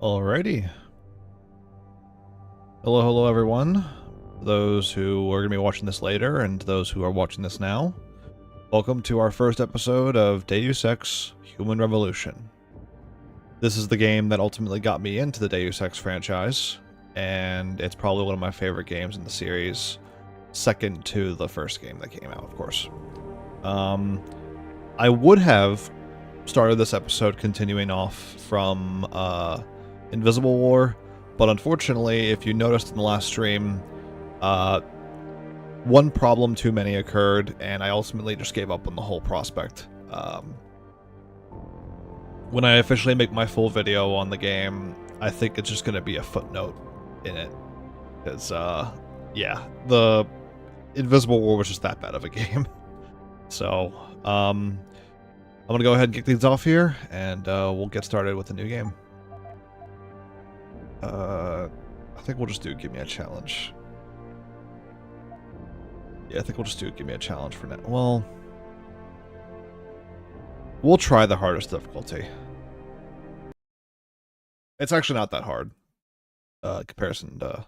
Alrighty. Hello everyone. Those who are going to be watching this later and those who are watching this now. Welcome to our first episode of Deus Ex Human Revolution. This is the game that ultimately got me into the Deus Ex franchise, and it's probably one of my favorite games in the series, second to the first game that came out, of course. I would have started this episode continuing off from Invisible War, but unfortunately, if you noticed in the last stream, one problem too many occurred, and I ultimately just gave up on the whole prospect. When I officially make my full video on the game, I think it's just going to be a footnote in it. Because, yeah, the Invisible War was just that bad of a game. So, I'm going to go ahead and kick things off here, and we'll get started with the new game. I think we'll just do Give Me a Challenge. Yeah, I think we'll just do Give Me a Challenge for now. Well, we'll try the hardest difficulty. It's actually not that hard. In comparison to...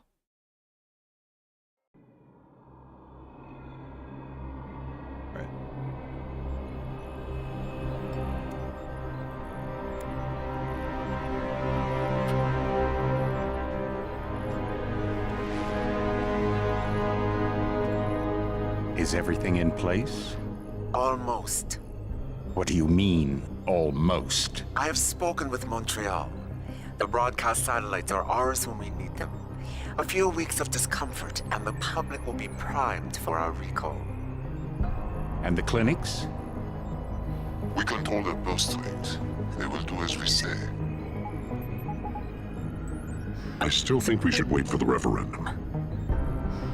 Right. Is everything in place? Almost. What do you mean, almost? I have spoken with Montreal. The broadcast satellites are ours when we need them. A few weeks of discomfort, and the public will be primed for our recall. And the clinics? We control their purse strings. They will do as we say. I still think we should wait for the referendum.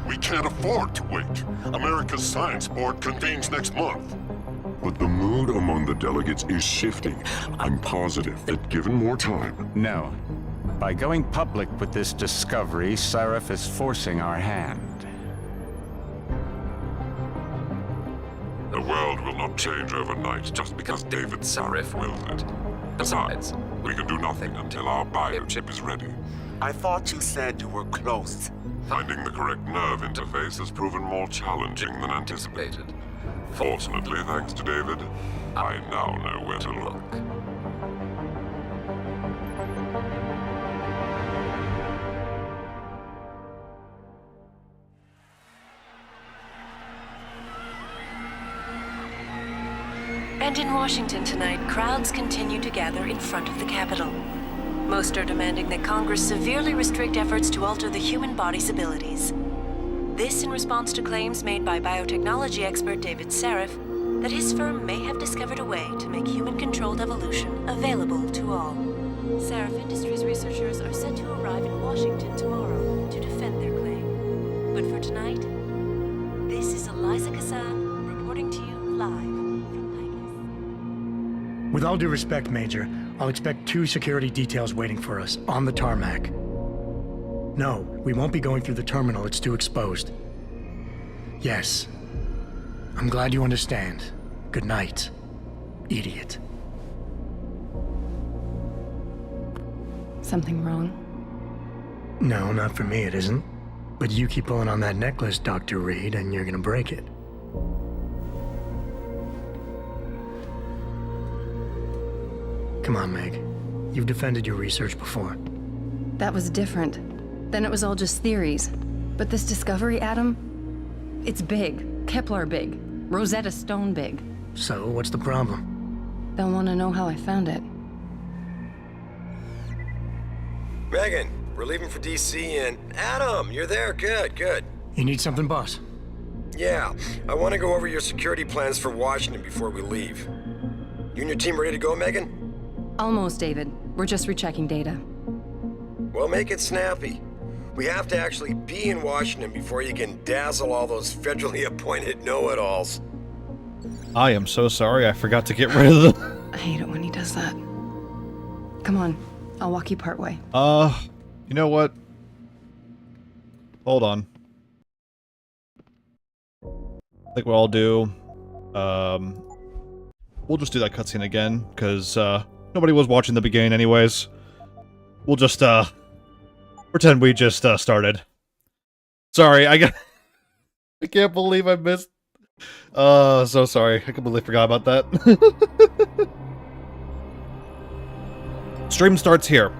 We can't afford to wait. America's Science Board convenes next month. But the mood among the delegates is shifting. I'm positive that given more time... No. By going public with this discovery, Sarif is forcing our hand. The world will not change overnight just because David Sarif wills it. Besides, we can do nothing until our biochip is ready. I thought you said you were close. Finding the correct nerve interface has proven more challenging than anticipated. Fortunately, thanks to David, I now know where to look. And in Washington tonight, crowds continue to gather in front of the Capitol. Most are demanding that Congress severely restrict efforts to alter the human body's abilities. This in response to claims made by biotechnology expert David Sarif that his firm may have discovered a way to make human-controlled evolution available to all. Sarif Industries researchers are set to arrive in Washington tomorrow to defend their claim. But for tonight, this is Eliza Kassan reporting to you live from Picus. With all due respect, Major, I'll expect 2 security details waiting for us on the tarmac. No, we won't be going through the terminal. It's too exposed. Yes. I'm glad you understand. Good night, idiot. Something wrong? No, not for me it isn't. But you keep pulling on that necklace, Dr. Reed, and you're gonna break it. Come on, Meg. You've defended your research before. That was different. Then it was all just theories. But this discovery, Adam, it's big. Kepler big. Rosetta Stone big. So, what's the problem? They'll want to know how I found it. Megan, we're leaving for DC and... Adam, you're there. Good, good. You need something, boss? Yeah, I want to go over your security plans for Washington before we leave. You and your team ready to go, Megan? Almost, David. We're just rechecking data. Well, make it snappy. We have to actually be in Washington before you can dazzle all those federally appointed know-it-alls. I am so sorry, I forgot to get rid of the... I hate it when he does that. Come on, I'll walk you partway. You know what? Hold on. I think what I'll do, we'll just do that cutscene again, because, nobody was watching the beginning anyways. We'll just pretend we just started. Sorry, I can't believe I missed. So sorry. I completely forgot about that. Stream starts here.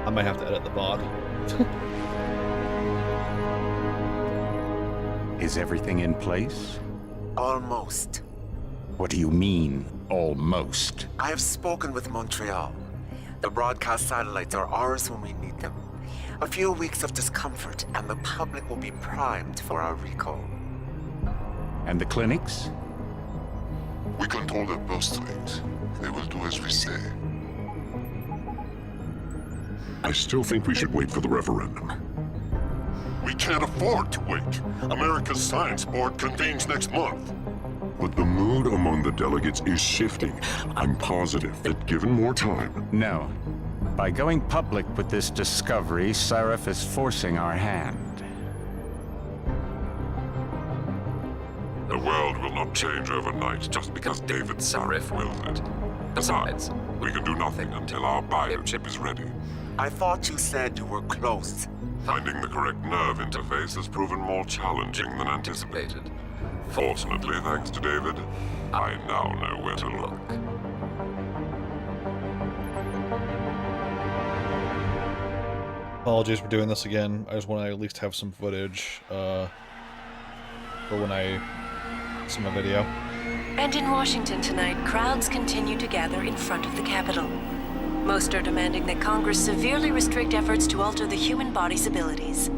I might have to edit the VOD. Is everything in place? Almost. What do you mean, almost? I have spoken with Montreal. The broadcast satellites are ours when we need them. A few weeks of discomfort, and the public will be primed for our recall. And the clinics? We control their purse strings. They will do as we say. I still think we should wait for the referendum. We can't afford to wait. America's Science Board convenes next month. But the mood among the delegates is shifting. I'm positive that given more time... No. By going public with this discovery, Sarif is forcing our hand. The world will not change overnight just because David Sarif wills it. Besides, we can do nothing until our biochip is ready. I thought you said you were close. Finding the correct nerve interface has proven more challenging than anticipated. Fortunately, thanks to David, I now know where to look. Apologies for doing this again. I just want to at least have some footage for when I see my video. And in Washington tonight, crowds continue to gather in front of the Capitol. Most are demanding that Congress severely restrict efforts to alter the human body's abilities.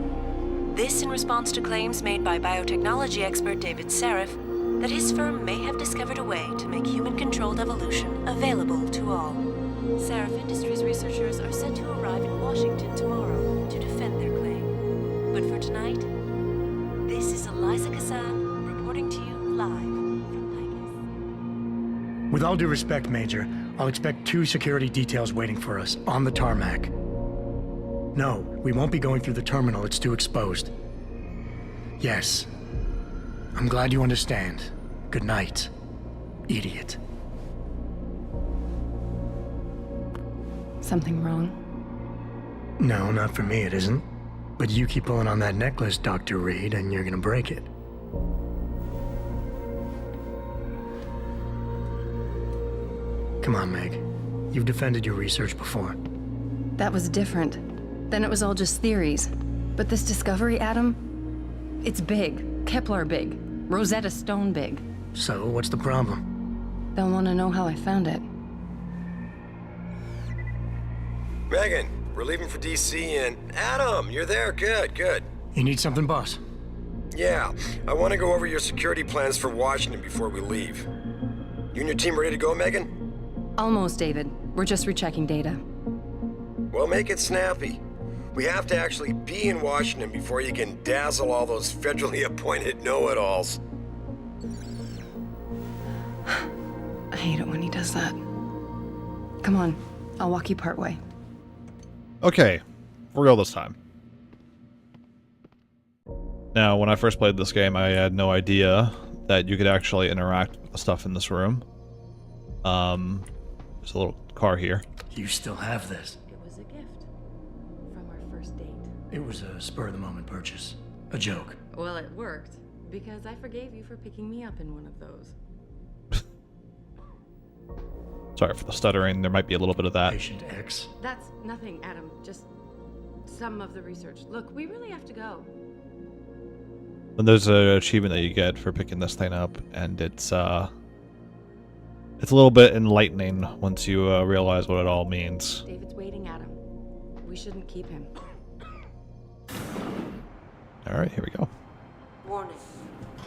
This in response to claims made by biotechnology expert David Sarif that his firm may have discovered a way to make human-controlled evolution available to all. Sarif Industries researchers are set to arrive in Washington tomorrow to defend their claim. But for tonight, this is Eliza Kassan reporting to you live from Vegas. With all due respect, Major, I'll expect 2 security details waiting for us on the tarmac. No, we won't be going through the terminal. It's too exposed. Yes. I'm glad you understand. Good night, idiot. Something wrong? No, not for me, it isn't. But you keep pulling on that necklace, Dr. Reed, and you're gonna break it. Come on, Meg. You've defended your research before. That was different. Then it was all just theories. But this discovery, Adam, it's big. Kepler big. Rosetta Stone big. So, what's the problem? They'll want to know how I found it. Megan, we're leaving for DC and... Adam, you're there. Good, good. You need something, boss? Yeah, I want to go over your security plans for Washington before we leave. You and your team ready to go, Megan? Almost, David. We're just rechecking data. Well, make it snappy. We have to actually be in Washington before you can dazzle all those federally appointed know-it-alls. I hate it when he does that. Come on, I'll walk you part way. Okay, for real this time. Now, when I first played this game, I had no idea that you could actually interact with the stuff in this room. There's a little car here. You still have this. It was a gift from our first date. It was a spur-of-the-moment purchase. A joke. Well, it worked, because I forgave you for picking me up in one of those. Sorry for the stuttering, there might be a little bit of that. Patient X. That's nothing, Adam. Just some of the research. Look, we really have to go. And there's an achievement that you get for picking this thing up, and it's a little bit enlightening once you realize what it all means. David's waiting, Adam. We shouldn't keep him. Alright, here we go. Warning.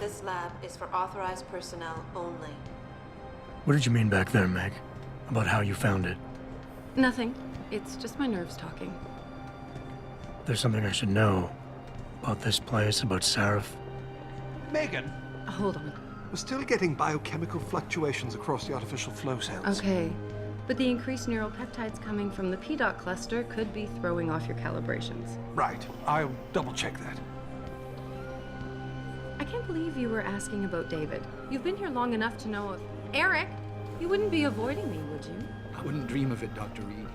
This lab is for authorized personnel only. What did you mean back there, Meg? About how you found it? Nothing. It's just my nerves talking. There's something I should know. About this place, about Sarif. Megan, Hold on. we're still getting biochemical fluctuations across the artificial flow cells. Okay. But the increased neural peptides coming from the PDOT cluster could be throwing off your calibrations. Right. I'll double check that. I can't believe you were asking about David. You've been here long enough to know if... Eric! You wouldn't be avoiding me, would you? I wouldn't dream of it, Dr. Reed.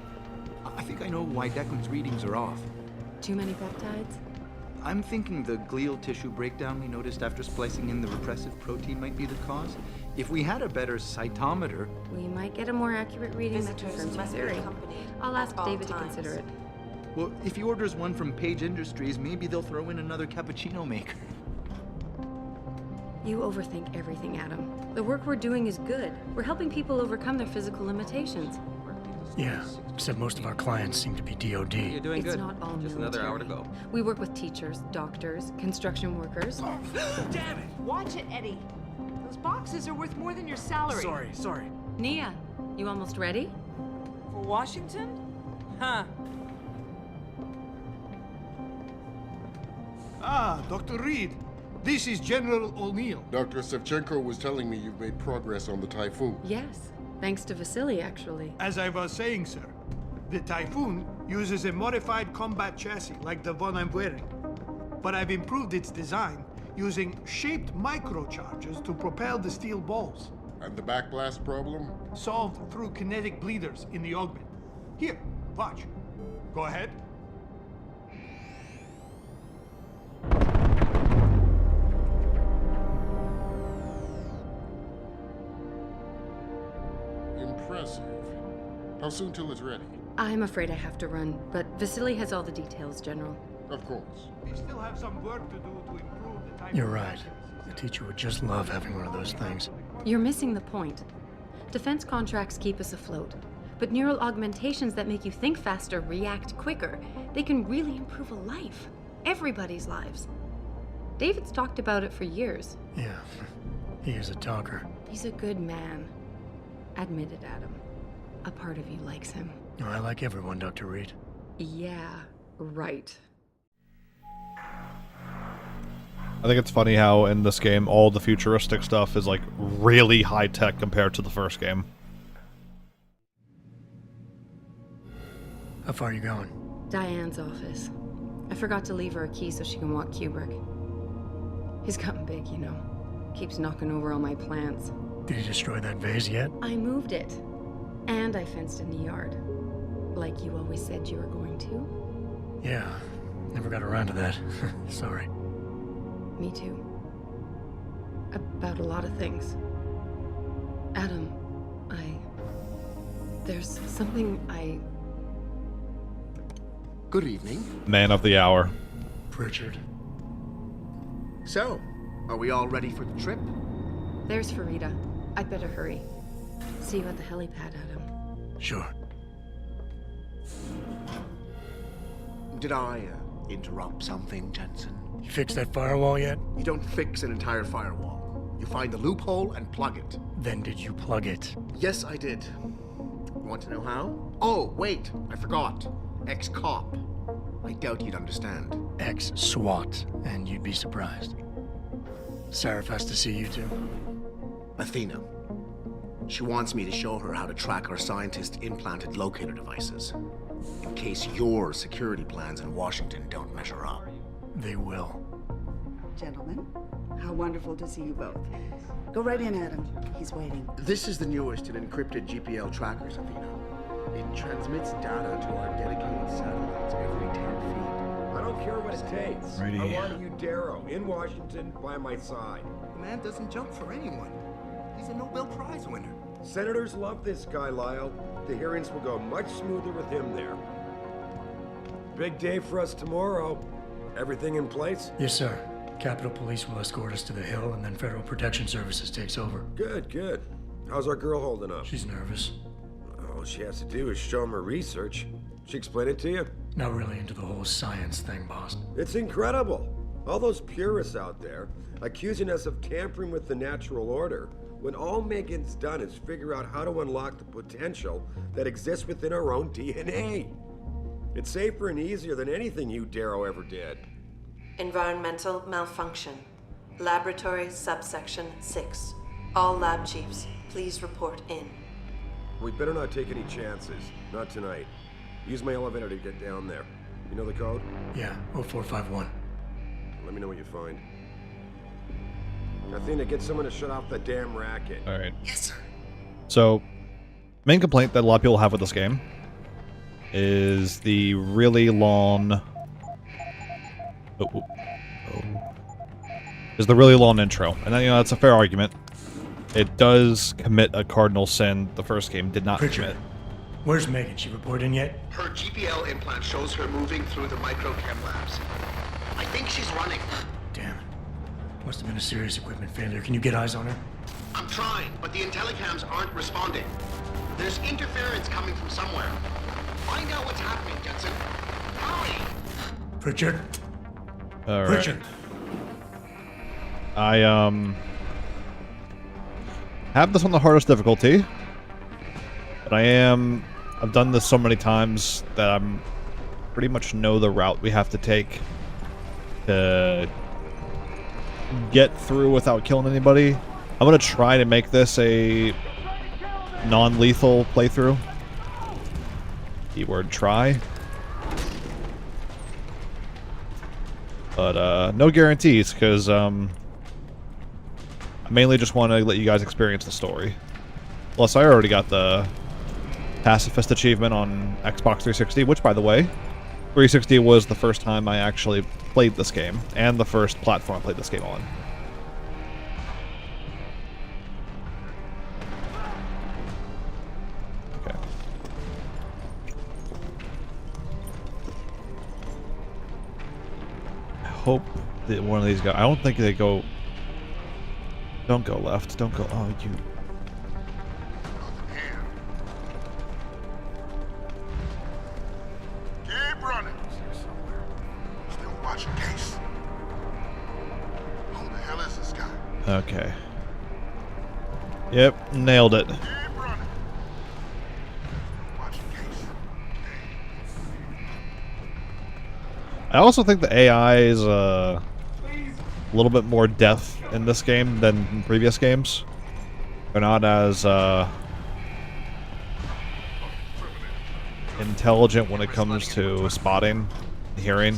I think I know why Declan's readings are off. Too many peptides? I'm thinking the glial tissue breakdown we noticed after splicing in the repressive protein might be the cause. If we had a better cytometer... We might get a more accurate reading that confirms your theory. I'll ask David to consider it. Well, if he orders one from Page Industries, maybe they'll throw in another cappuccino maker. You overthink everything, Adam. The work we're doing is good. We're helping people overcome their physical limitations. Yeah, except most of our clients seem to be DOD. You're doing It's good. not all Just military. another hour to go. We work with teachers, doctors, construction workers. Damn it! Watch it, Eddie. Those boxes are worth more than your salary. Sorry. Nia, you almost ready? For Washington? Huh. Ah, Dr. Reed. This is General O'Neill. Dr. Sevchenko was telling me you've made progress on the Typhoon. Yes, thanks to Vasily, actually. As I was saying, sir, the Typhoon uses a modified combat chassis like the one I'm wearing. But I've improved its design using shaped microcharges to propel the steel balls. And the backblast problem? Solved through kinetic bleeders in the augment. Here, watch. Go ahead. Impressive. How soon till it's ready? I'm afraid I have to run, but Vasily has all the details, General. Of course. We still have some work to do to improve the Typhoon. You're right. The teacher would just love having one of those things. You're missing the point. Defense contracts keep us afloat, but neural augmentations that make you think faster, react quicker, they can really improve a life. Everybody's lives. David's talked about it for years. Yeah, he is a talker. He's a good man. Admit it, Adam. A part of you likes him. Oh, I like everyone, Dr. Reed. Yeah, right. I think it's funny how in this game all the futuristic stuff is like really high tech compared to the first game. How far are you going? Diane's office. I forgot to leave her a key so she can walk Kubrick. He's gotten big, you know. Keeps knocking over all my plants. Did you destroy that vase yet? I moved it. And I fenced in the yard. Like you always said you were going to. Yeah, never got around to that. Sorry. Me too. About a lot of things. Adam, there's something Good evening. Man of the hour. Pritchard. So, are we all ready for the trip? There's Farida. I'd better hurry. See you at the helipad, Adam. Sure. Did I interrupt something, Jensen? You fixed that firewall yet? You don't fix an entire firewall. You find the loophole and plug it. Then did you plug it? Yes, I did. Want to know how? Oh, wait, I forgot. Ex-cop. I doubt you'd understand. Ex-SWAT, and you'd be surprised. Sarif has to see you too. Athena. She wants me to show her how to track our scientist-implanted locator devices. In case your security plans in Washington don't measure up. They will. Gentlemen, how wonderful to see you both. Go right in, Adam. He's waiting. This is the newest in encrypted GPL trackers, Athena. It transmits data to our dedicated satellites every 10 feet. I don't care what it takes. Righty. I want you, Darrow, in Washington, by my side. The man doesn't jump for anyone. He's a Nobel Prize winner. Senators love this guy, Lyle. The hearings will go much smoother with him there. Big day for us tomorrow. Everything in place? Yes, sir. Capitol Police will escort us to the Hill, and then Federal Protection Services takes over. Good, good. How's our girl holding up? She's nervous. All she has to do is show him her research. She explain it to you? Not really into the whole science thing, boss. It's incredible. All those purists out there accusing us of tampering with the natural order, when all Megan's done is figure out how to unlock the potential that exists within our own DNA. It's safer and easier than anything you, Darrow, ever did. Environmental malfunction. Laboratory subsection 6. All lab chiefs, please report in. We better not take any chances. Not tonight. Use my elevator to get down there. You know the code? Yeah, 0451. Let me know what you find. Athena, get someone to shut off the damn racket. Alright. Yes, sir. So, main complaint that a lot of people have with this game is the really long... Is the really long intro. And then, that's a fair argument. It does commit a cardinal sin the first game did not commit. Where's Megan? She report in yet? Her GPL implant shows her moving through the microchem labs. I think she's running. Damn it. Must have been a serious equipment failure. Can you get eyes on her? I'm trying, but the intellicams aren't responding. There's interference coming from somewhere. Find out what's happening, Jensen. Hurry! Pritchard? All right. Pritchard! I, have this on the hardest difficulty. But I've done this so many times that I'm pretty much know the route we have to take to get through without killing anybody. I'm gonna try to make this a non-lethal playthrough. Keyword try. But no guarantees, because I mainly just want to let you guys experience the story. Plus, I already got the Pacifist achievement on Xbox 360, which, by the way, 360 was the first time I actually played this game, and the first platform I played this game on. Okay. I hope that one of these guys... I don't think they go... Don't go left. Don't go... Oh, you... Okay. Yep, nailed it. I also think the AI is a little bit more depth in this game than in previous games. They're not as intelligent when it comes to spotting, hearing.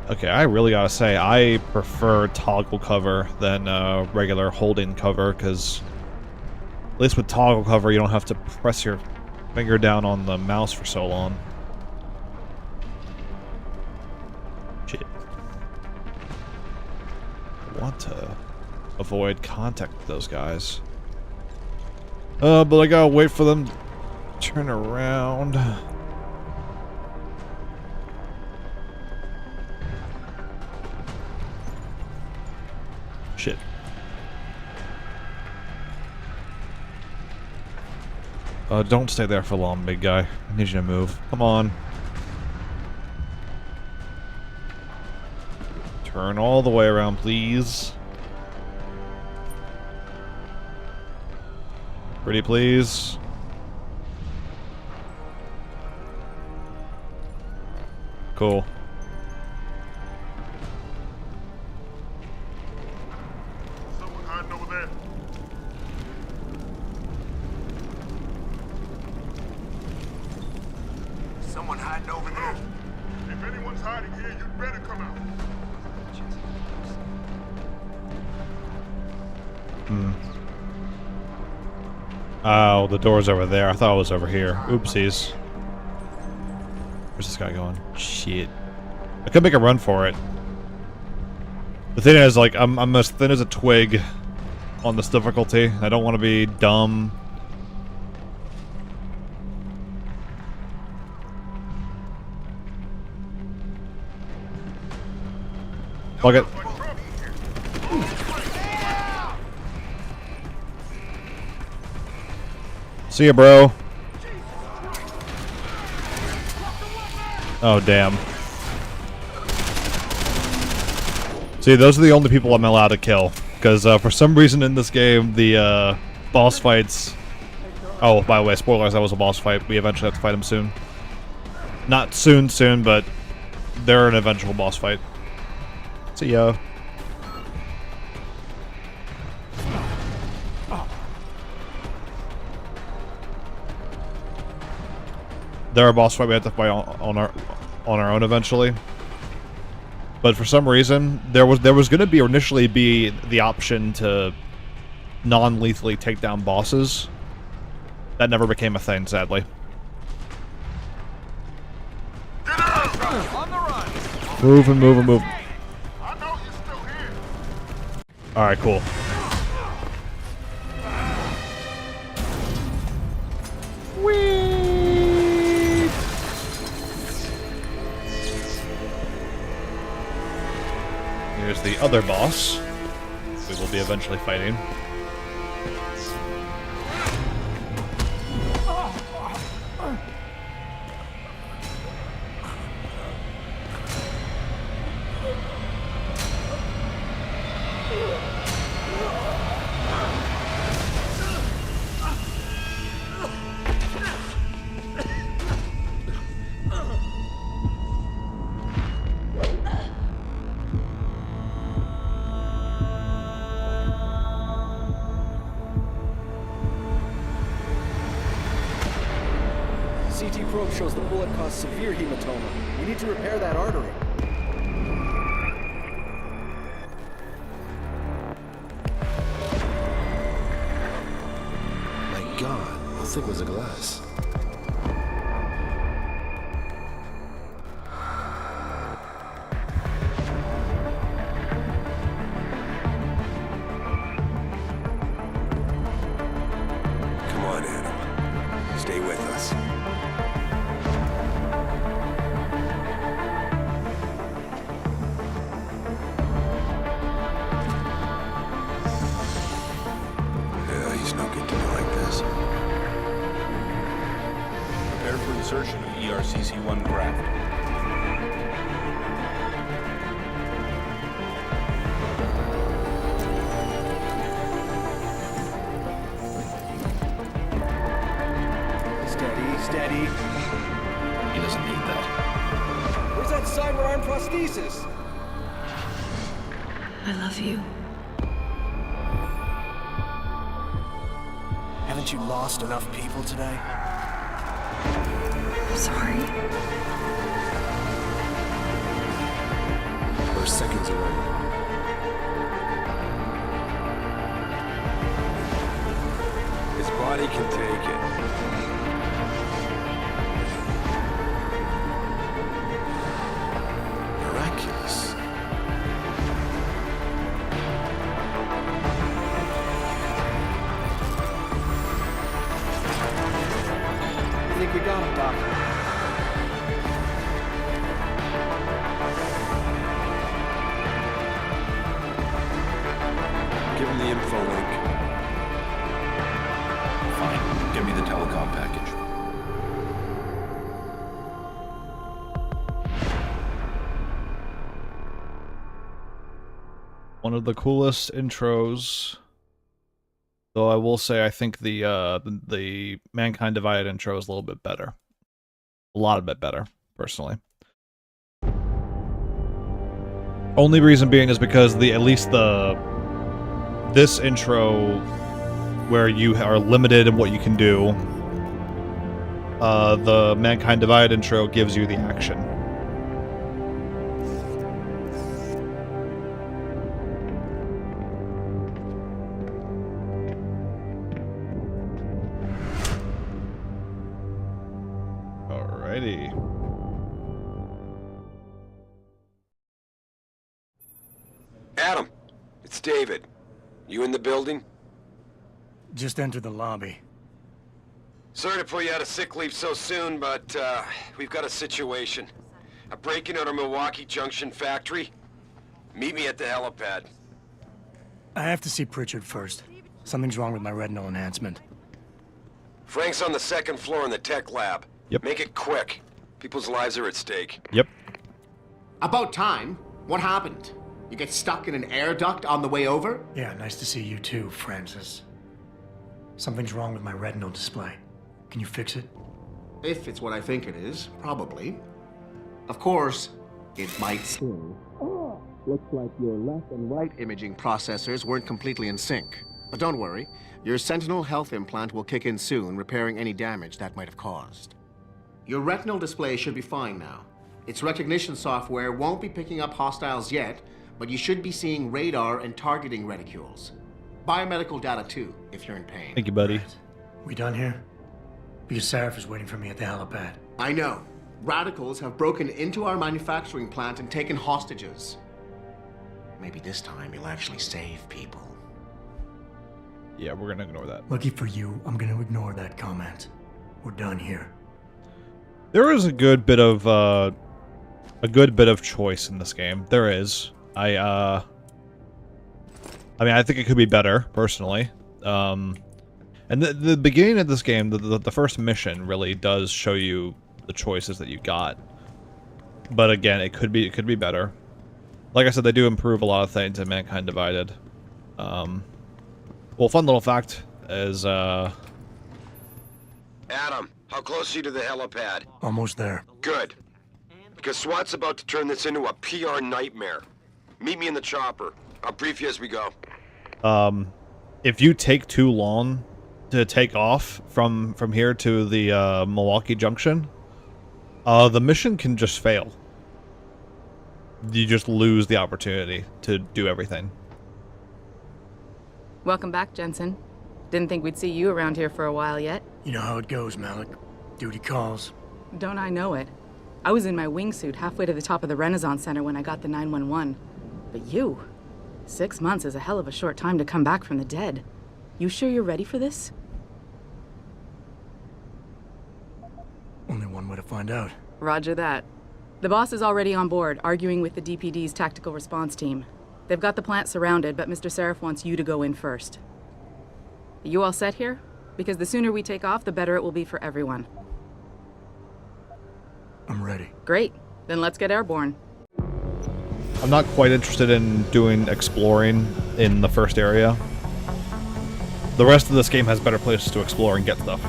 Okay, I really gotta say, I prefer toggle cover than regular holding cover, because at least with toggle cover, you don't have to press your finger down on the mouse for so long. Shit. I want to avoid contact with those guys. But I gotta wait for them to turn around. Shit. Don't stay there for long, big guy. I need you to move. Come on. Turn all the way around, please. Pretty please. Cool. Oh, the door's over there. I thought it was over here. Oopsies. Where's this guy going? Shit. I could make a run for it. The thing is, like, I'm as thin as a twig on this difficulty. I don't want to be dumb. Fuck it. See ya, bro. Oh, damn. See, those are the only people I'm allowed to kill. Because for some reason in this game, the boss fights... Oh, by the way, spoilers, that was a boss fight. We eventually have to fight him soon. Not soon, but they're an eventual boss fight. See ya. They're a boss fight we have to fight on our own eventually. But for some reason, there was going to be initially be the option to non-lethally take down bosses. That never became a thing, sadly. On the run. Move and move and move. Alright, cool. Whee! Here's the other boss we will be eventually fighting. CT probe shows the bullet caused severe hematoma. We need to repair that artery. My God, how thick was the glass? Come on, Adam. Stay with us. Yeah, he's no good to me like this. Prepare for insertion of ERCC-1 graft. Steady. He doesn't need that. Where's that cyber arm prosthesis? I love you. Haven't you lost enough people today? I'm sorry. We're seconds away. His body can take it. Miraculous. I think we got him, Doctor. Give him the info link. Fine. Give me the telecom package. One of the coolest intros. Though I will say I think the Mankind Divided intro is a little bit better. A lot of bit better, personally. Only reason being is because this intro, where you are limited in what you can do, the Mankind Divided intro gives you the action. Alrighty. Adam, it's David. You in the building? Just entered the lobby. Sorry to pull you out of sick leave so soon, but we've got a situation. A break-in at our Milwaukee Junction factory. Meet me at the helipad. I have to see Pritchard first. Something's wrong with my retinal enhancement. Frank's on the second floor in the tech lab. Yep. Make it quick. People's lives are at stake. Yep. About time. What happened? You get stuck in an air duct on the way over? Yeah, nice to see you too, Francis. Something's wrong with my retinal display. Can you fix it? If it's what I think it is, probably. Of course, it might still. Looks like your left and right imaging processors weren't completely in sync. But don't worry, your Sentinel health implant will kick in soon, repairing any damage that might have caused. Your retinal display should be fine now. Its recognition software won't be picking up hostiles yet, but you should be seeing radar and targeting reticules. Biomedical data too, if you're in pain. Thank you, buddy. Right. We done here? Because Sarif is waiting for me at the helipad. I know. Radicals have broken into our manufacturing plant and taken hostages. Maybe this time you'll actually save people. Yeah, we're gonna ignore that. Lucky for you, I'm gonna ignore that comment. We're done here. There is a good bit of choice in this game. There is. I mean, I think it could be better, personally. And the beginning of this game, the first mission really does show you the choices that you got. But again, it could be better. Like I said, they do improve a lot of things in Mankind Divided. Well, fun little fact is, Adam, how close are you to the helipad? Almost there. Good. Because SWAT's about to turn this into a PR nightmare. Meet me in the chopper. I'll brief you as we go. If you take too long to take off from here to the Milwaukee Junction, the mission can just fail. You just lose the opportunity to do everything. Welcome back, Jensen. Didn't think we'd see you around here for a while yet. You know how it goes, Malik. Duty calls. Don't I know it? I was in my wingsuit halfway to the top of the Renaissance Center when I got the 911. But you... 6 months is a hell of a short time to come back from the dead. You sure you're ready for this? Only one way to find out. Roger that. The boss is already on board, arguing with the DPD's tactical response team. They've got the plant surrounded, but Mr. Sarif wants you to go in first. Are you all set here? Because the sooner we take off, the better it will be for everyone. I'm ready. Great. Then let's get airborne. I'm not quite interested in doing exploring in the first area. The rest of this game has better places to explore and get stuff.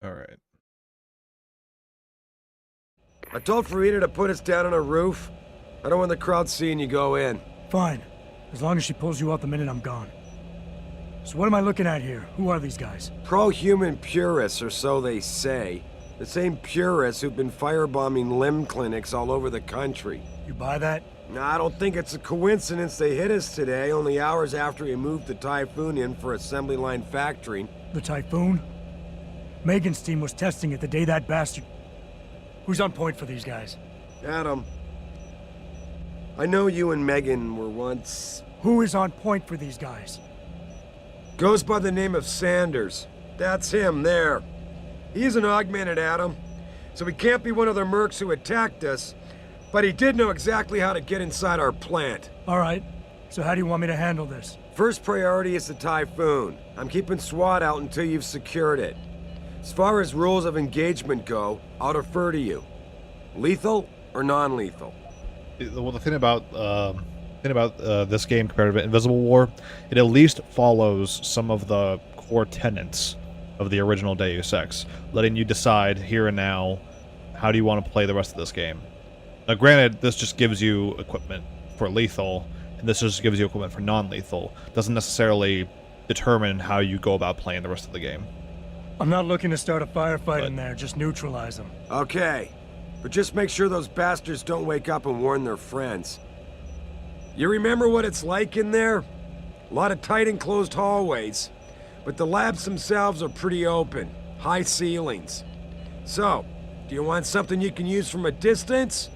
Alright. I told Farida to put us down on a roof. I don't want the crowd seeing you go in. Fine. As long as she pulls you out the minute I'm gone. So what am I looking at here? Who are these guys? Pro-human purists, or so they say. The same purists who've been firebombing limb clinics all over the country. You buy that? Nah, I don't think it's a coincidence they hit us today, only hours after we moved the Typhoon in for assembly line factory. The Typhoon? Megan's team was testing it the day that bastard... Who's on point for these guys? Adam. I know you and Megan were once... Who is on point for these guys? Goes by the name of Sanders. That's him, there. He's an augmented Adam, so he can't be one of the mercs who attacked us, but he did know exactly how to get inside our plant. All right. So how do you want me to handle this? First priority is the Typhoon. I'm keeping SWAT out until you've secured it. As far as rules of engagement go, I'll defer to you. Lethal or non-lethal? Well, the thing about this game compared to Invisible War, it at least follows some of the core tenets of the original Deus Ex, letting you decide here and now how do you want to play the rest of this game. Now, granted, this just gives you equipment for lethal, and this just gives you equipment for non-lethal. Doesn't necessarily determine how you go about playing the rest of the game. I'm not looking to start a firefight in there, just neutralize them. Okay, but just make sure those bastards don't wake up and warn their friends. You remember what it's like in there? A lot of tight enclosed hallways, but the labs themselves are pretty open, high ceilings. So, do you want something you can use from a distance,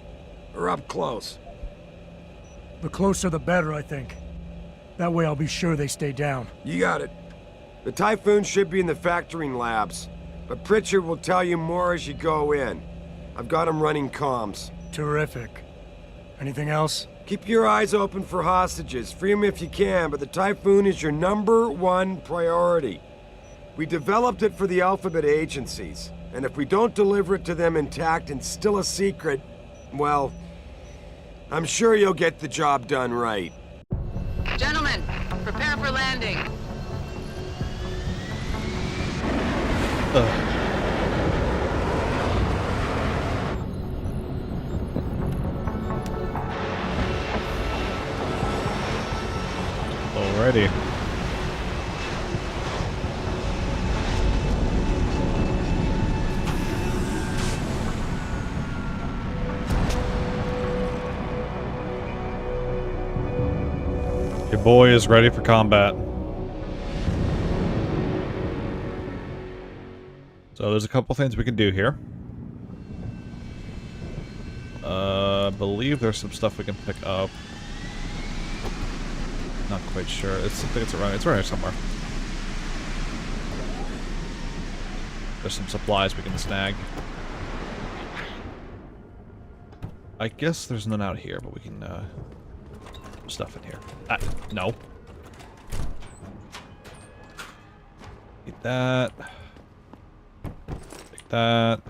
or up close? The closer the better, I think. That way I'll be sure they stay down. You got it. The Typhoon should be in the factoring labs, but Pritchard will tell you more as you go in. I've got him running comms. Terrific. Anything else? Keep your eyes open for hostages. Free them if you can, but the Typhoon is your #1 priority. We developed it for the Alphabet agencies, and if we don't deliver it to them intact and still a secret, well, I'm sure you'll get the job done right. landing. Alrighty. Your boy is ready for combat. So there's a couple things we can do here. I believe there's some stuff we can pick up. Not quite sure. I think it's around here somewhere. There's some supplies we can snag. I guess there's none out here, but we can stuff in here. Ah, no. Eat that. Take that.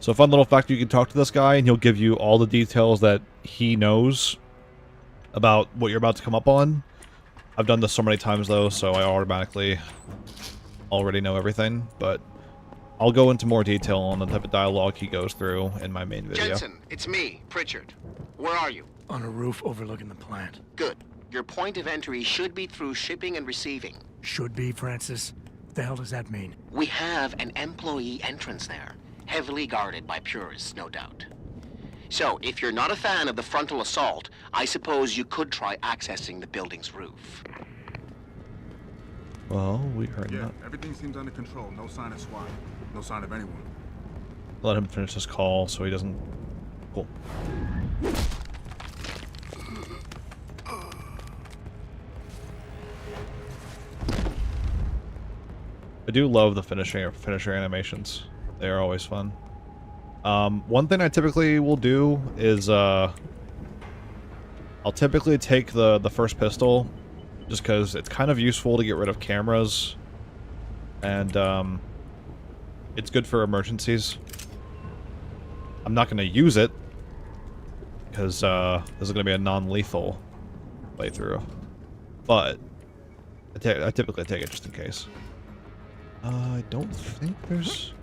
So fun little fact, you can talk to this guy and he'll give you all the details that he knows about what you're about to come up on. I've done this so many times though, so I automatically already know everything, but I'll go into more detail on the type of dialogue he goes through in my main video. Jensen, it's me, Pritchard. Where are you? On a roof overlooking the plant. Good. Your point of entry should be through shipping and receiving. Should be, Francis. What the hell does that mean? We have an employee entrance there, heavily guarded by purists, no doubt. So, if you're not a fan of the frontal assault, I suppose you could try accessing the building's roof. Well, we are not. Everything seems under control. No sign of SWAT. No sign of anyone. Let him finish this call so he doesn't... Cool. I do love the finisher animations. They are always fun. One thing I typically will do is I'll typically take the first pistol just because it's kind of useful to get rid of cameras and it's good for emergencies. I'm not going to use it because this is going to be a non-lethal playthrough, but I typically take it just in case. I don't think there's...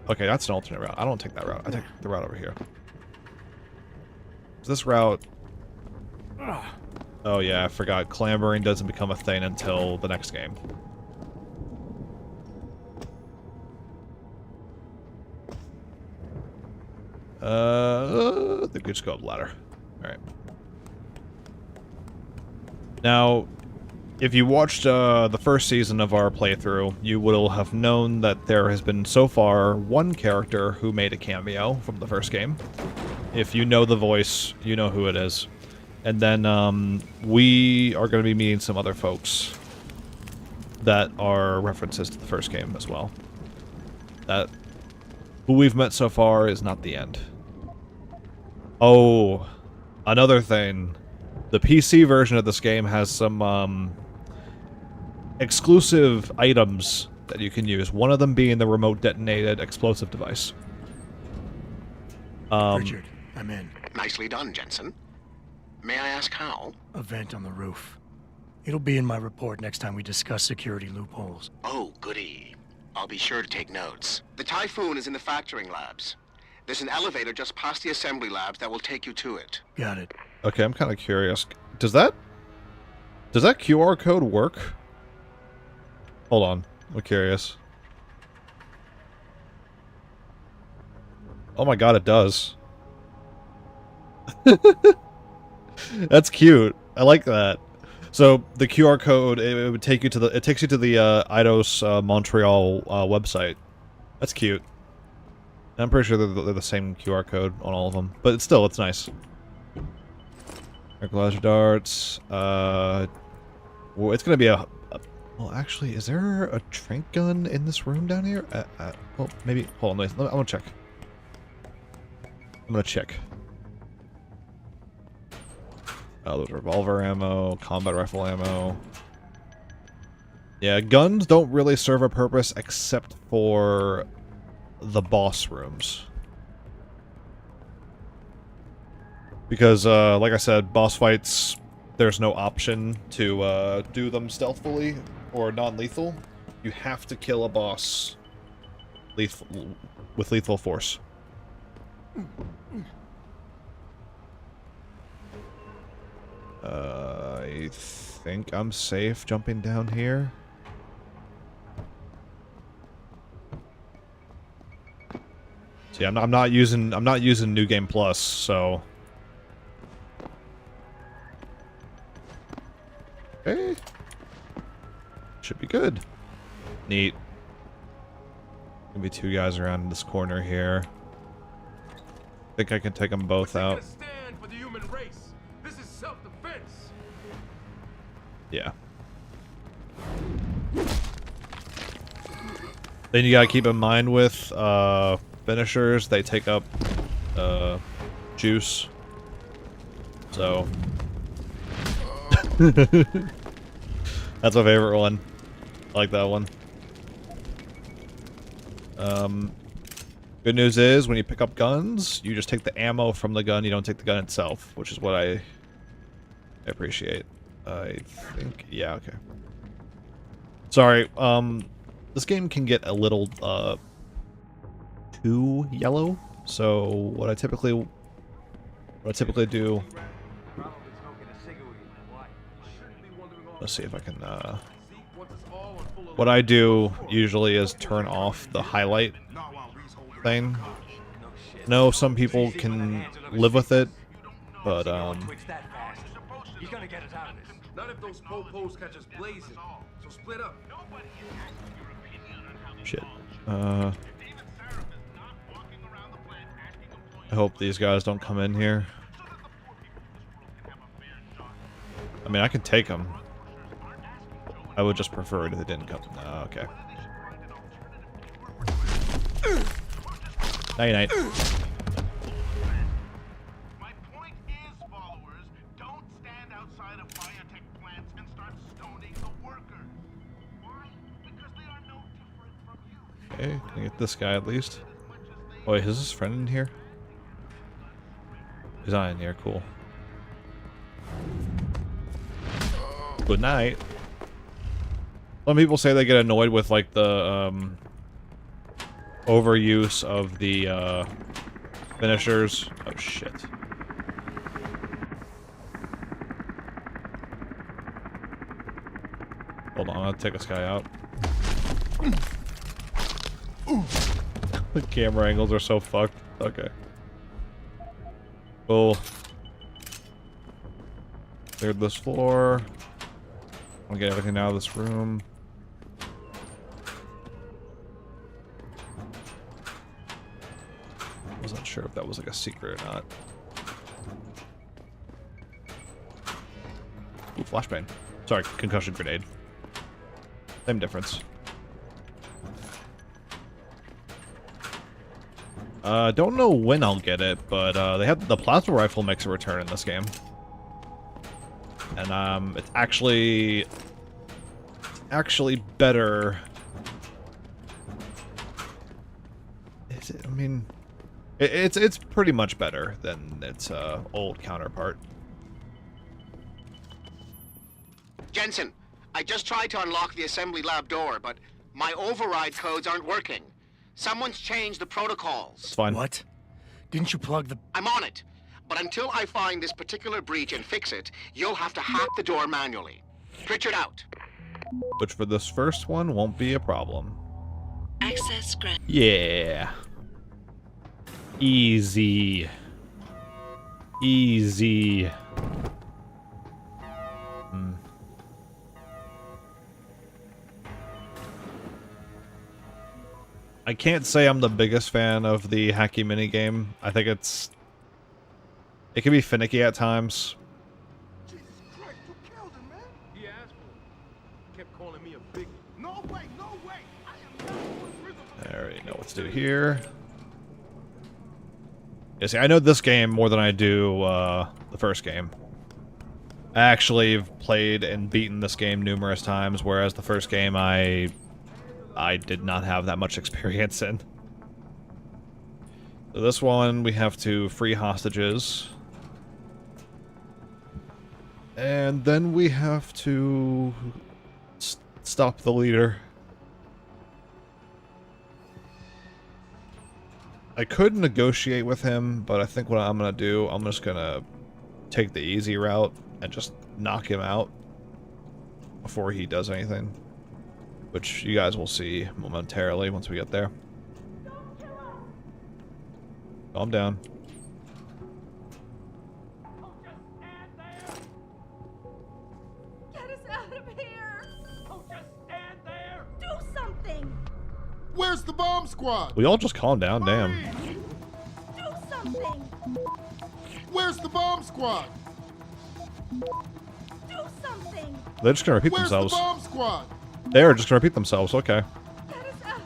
Okay, that's an alternate route. I don't take that route. I take the route over here. This route... Oh yeah, I forgot. Clambering doesn't become a thing until the next game. I think we just go up the ladder. Alright. Now, if you watched the first season of our playthrough, you will have known that there has been so far one character who made a cameo from the first game. If you know the voice, you know who it is. And then we are going to be meeting some other folks that are references to the first game as well. That who we've met so far is not the end. Oh, another thing. The PC version of this game has some exclusive items that you can use. One of them being the remote detonated explosive device. Richard, I'm in. Nicely done, Jensen. May I ask how? A vent on the roof. It'll be in my report next time we discuss security loopholes. Oh, goody. I'll be sure to take notes. The Typhoon is in the factoring labs. There's an elevator just past the assembly labs that will take you to it. Got it. Okay, I'm kind of curious. Does that QR code work? Hold on. I'm curious. Oh my god, it does. That's cute. I like that. So the QR code, it would take you to it takes you to the Eidos Montreal website. That's cute. I'm pretty sure they're the same QR code on all of them, but it's nice. Laser darts. Well, it's gonna be well, actually, is there a trank gun in this room down here? Well, maybe. Hold on, I'm gonna check. I'm gonna check. Oh, there's revolver ammo, combat rifle ammo. Yeah, guns don't really serve a purpose except for the boss rooms. Because, like I said, boss fights there's no option to do them stealthily or non-lethal. You have to kill a boss with lethal force. I think I'm safe jumping down here. See, I'm not using New Game Plus, so. Okay. Should be good. Neat. Gonna be two guys around in this corner here. I think I can take them both out. Stand for the human race. This is self-defense. Yeah. Then you gotta keep in mind with finishers, they take up juice. So that's my favorite one. I like that one. Good news is when you pick up guns, you just take the ammo from the gun, you don't take the gun itself, which is what I appreciate. I think, yeah, okay. Sorry, this game can get a little too yellow, so what I typically do, let's see if I can what I do usually is turn off the highlight thing. No, some people can live with it, but He's gonna get us out of this. Not if those popos catch us blazing. So split up. shit. I hope these guys don't come in here. I mean, I can take them. I would just prefer it if they didn't come. No, okay. Night night. Okay, can I get this guy at least? Oh, wait, is his friend in here? He's not in here, cool. Good night. Some people say they get annoyed with, like, the, overuse of the, finishers. Oh, shit. Hold on, I'll take this guy out. The camera angles are so fucked. Okay. Cool. Cleared this floor. I'll get everything out of this room. Wasn't sure if that was like a secret or not. Ooh, flashbang. Sorry, concussion grenade. Same difference. Don't know when I'll get it, but they have the plasma rifle makes a return in this game, and it's actually better. Is it? I mean, it's pretty much better than its old counterpart. Jensen, I just tried to unlock the assembly lab door, but my override codes aren't working. Someone's changed the protocols. It's fine. What? Didn't you plug the... I'm on it. But until I find this particular breach and fix it, you'll have to hack the door manually. Pritchard out. Which for this first one won't be a problem. Access granted. Yeah. Easy. Easy. I can't say I'm the biggest fan of the hacky minigame. I think it can be finicky at times. Jesus Christ, you killed him, man. He asked for it. Kept calling me a biggie. No way, no way. I am not going to prison for that. I already know what to do here. Yeah, see, I know this game more than I do the first game. I actually have played and beaten this game numerous times, whereas the first game I did not have that much experience in. So this one, we have to free hostages. And then we have to stop the leader. I could negotiate with him, but I think what I'm going to do, I'm just going to take the easy route and just knock him out before he does anything. Which you guys will see momentarily once we get there. Calm down. Get us out of here! Oh, just stand there! Do something! Where's the bomb squad? We all just calm down, damn. Do something! Where's the bomb squad? Do something! They're just gonna repeat Where's themselves. the bomb squad? They're just gonna repeat themselves, okay.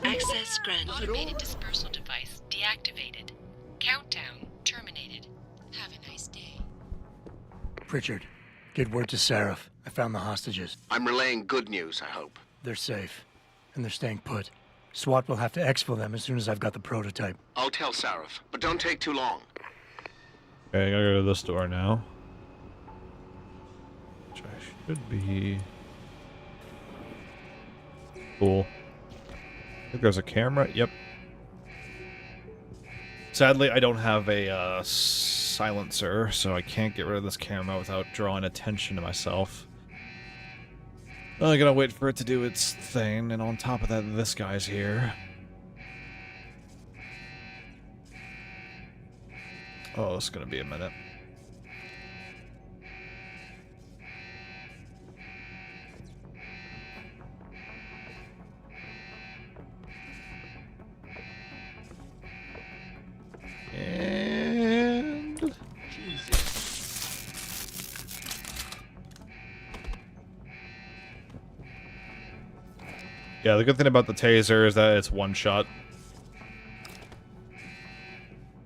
Access granted. Automated dispersal device deactivated. Countdown terminated. Have a nice day. Pritchard, get word to Seraph. I found the hostages. I'm relaying good news, I hope. They're safe, and they're staying put. SWAT will have to exfil them as soon as I've got the prototype. I'll tell Seraph, but don't take too long. Okay, I gotta go to this door now. Which I should be... Cool. I think there's a camera. Yep. Sadly, I don't have a silencer, so I can't get rid of this camera without drawing attention to myself. I gotta wait for it to do its thing, and on top of that, this guy's here. Oh, it's gonna be a minute. And... yeah, the good thing about the taser is that it's one shot.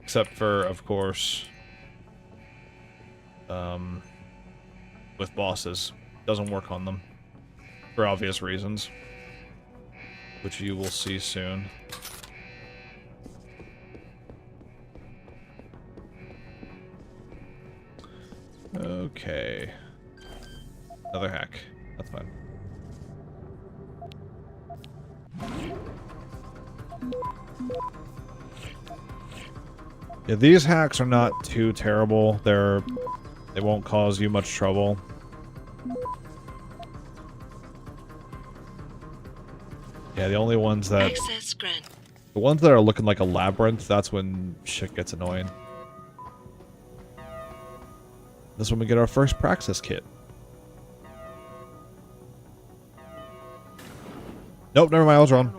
Except for, of course, with bosses. Doesn't work on them. For obvious reasons. Which you will see soon. Okay. Another hack. That's fine. Yeah, these hacks are not too terrible. They won't cause you much trouble. Yeah, the only ones that... the ones that are looking like a labyrinth, that's when shit gets annoying. This is when we get our first praxis kit. Nope, never mind, I was wrong.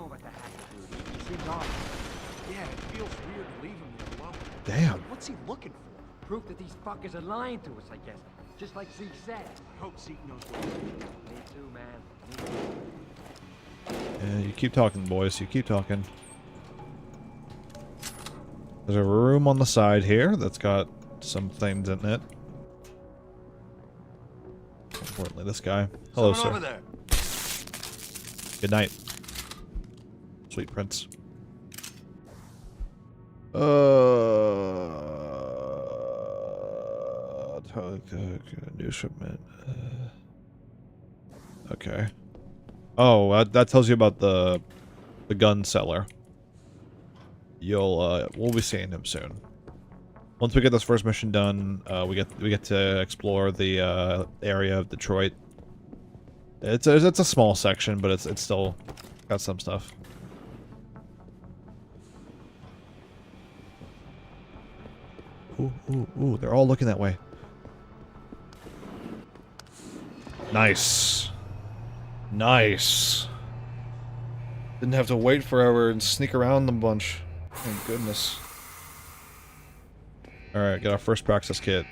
Yeah, it feels weird leaving him alone. Damn. What's he looking for? Proof that these fuckers are lying to us, I guess. Just like Zeke said. I hope Zeke knows what he's doing. Me too, man. Me too. Yeah, you keep talking, boys. You keep talking. There's a room on the side here that's got some things in it. Importantly, this guy. Hello, sir. Over there. Good night. Sweet prince. New shipment. Okay. Oh, that tells you about the gun seller. We'll be seeing him soon. Once we get this first mission done, we get to explore the area of Detroit. It's a small section, but it's still got some stuff. Ooh, ooh, ooh! They're all looking that way. Nice, nice. Didn't have to wait forever and sneak around the bunch. Thank goodness. Alright, got our first praxis kit.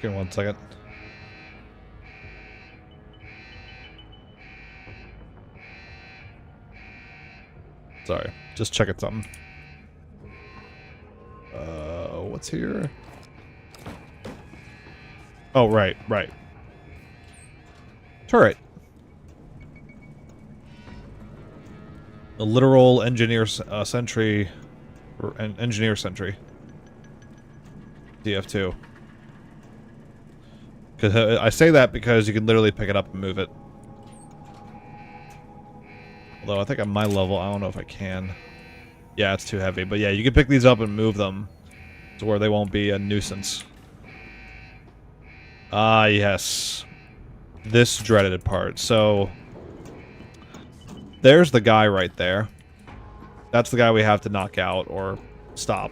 Give me 1 second. Sorry, just checking something. What's here? Oh, right. Turret. A literal engineer sentry Or engineer sentry. DF2. Because I say that because you can literally pick it up and move it. Although I think at my level, I don't know if I can. Yeah, it's too heavy. But yeah, you can pick these up and move them to where they won't be a nuisance. Ah, yes. This dreaded part. So, there's the guy right there. That's the guy we have to knock out or stop.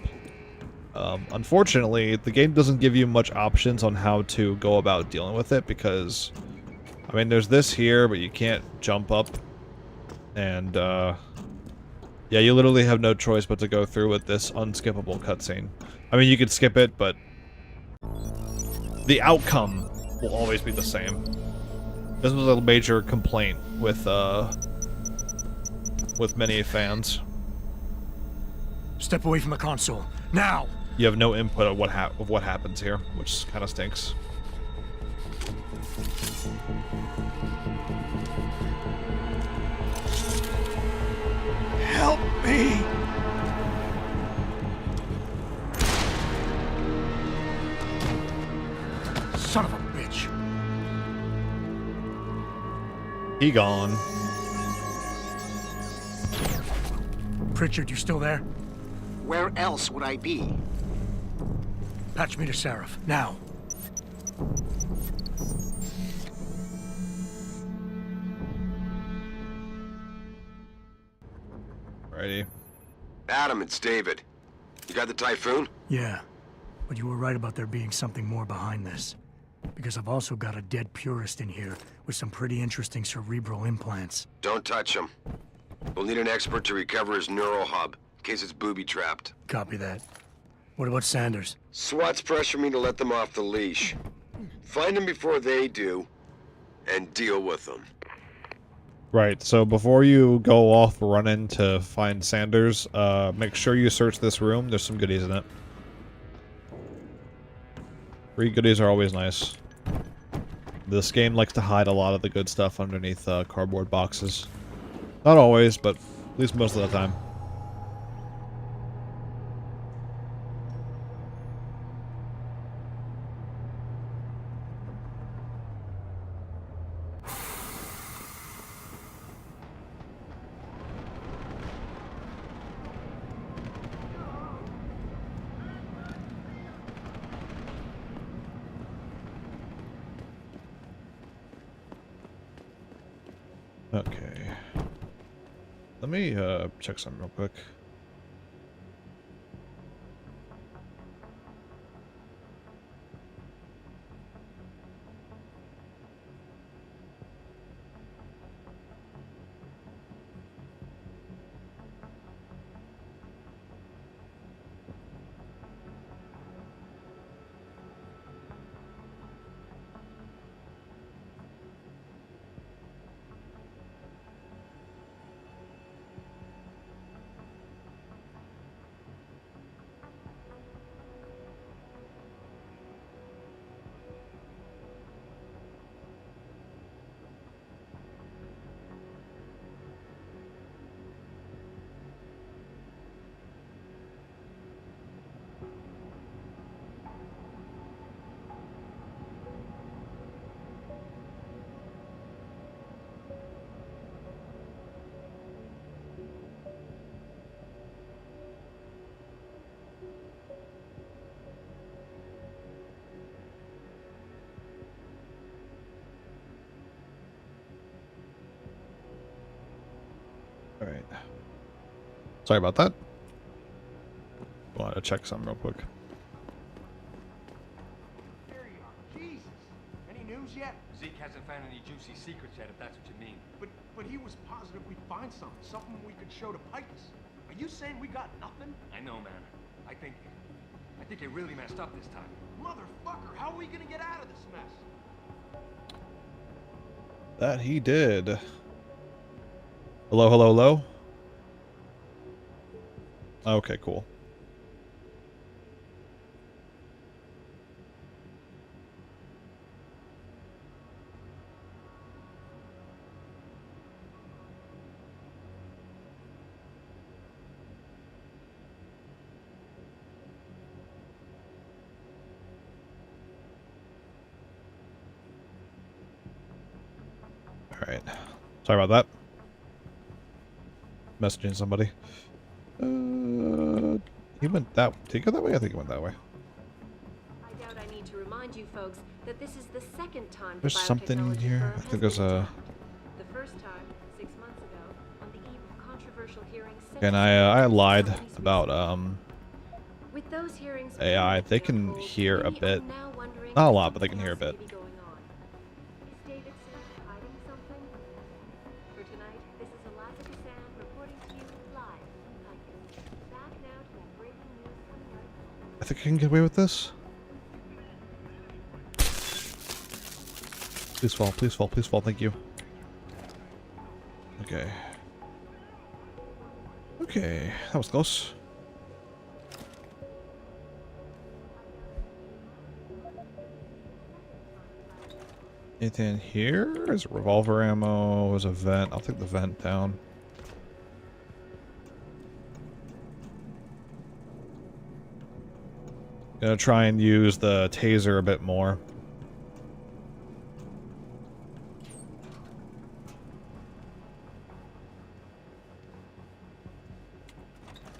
Unfortunately, the game doesn't give you much options on how to go about dealing with it because, I mean, there's this here, but you can't jump up. And, yeah, you literally have no choice but to go through with this unskippable cutscene. I mean, you could skip it, but the outcome will always be the same. This was a major complaint with many fans. Step away from the console, now! You have no input of what happens here, which kind of stinks. Help me! Son of a bitch. He gone. Pritchard, you still there? Where else would I be? Patch me to Seraph, now. Alrighty. Adam, it's David. You got the Typhoon? Yeah, but you were right about there being something more behind this. Because I've also got a dead purist in here with some pretty interesting cerebral implants. Don't touch him. We'll need an expert to recover his neural hub, in case it's booby-trapped. Copy that. What about Sanders? SWAT's pressure me to let them off the leash. Find them before they do, and deal with them. Right, so before you go off running to find Sanders, make sure you search this room. There's some goodies in it. Free goodies are always nice. This game likes to hide a lot of the good stuff underneath cardboard boxes. Not always, but at least most of the time. Okay. Let me check something real quick. Alright. Sorry about that. Want to check something real quick. There you are. Jesus. Any news yet? Zeke hasn't found any juicy secrets yet, if that's what you mean. But he was positive we'd find something. Something we could show to Picus. Are you saying we got nothing? I know, man. I think they really messed up this time. Motherfucker, how are we gonna get out of this mess? That he did. Hello, hello, hello? Okay, cool. Alright. Sorry about that. Messaging somebody. He went that way. Did he go that way? I think he went that way. I doubt I need to remind you folks that this is the second time There's something here. I think there's a... The first time, 6 months ago, on the eve of controversial hearings. And I lied about With those hearings, AI. They can hear a bit. Not a lot, but they can hear a bit. Is David Sam hiding something? For tonight, this is Eliza Sam reporting to you live. Back now to that breaking news coming right. I think I can get away with this. Please fall, please fall, please fall. Thank you. Okay. Okay, that was close. Anything here? Is it revolver ammo? Is a vent? I'll take the vent down. Gonna try and use the taser a bit more.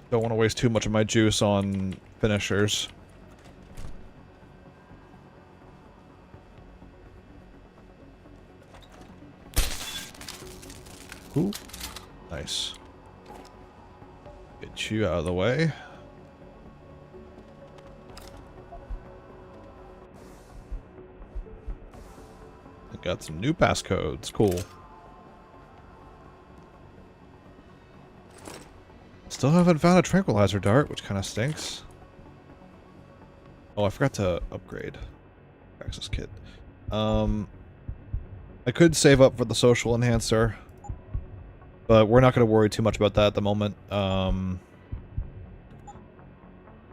Don't want to waste too much of my juice on finishers. Ooh, nice. Get you out of the way. I got some new passcodes. Cool. Still haven't found a tranquilizer dart, which kind of stinks. Oh, I forgot to upgrade. Access kit. I could save up for the social enhancer, but we're not going to worry too much about that at the moment.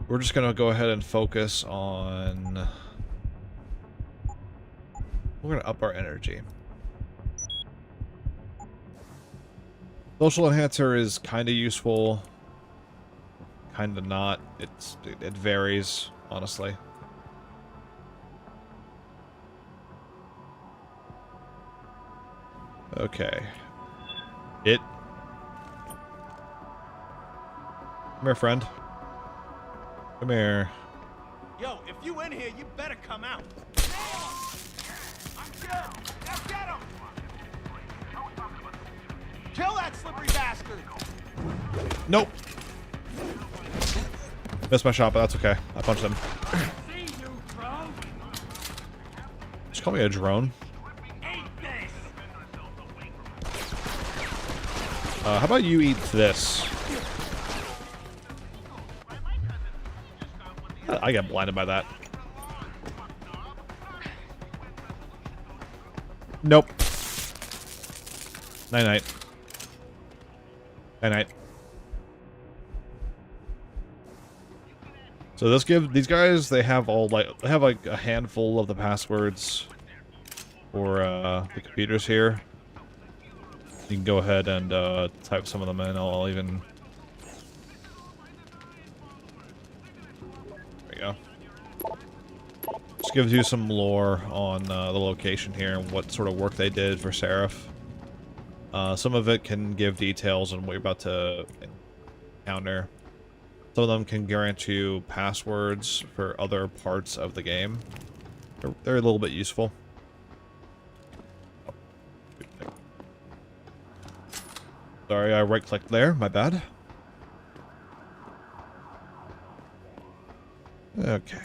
We're just going to go ahead and focus on... We're going to up our energy. Social enhancer is kind of useful. Kind of not. It varies, honestly. Okay. Come here, friend. Come here. Yo, if you in here, you better come out. I'm killed. Now get him. Kill that slippery bastard. Nope. Missed my shot, but that's okay. I punched him. Just call me a drone. How about you eat this? I got blinded by that. Nope. Night night. Night night. So these guys, they have like a handful of the passwords for the computers here. You can go ahead and type some of them in. I'll even... There you go. Just gives you some lore on the location here and what sort of work they did for Seraph. Some of it can give details on what you're about to encounter. Some of them can grant you passwords for other parts of the game. They're a little bit useful. Sorry, I right-clicked there. My bad. Okay.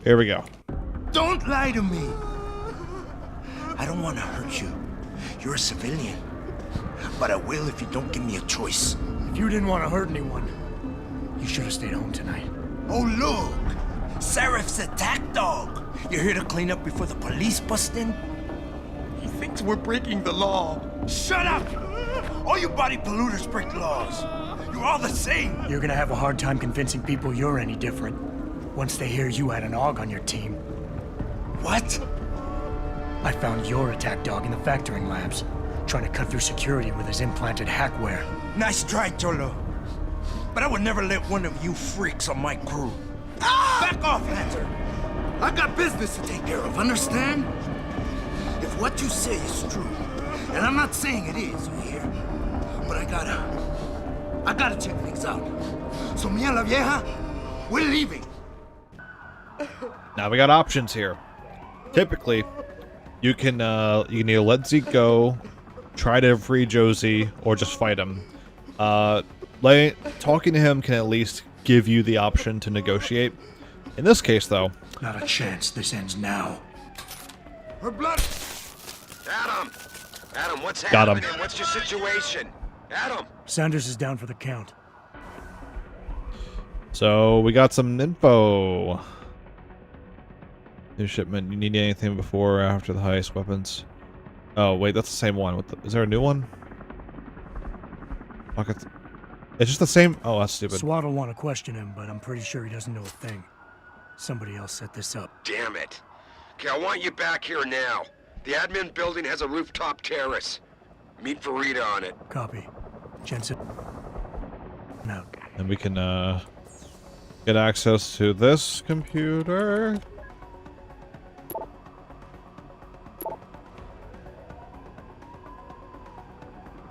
Here we go. Don't lie to me. I don't want to hurt you. You're a civilian. But I will if you don't give me a choice. If you didn't want to hurt anyone, you should have stayed home tonight. Oh, look! Seraph's attack dog! You're here to clean up before the police bust in? He thinks we're breaking the law. Shut up! All you body polluters break laws. You're all the same. You're gonna have a hard time convincing people you're any different once they hear you had an AUG on your team. What? I found your attack dog in the factoring labs, trying to cut through security with his implanted hackware. Nice try, Cholo. But I would never let one of you freaks on my crew. Ah! Back off, Hunter. I got business to take care of, understand? If what you say is true, and I'm not saying it is here, but I gotta check things out. So me and la vieja, we're leaving. Now we got options here. Typically, you can either let Zeke go, try to free Josie, or just fight him. Talking to him can at least give you the option to negotiate. In this case, though, not a chance. This ends now. Her blood. Adam, what's Got him. happening? What's your situation? Adam. Sanders is down for the count. so we got some info. New shipment. You need anything before or after the heist? Weapons. Oh wait, that's the same one. Is there a new one? Okay. It's just the same. Oh, that's stupid. SWAT will want to question him, but I'm pretty sure he doesn't know a thing. Somebody else set this up. Damn it. Okay, I want you back here now. The admin building has a rooftop terrace. Meet Farida on it. Copy. Jensen. Now. And we can get access to this computer.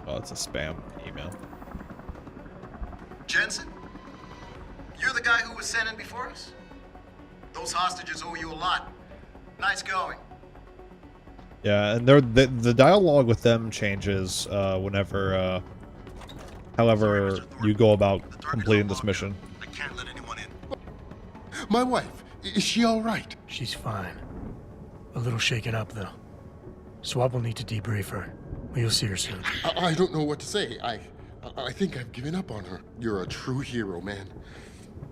Oh, it's a spam email. Jensen? You're the guy who was sent in before us? Those hostages owe you a lot. Nice going. Yeah, and the dialogue with them changes whenever, however you go about completing this mission. I can't let anyone in. My wife, is she all right? She's fine. A little shaken up, though. SWAT will need to debrief her. You'll see her soon. I don't know what to say. I think I've given up on her. You're a true hero, man.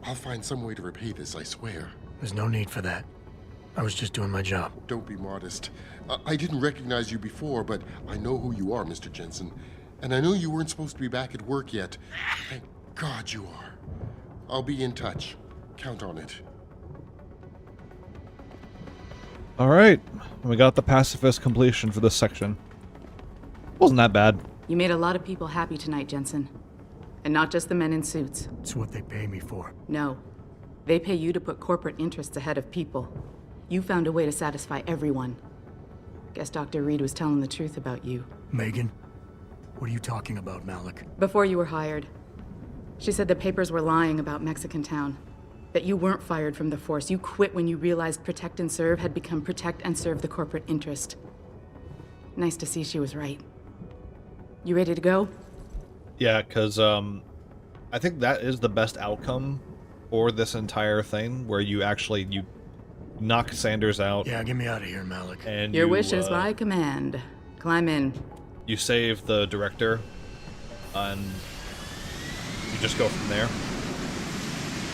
I'll find some way to repay this, I swear. There's no need for that. I was just doing my job. Don't be modest. I didn't recognize you before, but I know who you are, Mr. Jensen. And I know you weren't supposed to be back at work yet. Thank God you are. I'll be in touch. Count on it. Alright, we got the pacifist completion for this section. Wasn't that bad. You made a lot of people happy tonight, Jensen. And not just the men in suits. It's what they pay me for. No. They pay you to put corporate interests ahead of people. You found a way to satisfy everyone. Guess Dr. Reed was telling the truth about you. Megan? What are you talking about, Malik? Before you were hired, she said the papers were lying about Mexican Town. That you weren't fired from the force. You quit when you realized Protect and Serve had become Protect and Serve the corporate interest. Nice to see she was right. You ready to go? Yeah, because I think that is the best outcome for this entire thing, where you actually knock Sanders out. Yeah, get me out of here, Malik. And your wish is my command. Climb in. You save the director, and you just go from there.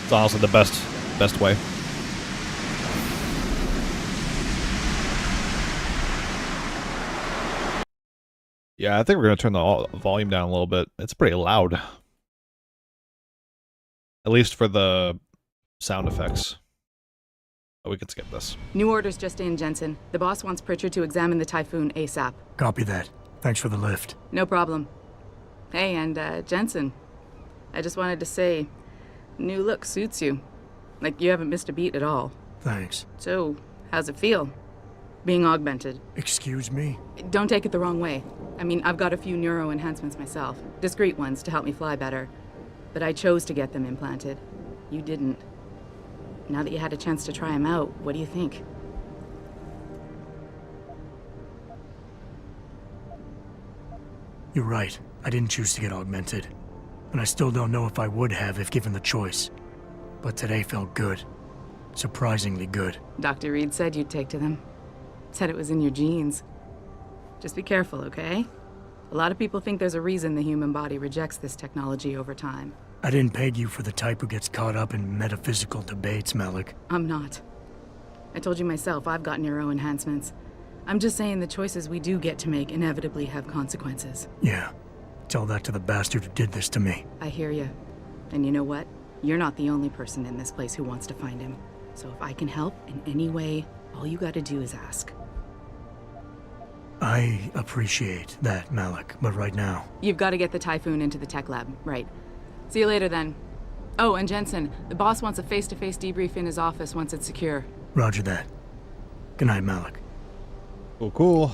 It's honestly the best way. Yeah, I think we're gonna turn the volume down a little bit. It's pretty loud. At least for the sound effects. Oh, we can skip this. New orders just in, Jensen. The boss wants Pritchard to examine the Typhoon ASAP. Copy that. Thanks for the lift. No problem. Hey, and Jensen, I just wanted to say, new look suits you. Like you haven't missed a beat at all. Thanks. So, how's it feel? Being augmented. Excuse me? Don't take it the wrong way. I mean, I've got a few neuro enhancements myself. Discreet ones to help me fly better. But I chose to get them implanted. You didn't. Now that you had a chance to try them out, what do you think? You're right. I didn't choose to get augmented. And I still don't know if I would have if given the choice. But today felt good. Surprisingly good. Dr. Reed said you'd take to them. Said it was in your genes. Just be careful, okay? A lot of people think there's a reason the human body rejects this technology over time. I didn't peg you for the type who gets caught up in metaphysical debates, Malik. I'm not. I told you myself, I've got neuro enhancements. I'm just saying the choices we do get to make inevitably have consequences. Yeah. Tell that to the bastard who did this to me. I hear you. And you know what? You're not the only person in this place who wants to find him. So if I can help in any way, all you gotta do is ask. I appreciate that, Malik, but right now... You've got to get the Typhoon into the tech lab, right. See you later, then. Oh, and Jensen, the boss wants a face-to-face debrief in his office once it's secure. Roger that. Good night, Malik. Cool.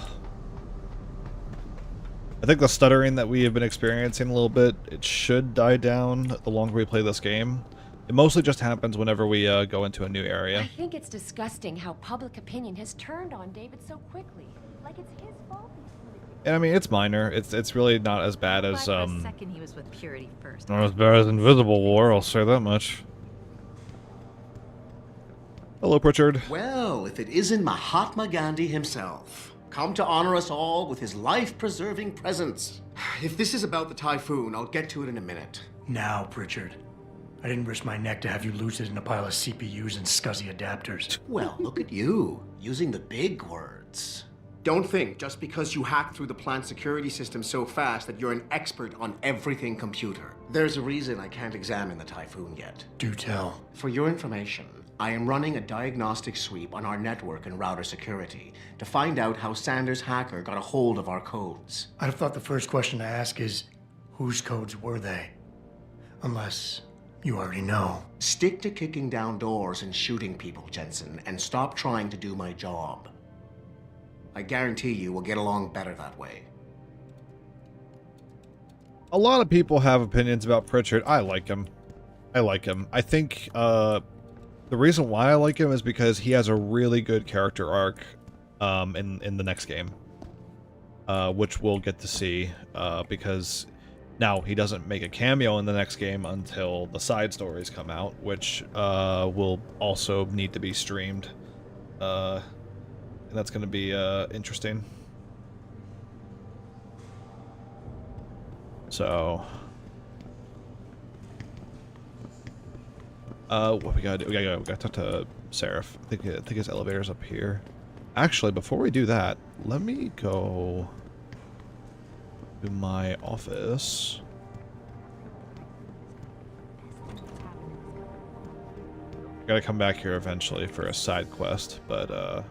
I think the stuttering that we have been experiencing a little bit, it should die down the longer we play this game. It mostly just happens whenever we go into a new area. I think it's disgusting how public opinion has turned on David so quickly. Like it's his fault. And I mean, it's minor. It's really not as bad as second he was with Purity first. not as bad as Invisible War. I'll say that much. Hello, Pritchard. Well, if it isn't Mahatma Gandhi himself, come to honor us all with his life-preserving presence. If this is about the typhoon, I'll get to it in a minute. Now, Pritchard. I didn't risk my neck to have you lose it in a pile of CPUs and scuzzy adapters. Well, look at you, using the big words. Don't think just because you hacked through the plant security system so fast that you're an expert on everything computer. There's a reason I can't examine the typhoon yet. Do tell. For your information, I am running a diagnostic sweep on our network and router security to find out how Sanders' hacker got a hold of our codes. I'd have thought the first question to ask is, whose codes were they? Unless you already know. Stick to kicking down doors and shooting people, Jensen, and stop trying to do my job. I guarantee you we'll get along better that way. A lot of people have opinions about Pritchard. I like him. I think the reason why I like him is because he has a really good character arc in the next game, which we'll get to see because now he doesn't make a cameo in the next game until the side stories come out, which will also need to be streamed. And that's going to be interesting. So, what we gotta do? We gotta talk to Seraph. I think his elevator's up here. Actually, before we do that, let me go to my office. Gotta come back here eventually for a side quest, but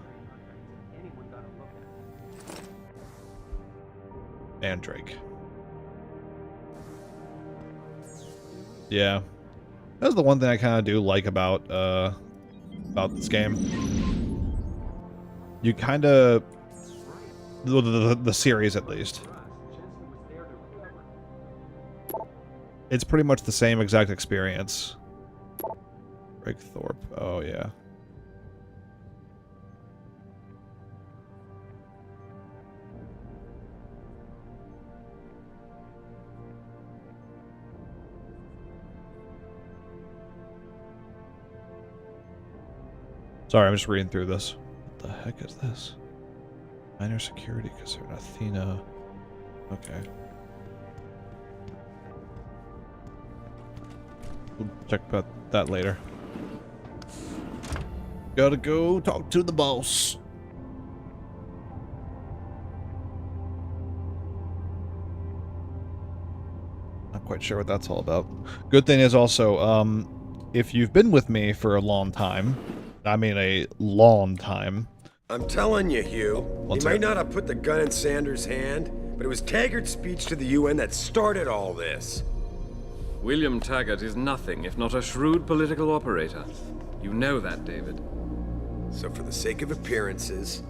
and Drake. Yeah, that's the one thing I kind of do like about this game. You kind of the series, at least. It's pretty much the same exact experience. Drake Thorpe. Oh yeah. Sorry, I'm just reading through this. What the heck is this? Minor security concern, Athena. Okay. We'll check about that later. Gotta go talk to the boss. Not quite sure what that's all about. Good thing is also, if you've been with me for a long time, I mean a long time. I'm telling you, Hugh, he might not have put the gun in Sanders' hand, but it was Taggart's speech to the UN that started all this. William Taggart is nothing if not a shrewd political operator. You know that, David. So for the sake of appearances,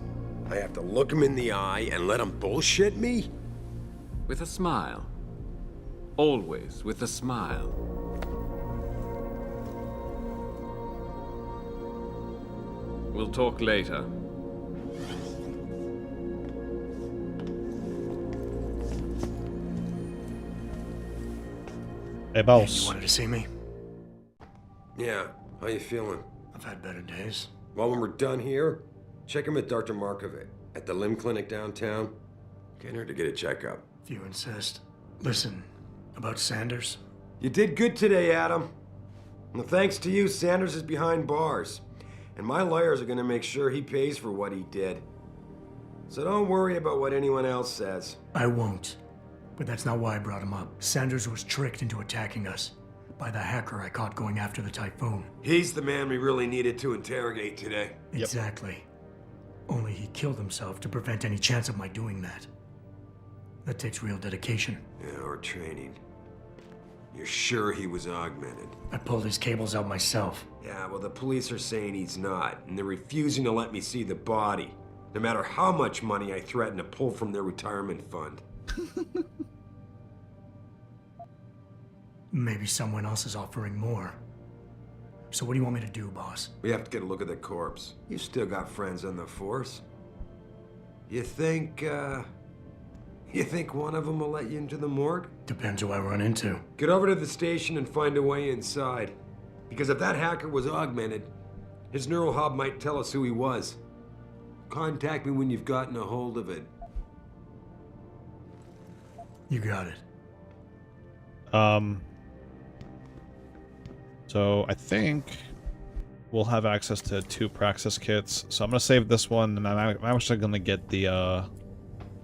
I have to look him in the eye and let him bullshit me? With a smile. Always with a smile. We'll talk later. Hey, boss. You wanted to see me? Yeah, how you feeling? I've had better days. Well, when we're done here, check him at Dr. Markovic at the limb clinic downtown. Get her to get a checkup. If you insist. Listen, about Sanders? You did good today, Adam. Well, thanks to you, Sanders is behind bars. And my lawyers are gonna make sure he pays for what he did. So don't worry about what anyone else says. I won't. But that's not why I brought him up. Sanders was tricked into attacking us by the hacker I caught going after the typhoon. He's the man we really needed to interrogate today. Exactly. Only he killed himself to prevent any chance of my doing that. That takes real dedication. Yeah, or training. You're sure he was augmented? I pulled his cables out myself. Yeah, well, the police are saying he's not, and they're refusing to let me see the body, no matter how much money I threaten to pull from their retirement fund. Maybe someone else is offering more. So what do you want me to do, boss? We have to get a look at the corpse. You still got friends on the force. You think one of them will let you into the morgue? Depends who I run into. Get over to the station and find a way inside. Because if that hacker was augmented, his neural hub might tell us who he was. Contact me when you've gotten a hold of it. You got it. So I think we'll have access to 2 Praxis kits. So I'm gonna save this one, and I'm actually gonna get the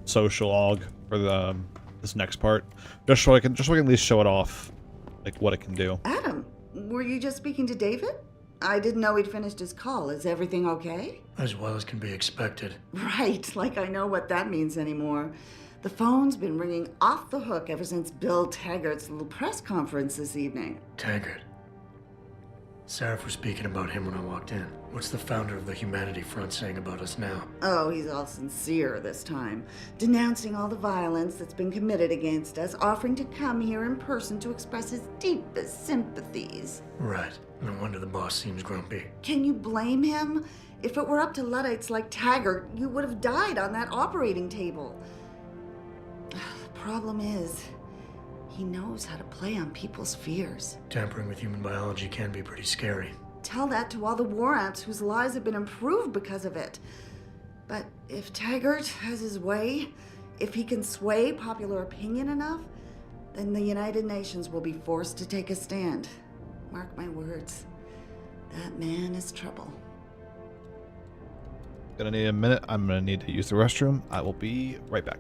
social aug for the this next part, just so I can at least show it off, like what it can do. Adam, were you just speaking to David? I didn't know he'd finished his call. Is everything okay? As well as can be expected. Right, like I know what that means anymore. The phone's been ringing off the hook ever since Bill Taggart's little press conference this evening. Taggart. Sarif was speaking about him when I walked in. What's the founder of the Humanity Front saying about us now? Oh, he's all sincere this time, denouncing all the violence that's been committed against us, offering to come here in person to express his deepest sympathies. Right. No wonder the boss seems grumpy. Can you blame him? If it were up to Luddites like Taggart, you would have died on that operating table. The problem is, he knows how to play on people's fears. Tampering with human biology can be pretty scary. Tell that to all the war ants whose lives have been improved because of it. But if Taggart has his way, if he can sway popular opinion enough, then the United Nations will be forced to take a stand. Mark my words, that man is trouble. Gonna need a minute. I'm gonna need to use the restroom. I will be right back.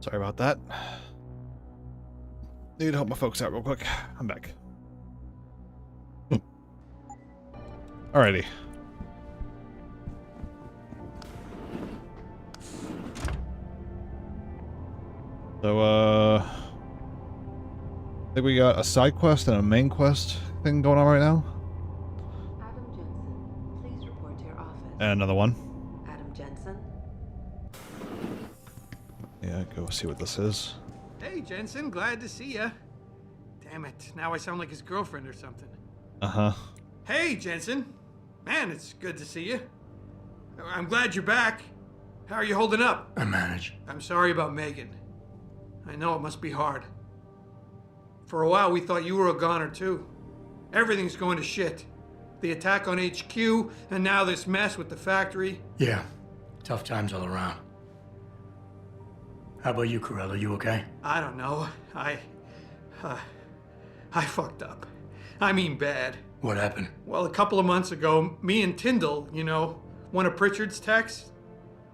Sorry about that. Need to help my folks out real quick. I'm back. Alrighty. So, I think we got a side quest and a main quest thing going on right now. Adam Jensen, please report to your office. And another one. Adam Jensen? Yeah, go see what this is. Hey, Jensen, glad to see ya. Damn it, now I sound like his girlfriend or something. Uh-huh. Hey, Jensen. Man, it's good to see you. I'm glad you're back. How are you holding up? I manage. I'm sorry about Megan. I know it must be hard. For a while, we thought you were a goner, too. Everything's going to shit. The attack on HQ, and now this mess with the factory. Yeah, tough times all around. How about you, Corella? You okay? I don't know. I fucked up. I mean bad. What happened? Well, a couple of months ago, me and Tyndall, you know, one of Pritchard's techs,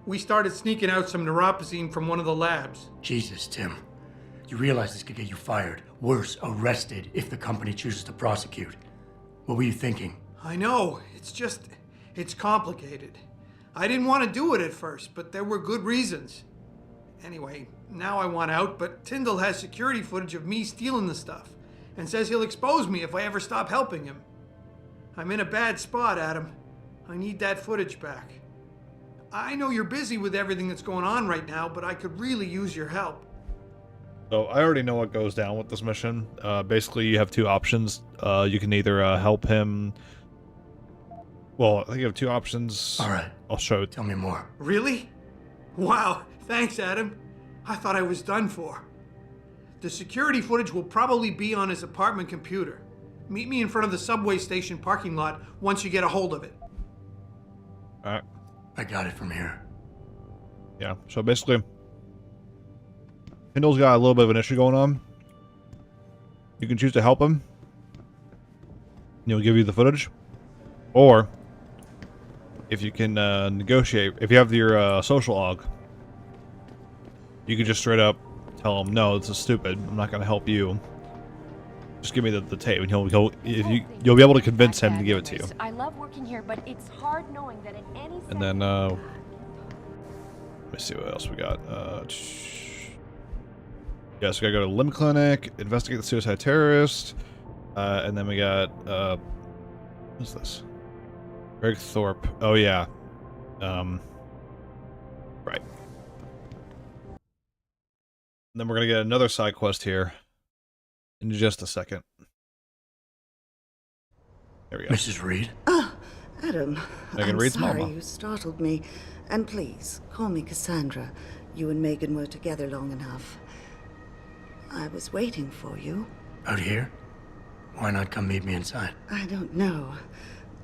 we started sneaking out some neuropozyne from one of the labs. Jesus, Tim. You realize this could get you fired. Worse, arrested if the company chooses to prosecute. What were you thinking? I know. It's complicated. I didn't want to do it at first, but there were good reasons. Anyway, now I want out, but Tyndall has security footage of me stealing the stuff and says he'll expose me if I ever stop helping him. I'm in a bad spot, Adam. I need that footage back. I know you're busy with everything that's going on right now, but I could really use your help. So I already know what goes down with this mission. Basically, you have two options. You can either help him... Well, I think you have two options. All right. I'll show it. Tell me more. Really? Wow, thanks, Adam. I thought I was done for. The security footage will probably be on his apartment computer. Meet me in front of the subway station parking lot once you get a hold of it. Alright. I got it from here. Yeah, so basically, Tyndall's got a little bit of an issue going on. You can choose to help him, and he'll give you the footage. Or, if you can negotiate, if you have your social log, you can just straight up tell him, no, this is stupid, I'm not going to help you. Just give me the tape, and you'll be able to convince him to give it to you. I love working here, but it's hard knowing that at any And then, let me see what else we got. Yeah, so we gotta go to the Limb Clinic, investigate the suicide terrorist, and then we got, what's this? Greg Thorpe. Oh, yeah. Right. And then we're gonna get another side quest here in just a second. There we go. Mrs. Reed? Ah, Adam. Megan I'm Reed's sorry mama. you startled me. And please, call me Cassandra. You and Megan were together long enough. I was waiting for you. Out here? Why not come meet me inside? I don't know.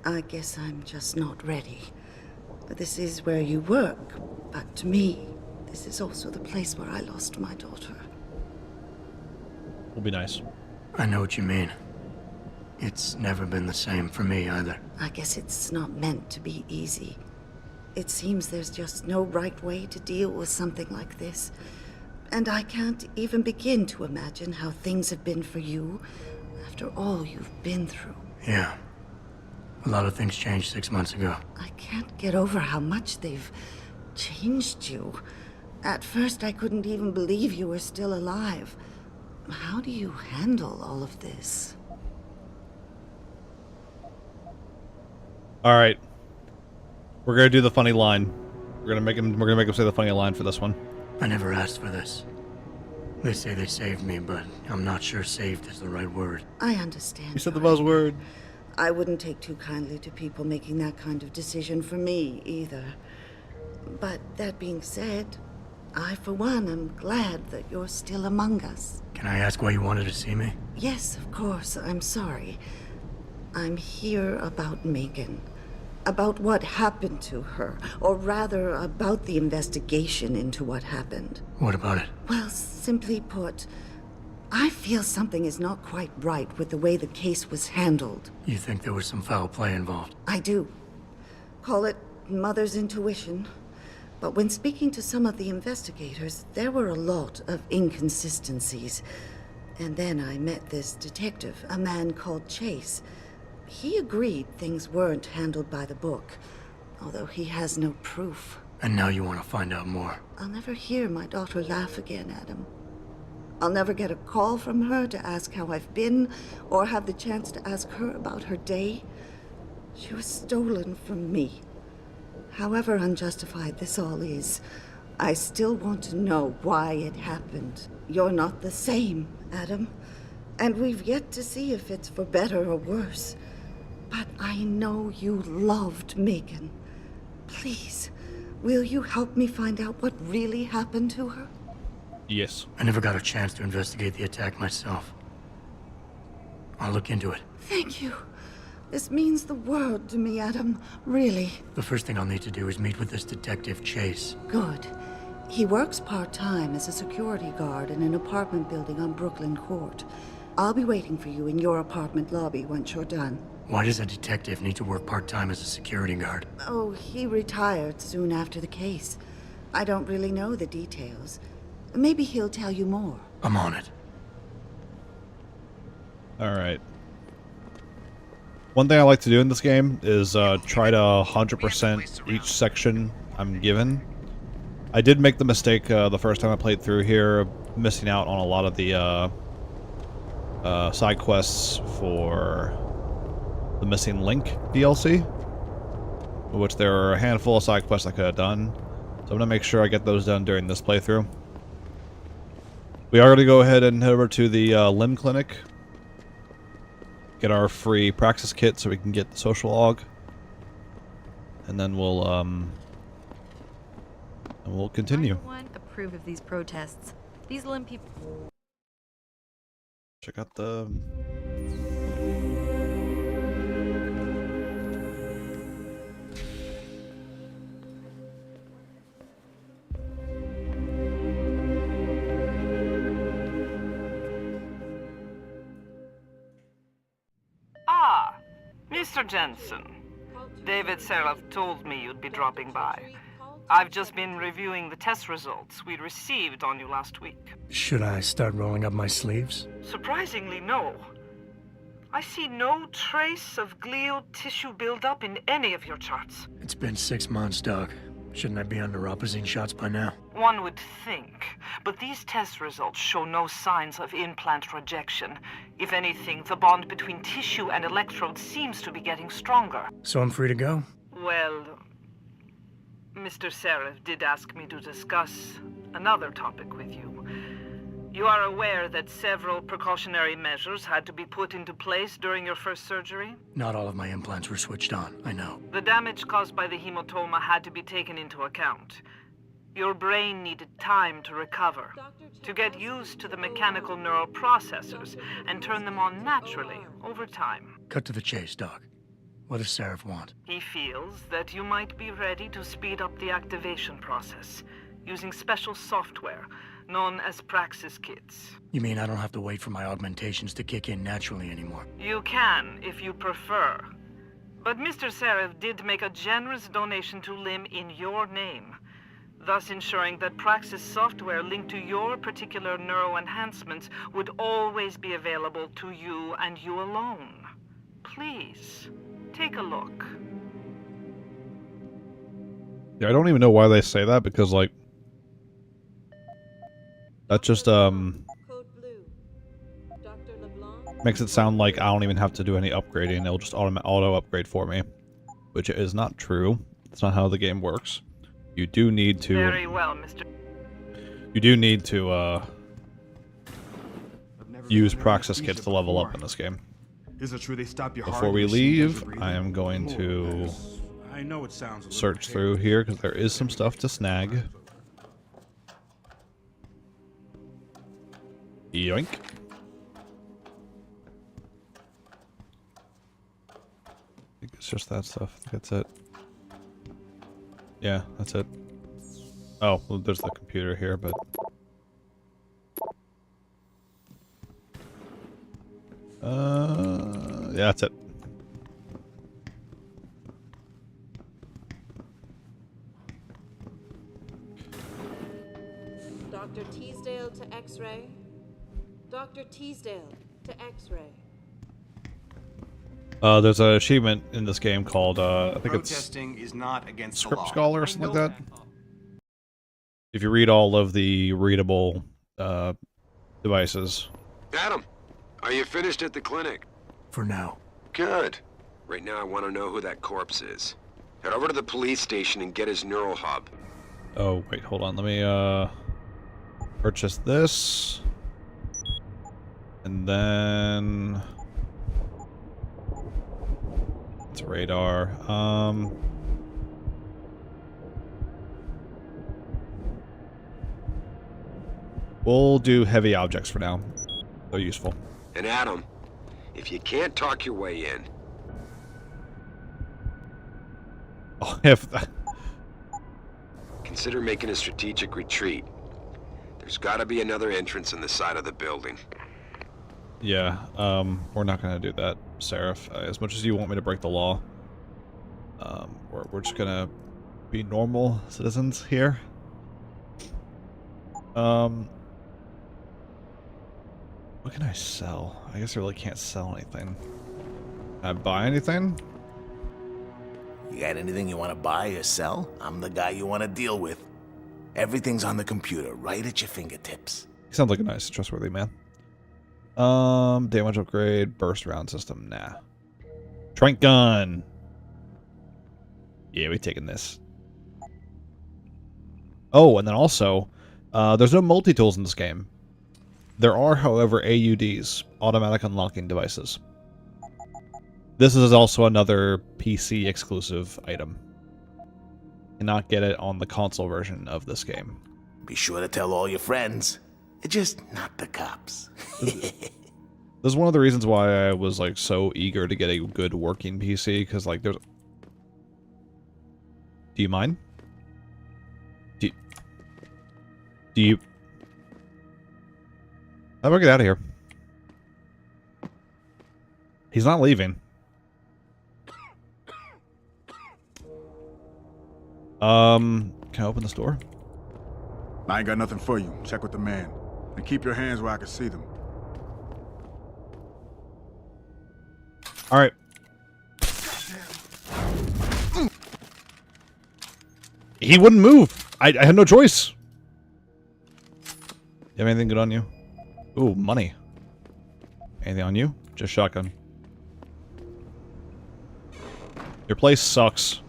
I guess I'm just not ready. This is where you work, but to me, this is also the place where I lost my daughter. Will be nice. I know what you mean. It's never been the same for me either. I guess it's not meant to be easy. It seems there's just no right way to deal with something like this. And I can't even begin to imagine how things have been for you after all you've been through. Yeah. A lot of things changed 6 months ago. I can't get over how much they've changed you. At first, I couldn't even believe you were still alive. How do you handle all of this? All right. We're gonna do the funny line. We're gonna make him say the funny line for this one. I never asked for this. They say they saved me, but I'm not sure saved is the right word. I understand. You said the buzzword. I wouldn't take too kindly to people making that kind of decision for me, either. But that being said, I, for one, am glad that you're still among us. Can I ask why you wanted to see me? Yes, of course. I'm sorry. I'm here about Megan. About what happened to her. Or rather, about the investigation into what happened. What about it? Well, simply put, I feel something is not quite right with the way the case was handled. You think there was some foul play involved? I do. Call it mother's intuition. But when speaking to some of the investigators, there were a lot of inconsistencies. And then I met this detective, a man called Chase. He agreed things weren't handled by the book, although he has no proof. And now you want to find out more. I'll never hear my daughter laugh again, Adam. I'll never get a call from her to ask how I've been, or have the chance to ask her about her day. She was stolen from me. However unjustified this all is, I still want to know why it happened. You're not the same, Adam, and we've yet to see if it's for better or worse. But I know you loved Megan. Please, will you help me find out what really happened to her? Yes. I never got a chance to investigate the attack myself. I'll look into it. Thank you. This means the world to me, Adam. Really. The first thing I'll need to do is meet with this detective, Chase. Good. He works part-time as a security guard in an apartment building on Brooklyn Court. I'll be waiting for you in your apartment lobby once you're done. Why does a detective need to work part-time as a security guard? Oh, he retired soon after the case. I don't really know the details. Maybe he'll tell you more. I'm on it. Alright. One thing I like to do in this game is try to 100% each section I'm given. I did make the mistake the first time I played through here, missing out on a lot of the side quests for the Missing Link DLC, which there are a handful of side quests I could have done. So I'm going to make sure I get those done during this playthrough. We are going to go ahead and head over to the limb clinic. Get our free praxis kit so we can get the social log. And then we'll continue. Approve of these protests. These limb people. Check out the... Ah, Mr. Jensen. David Seraph told me you'd be dropping by. I've just been reviewing the test results we received on you last week. Should I start rolling up my sleeves? Surprisingly, no. I see no trace of glial tissue buildup in any of your charts. It's been 6 months, Doc. Shouldn't I be on neuropozyne shots by now? One would think, but these test results show no signs of implant rejection. If anything, the bond between tissue and electrodes seems to be getting stronger. So I'm free to go? Well, Mr. Seraph did ask me to discuss another topic with you. You are aware that several precautionary measures had to be put into place during your first surgery? Not all of my implants were switched on, I know. The damage caused by the hematoma had to be taken into account. Your brain needed time to recover, to get used to the mechanical neural processors and turn them on naturally over time. Cut to the chase, Doc. What does Seraph want? He feels that you might be ready to speed up the activation process using special software known as praxis kits. You mean I don't have to wait for my augmentations to kick in naturally anymore? You can, if you prefer. But Mr. Seraph did make a generous donation to LIM in your name, thus ensuring that praxis software linked to your particular neuro enhancements would always be available to you and you alone. Please, take a look. Yeah, I don't even know why they say that, because, like, that just, makes it sound like I don't even have to do any upgrading. It'll just auto-upgrade for me. Which is not true. That's not how the game works. You do need to... Very well, Mr. You do need to, use praxis kits to level up in this game. Is it true they stop your Before we leave, I am going to I know it sounds search through here, because there is some stuff to snag. Yoink. I think it's just that stuff. I think that's it. Yeah, that's it. Oh, well, there's the computer here, but... yeah, that's it. Dr. Teasdale to X-ray. Dr. Teasdale to X-ray. There's an achievement in this game called, I think Protesting is not against the Script law. Scholar or something like that. If you read all of the readable devices. Adam, are you finished at the clinic? For now. Good. Right now I want to know who that corpse is. Head over to the police station and get his neural hub. Oh, wait, hold on. Let me, purchase this. And then... it's radar. We'll do heavy objects for now. They're useful. And Adam, if you can't talk your way in... Oh, if that... consider making a strategic retreat. There's gotta be another entrance in the side of the building. Yeah, we're not gonna do that, Seraph. As much as you want me to break the law, we're just gonna be normal citizens here. What can I sell? I guess I really can't sell anything. Can I buy anything? You got anything you want to buy or sell? I'm the guy you want to deal with. Everything's on the computer, right at your fingertips. He sounds like a nice, trustworthy man. Damage upgrade, burst round system, nah. Trank gun. Yeah, we're taking this. Oh, and then also, there's no multi-tools in this game. There are, however, AUDs, automatic unlocking devices. This is also another PC exclusive item. Cannot get it on the console version of this game. Be sure to tell all your friends. Just not the cops. This is one of the reasons why I was like so eager to get a good working PC, because like there's... Do you mind? Do you... How do I get out of here? He's not leaving. Can I open this door? I ain't got nothing for you. Check with the man. And keep your hands where I can see them. Alright. He wouldn't move. I had no choice. You have anything good on you? Ooh, money. Anything on you? Just shotgun. Your place sucks.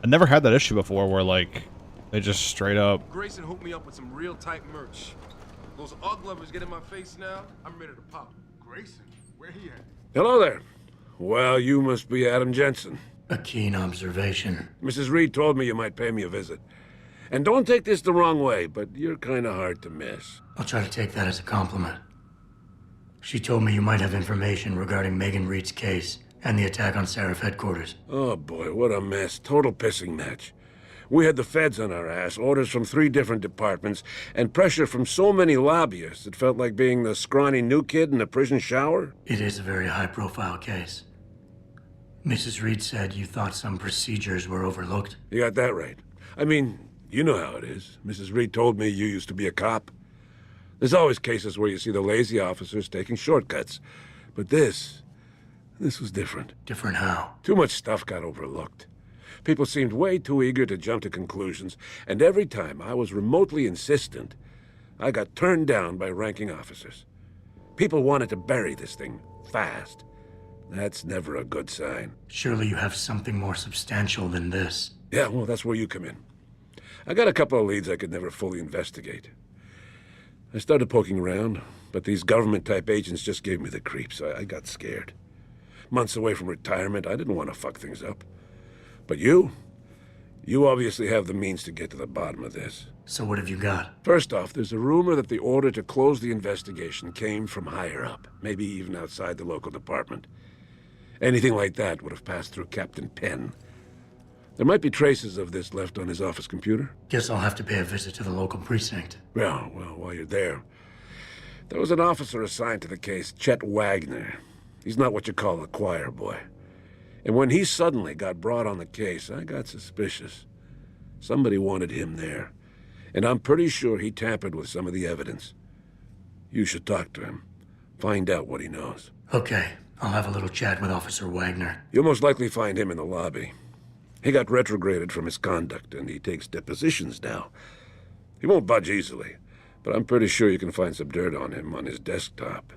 I never had that issue before where, like, they just straight up... Grayson hooked me up with some real tight merch. Those UGG lovers get in my face now, I'm ready to pop. Grayson? Where he at? Hello there. Well, you must be Adam Jensen. A keen observation. Mrs. Reed told me you might pay me a visit. And don't take this the wrong way, but you're kind of hard to miss. I'll try to take that as a compliment. She told me you might have information regarding Megan Reed's case and the attack on Seraph headquarters. Oh boy, what a mess. Total pissing match. We had the feds on our ass, orders from 3 different departments, and pressure from so many lobbyists it felt like being the scrawny new kid in a prison shower. It is a very high-profile case. Mrs. Reed said you thought some procedures were overlooked. You got that right. I mean, you know how it is. Mrs. Reed told me you used to be a cop. There's always cases where you see the lazy officers taking shortcuts. But this was different. Different how? Too much stuff got overlooked. People seemed way too eager to jump to conclusions, and every time I was remotely insistent, I got turned down by ranking officers. People wanted to bury this thing fast. That's never a good sign. Surely you have something more substantial than this. Yeah, well, that's where you come in. I got a couple of leads I could never fully investigate. I started poking around, but these government-type agents just gave me the creeps. I got scared. Months away from retirement, I didn't want to fuck things up. But you obviously have the means to get to the bottom of this. So what have you got? First off, there's a rumor that the order to close the investigation came from higher up, maybe even outside the local department. Anything like that would have passed through Captain Penn. There might be traces of this left on his office computer. Guess I'll have to pay a visit to the local precinct. Well, while you're there, there was an officer assigned to the case, Chet Wagner. He's not what you call a choir boy. And when he suddenly got brought on the case, I got suspicious. Somebody wanted him there. And I'm pretty sure he tampered with some of the evidence. You should talk to him. Find out what he knows. Okay, I'll have a little chat with Officer Wagner. You'll most likely find him in the lobby. He got retrograded from his conduct, and he takes depositions now. He won't budge easily, but I'm pretty sure you can find some dirt on him on his desktop.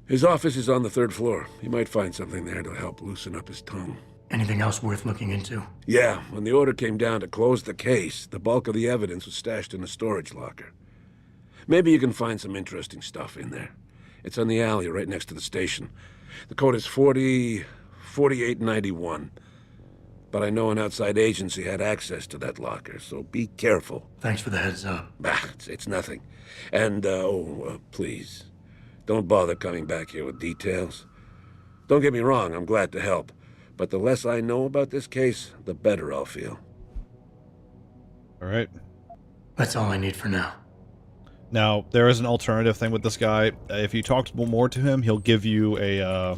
His office is on the 3rd floor. You might find something there to help loosen up his tongue. Anything else worth looking into? Yeah, when the order came down to close the case, the bulk of the evidence was stashed in a storage locker. Maybe you can find some interesting stuff in there. It's on the alley right next to the station. The code is 4891. But I know an outside agency had access to that locker, so be careful. Thanks for the heads up. Bah, it's nothing. And, please, don't bother coming back here with details. Don't get me wrong, I'm glad to help. But the less I know about this case, the better I'll feel. All right. That's all I need for now. Now, there is an alternative thing with this guy. If you talk more to him, he'll give you a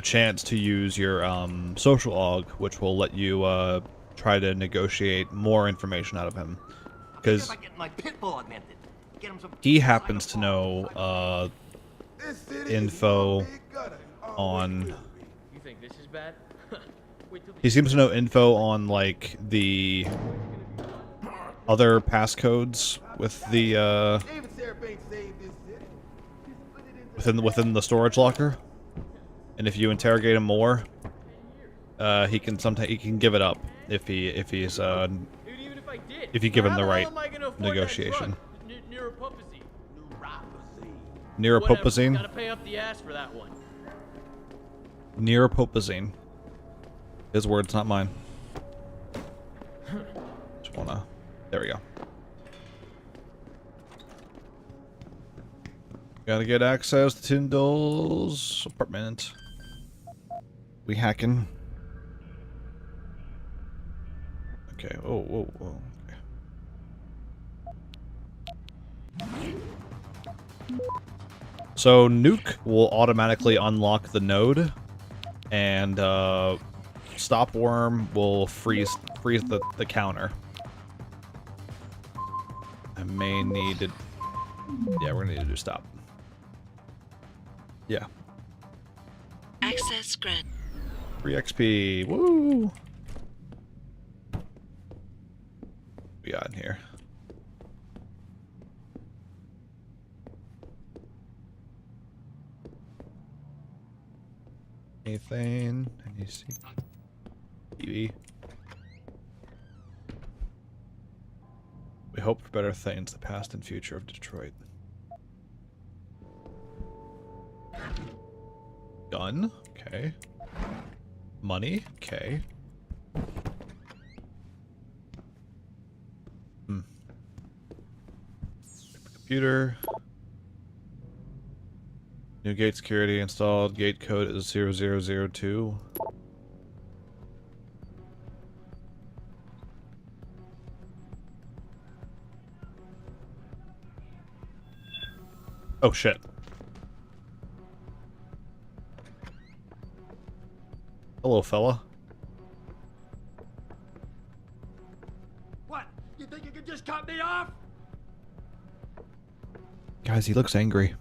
chance to use your social log, which will let you try to negotiate more information out of him. Because he happens to know info on... You think this is bad? He seems to know info on, like, the other passcodes with the within the storage locker. And if you interrogate him more, he can give it up if you give him the right negotiation. Neuropopazine. Gotta pay up the ass for that one. Neuropopazine. His words, not mine. Just wanna. There we go. Gotta get access to Tyndall's apartment. We hacking. Okay. Oh, whoa, whoa. Okay. So Nuke will automatically unlock the node, and Stopworm will freeze the counter. I may need to. Yeah, we're gonna need to do stop. Yeah. Access granted. Free XP. Woo! We got in here. Anything? Any TV? We hope for better things, the past and future of Detroit. Gun? Okay. Money? Okay. Computer. New gate security installed. Gate code is 0002. Oh shit. Hello, fella. What? You think you could just cut me off? Guys, he looks angry.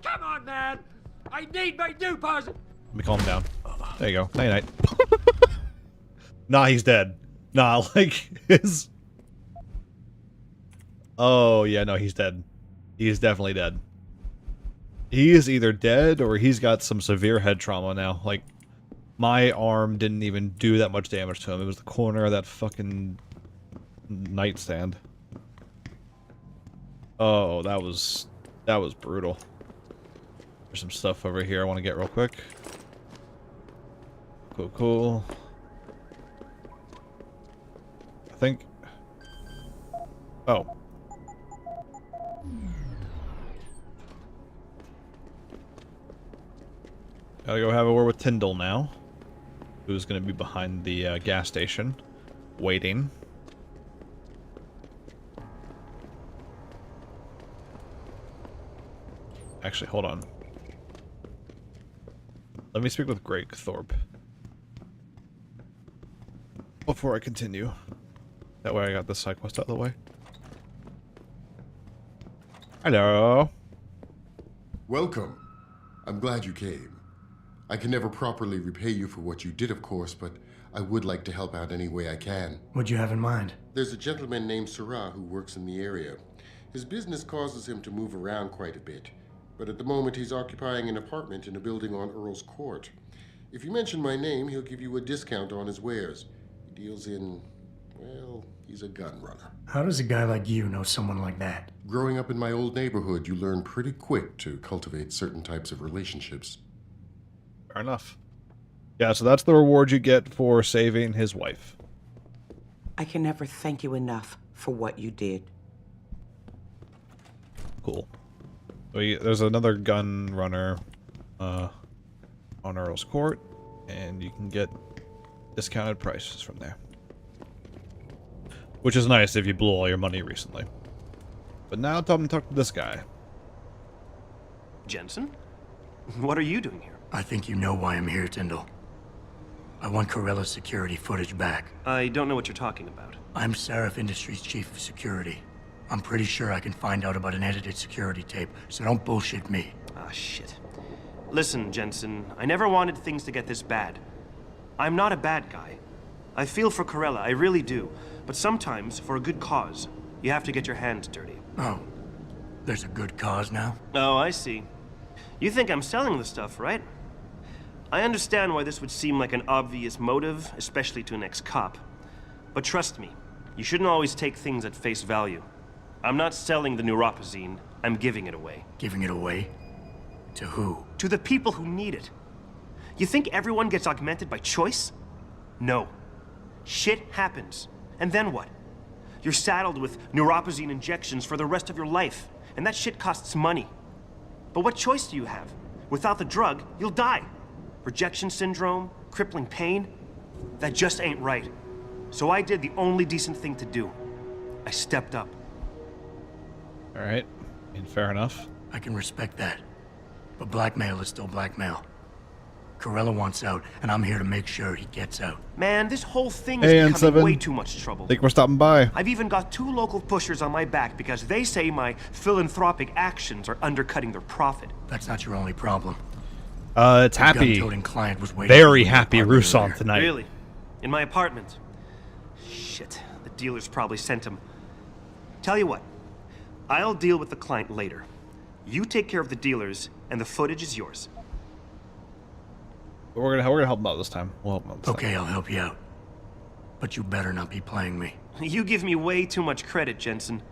Come on, man! I need my deposit! Let me calm him down. There you go. Night night. Nah, he's dead. Nah, like his. Oh yeah, no, he's dead. He's definitely dead. He is either dead or he's got some severe head trauma now. Like, my arm didn't even do that much damage to him. It was the corner of that fucking nightstand. Oh, that was brutal. There's some stuff over here I want to get real quick. Cool, cool. I think... Oh. Gotta go have a word with Tyndall now. Who's gonna be behind the gas station. Waiting. Actually, hold on. Let me speak with Greg Thorpe before I continue. That way I got this side quest out of the way. Hello. Welcome. I'm glad you came. I can never properly repay you for what you did, of course, but I would like to help out any way I can. What'd you have in mind? There's a gentleman named Sarah who works in the area. His business causes him to move around quite a bit, but at the moment he's occupying an apartment in a building on Earl's Court. If you mention my name, he'll give you a discount on his wares. He deals in, well, he's a gun runner. How does a guy like you know someone like that? Growing up in my old neighborhood, you learn pretty quick to cultivate certain types of relationships. Fair enough. Yeah, so that's the reward you get for saving his wife. I can never thank you enough for what you did. Cool. There's another gun runner on Earl's Court, and you can get discounted prices from there. Which is nice if you blew all your money recently. But now tell me to talk to this guy. Jensen? What are you doing here? I think you know why I'm here, Tyndall. I want Corella's security footage back. I don't know what you're talking about. I'm Seraph Industries' chief of security. I'm pretty sure I can find out about an edited security tape, so don't bullshit me. Ah, shit. Listen, Jensen, I never wanted things to get this bad. I'm not a bad guy. I feel for Corella, I really do. But sometimes, for a good cause, you have to get your hands dirty. Oh, there's a good cause now? Oh, I see. You think I'm selling the stuff, right? I understand why this would seem like an obvious motive, especially to an ex-cop. But trust me, you shouldn't always take things at face value. I'm not selling the neuropazine, I'm giving it away. Giving it away? To who? To the people who need it. You think everyone gets augmented by choice? No. Shit happens. And then what? You're saddled with neuropazine injections for the rest of your life, and that shit costs money. But what choice do you have? Without the drug, you'll die. Rejection syndrome, crippling pain. That just ain't right. So I did the only decent thing to do. I stepped up. Alright. I mean, fair enough. I can respect that. But blackmail is still blackmail. Corella wants out, and I'm here to make sure he gets out. Man, this whole thing is becoming way too much trouble. Think we're stopping by. I've even got 2 local pushers on my back because they say my philanthropic actions are undercutting their profit. That's not your only problem. It's happy. Client was waiting very happy Roussan tonight. Really? In my apartment? Shit, the dealers probably sent him. Tell you what, I'll deal with the client later. You take care of the dealers, and the footage is yours. We're gonna help him out this time. We'll help him out this time. I'll help you out. But you better not be playing me. You give me way too much credit, Jensen.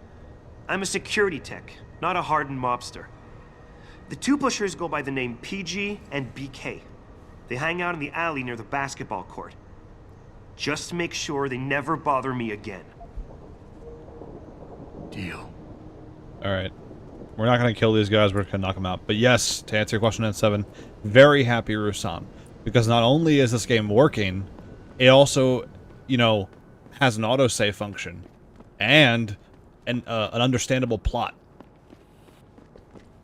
I'm a security tech, not a hardened mobster. The 2 pushers go by the name PG and BK. They hang out in the alley near the basketball court. Just make sure they never bother me again. Deal. Alright. We're not going to kill these guys, we're going to knock them out. But yes, to answer your question at 7, very happy Roussan. Because not only is this game working, it also, you know, has an autosave function. And an understandable plot.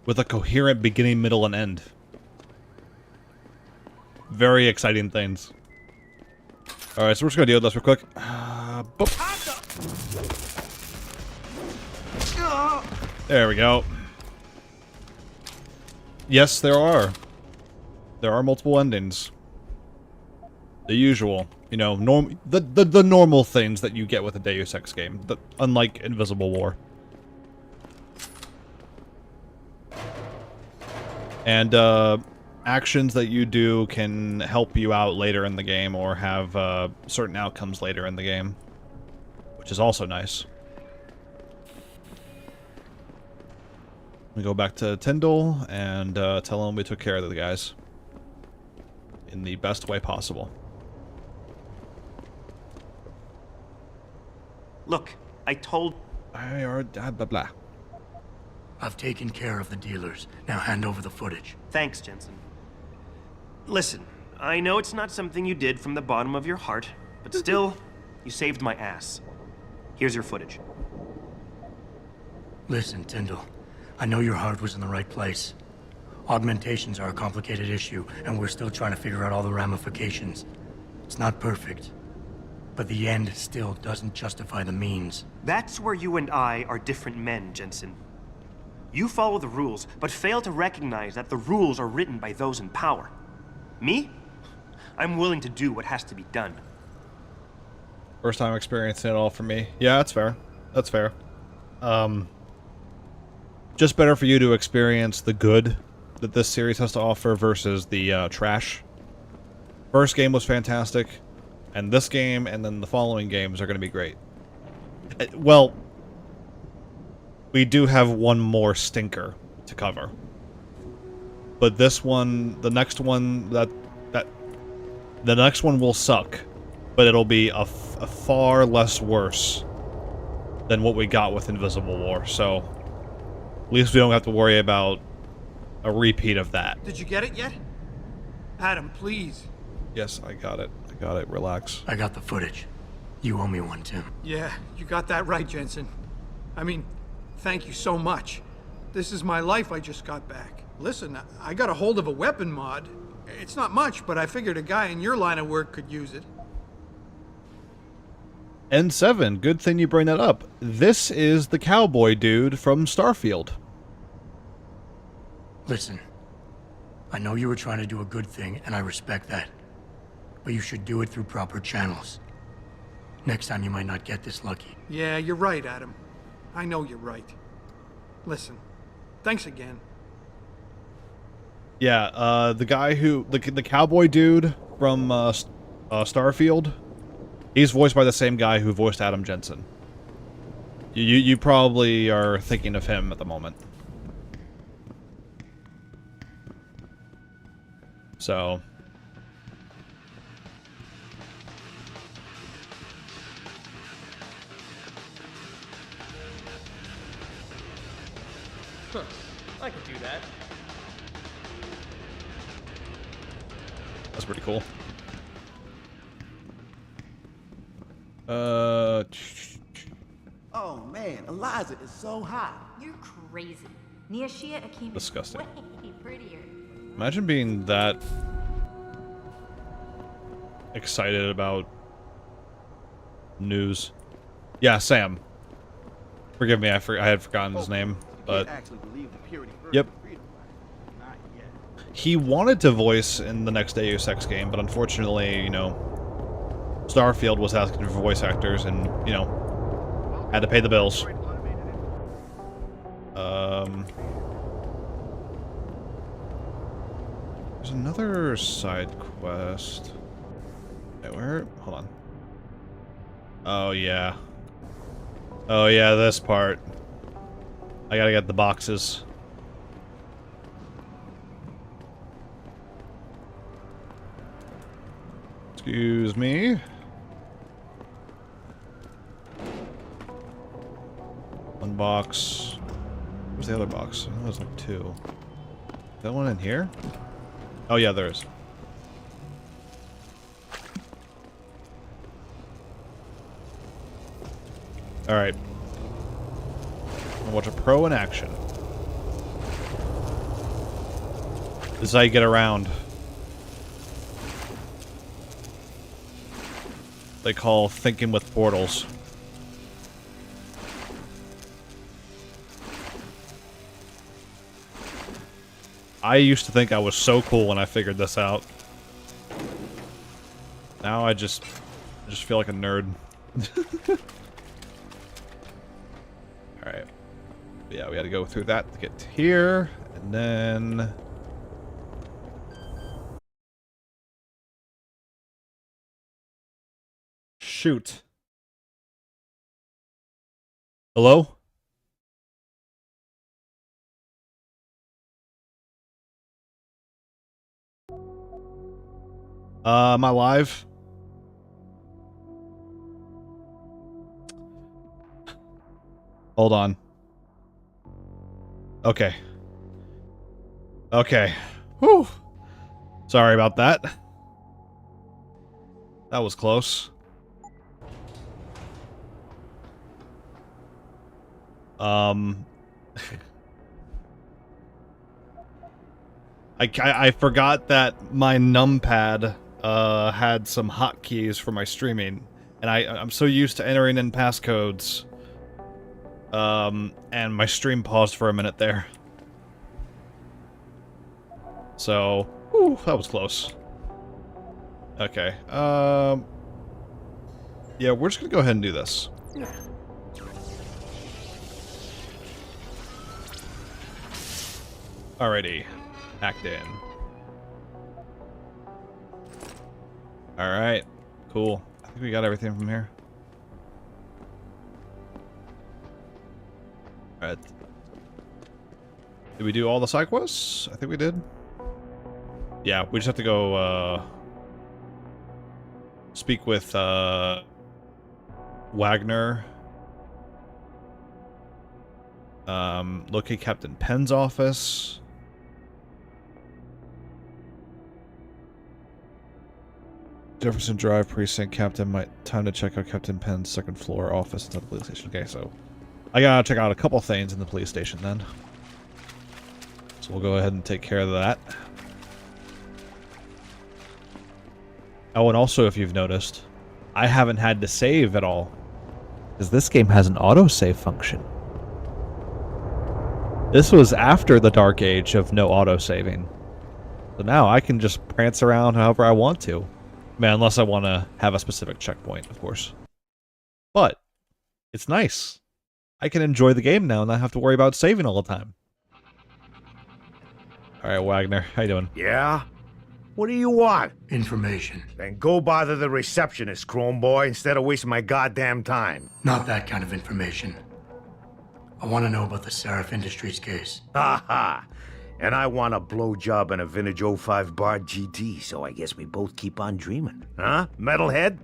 With a coherent beginning, middle, and end. Very exciting things. Alright, so we're just going to deal with this real quick. There we go. Yes, there are. There are multiple endings. The usual, you know, the normal things that you get with a Deus Ex game, unlike Invisible War. And actions that you do can help you out later in the game or have certain outcomes later in the game, which is also nice. We go back to Tyndall and tell him we took care of the guys in the best way possible. Look, I told... Blah, blah. I've taken care of the dealers. Now hand over the footage. Thanks, Jensen. Listen, I know it's not something you did from the bottom of your heart, but still, you saved my ass. Here's your footage. Listen, Tyndall. I know your heart was in the right place. Augmentations are a complicated issue, and we're still trying to figure out all the ramifications. It's not perfect, But the end still doesn't justify the means. That's where you and I are different men, Jensen. You follow the rules, but fail to recognize that the rules are written by those in power. Me? I'm willing to do what has to be done. First time experiencing it all for me. Yeah, that's fair. That's fair. Just better for you to experience the good that this series has to offer versus the trash. First game was fantastic, and this game and then the following games are going to be great. Well, we do have one more stinker to cover. But this one, the next one, the next one will suck, but it'll be a far less worse than what we got with Invisible War, so at least we don't have to worry about a repeat of that. Did you get it yet? Adam, please. Yes, I got it. I got it. Relax. I got the footage. You owe me one, Tim. Yeah, you got that right, Jensen. I mean, thank you so much. This is my life I just got back. Listen, I got a hold of a weapon mod. It's not much, but I figured a guy in your line of work could use it. N7, good thing you bring that up. This is the cowboy dude from Starfield. Listen, I know you were trying to do a good thing, and I respect that. But you should do it through proper channels. Next time you might not get this lucky. Yeah, you're right, Adam. I know you're right. Listen, thanks again. Yeah, the guy who... The cowboy dude from Starfield, he's voiced by the same guy who voiced Adam Jensen. You probably are thinking of him at the moment. So... Huh. I could do that. That's pretty cool. Oh man, Eliza is so hot. You're crazy. Niashia Akim is Disgusting. way prettier. Imagine being that excited about news. Yeah, Sam. Forgive me, I had forgotten his name, but yep. He wanted to voice in the next Deus Ex game, but unfortunately, you know, Starfield was asking for voice actors, and you know, had to pay the bills. There's another side quest. Wait, where? Hold on. Oh yeah. Oh yeah, this part. I gotta get the boxes. Excuse me. One box. Where's the other box? I know there's like two. Is that one in here? Oh yeah, there is. Alright. Watch a pro in action. This is how you get around. They call thinking with portals. I used to think I was so cool when I figured this out. Now I just feel like a nerd. Alright. Yeah, we gotta go through that to get to here, and then... Shoot. Hello? Am I live? Hold on. Okay. Okay. Whew. Sorry about that. That was close. I forgot that my numpad had some hotkeys for my streaming, And I'm so used to entering in passcodes. And my stream paused for a minute there. So, whew, that was close. Okay, yeah, we're just gonna go ahead and do this. Alrighty, hacked in. Alright, cool. I think we got everything from here. Alright. Did we do all the side quests? I think we did. Yeah, we just have to go, speak with, Wagner. Locate Captain Penn's office. Jefferson Drive Precinct Captain. Time to check out Captain Penn's second floor office at the police station. Okay, so I gotta check out a couple things in the police station then. So we'll go ahead and take care of that. Oh, and also, if you've noticed, I haven't had to save at all, because this game has an autosave function. This was after the dark age of no autosaving. So now I can just prance around however I want to. Man, unless I want to have a specific checkpoint, of course. But it's nice. I can enjoy the game now and not have to worry about saving all the time. Alright, Wagner, how you doing? Yeah? What do you want? Information. Then go bother the receptionist, Chrome Boy, instead of wasting my goddamn time. Not that kind of information. I want to know about the Seraph Industries case. Ha ha! And I want a blowjob and a vintage 05 Bard GT, so I guess we both keep on dreaming. Huh, metalhead?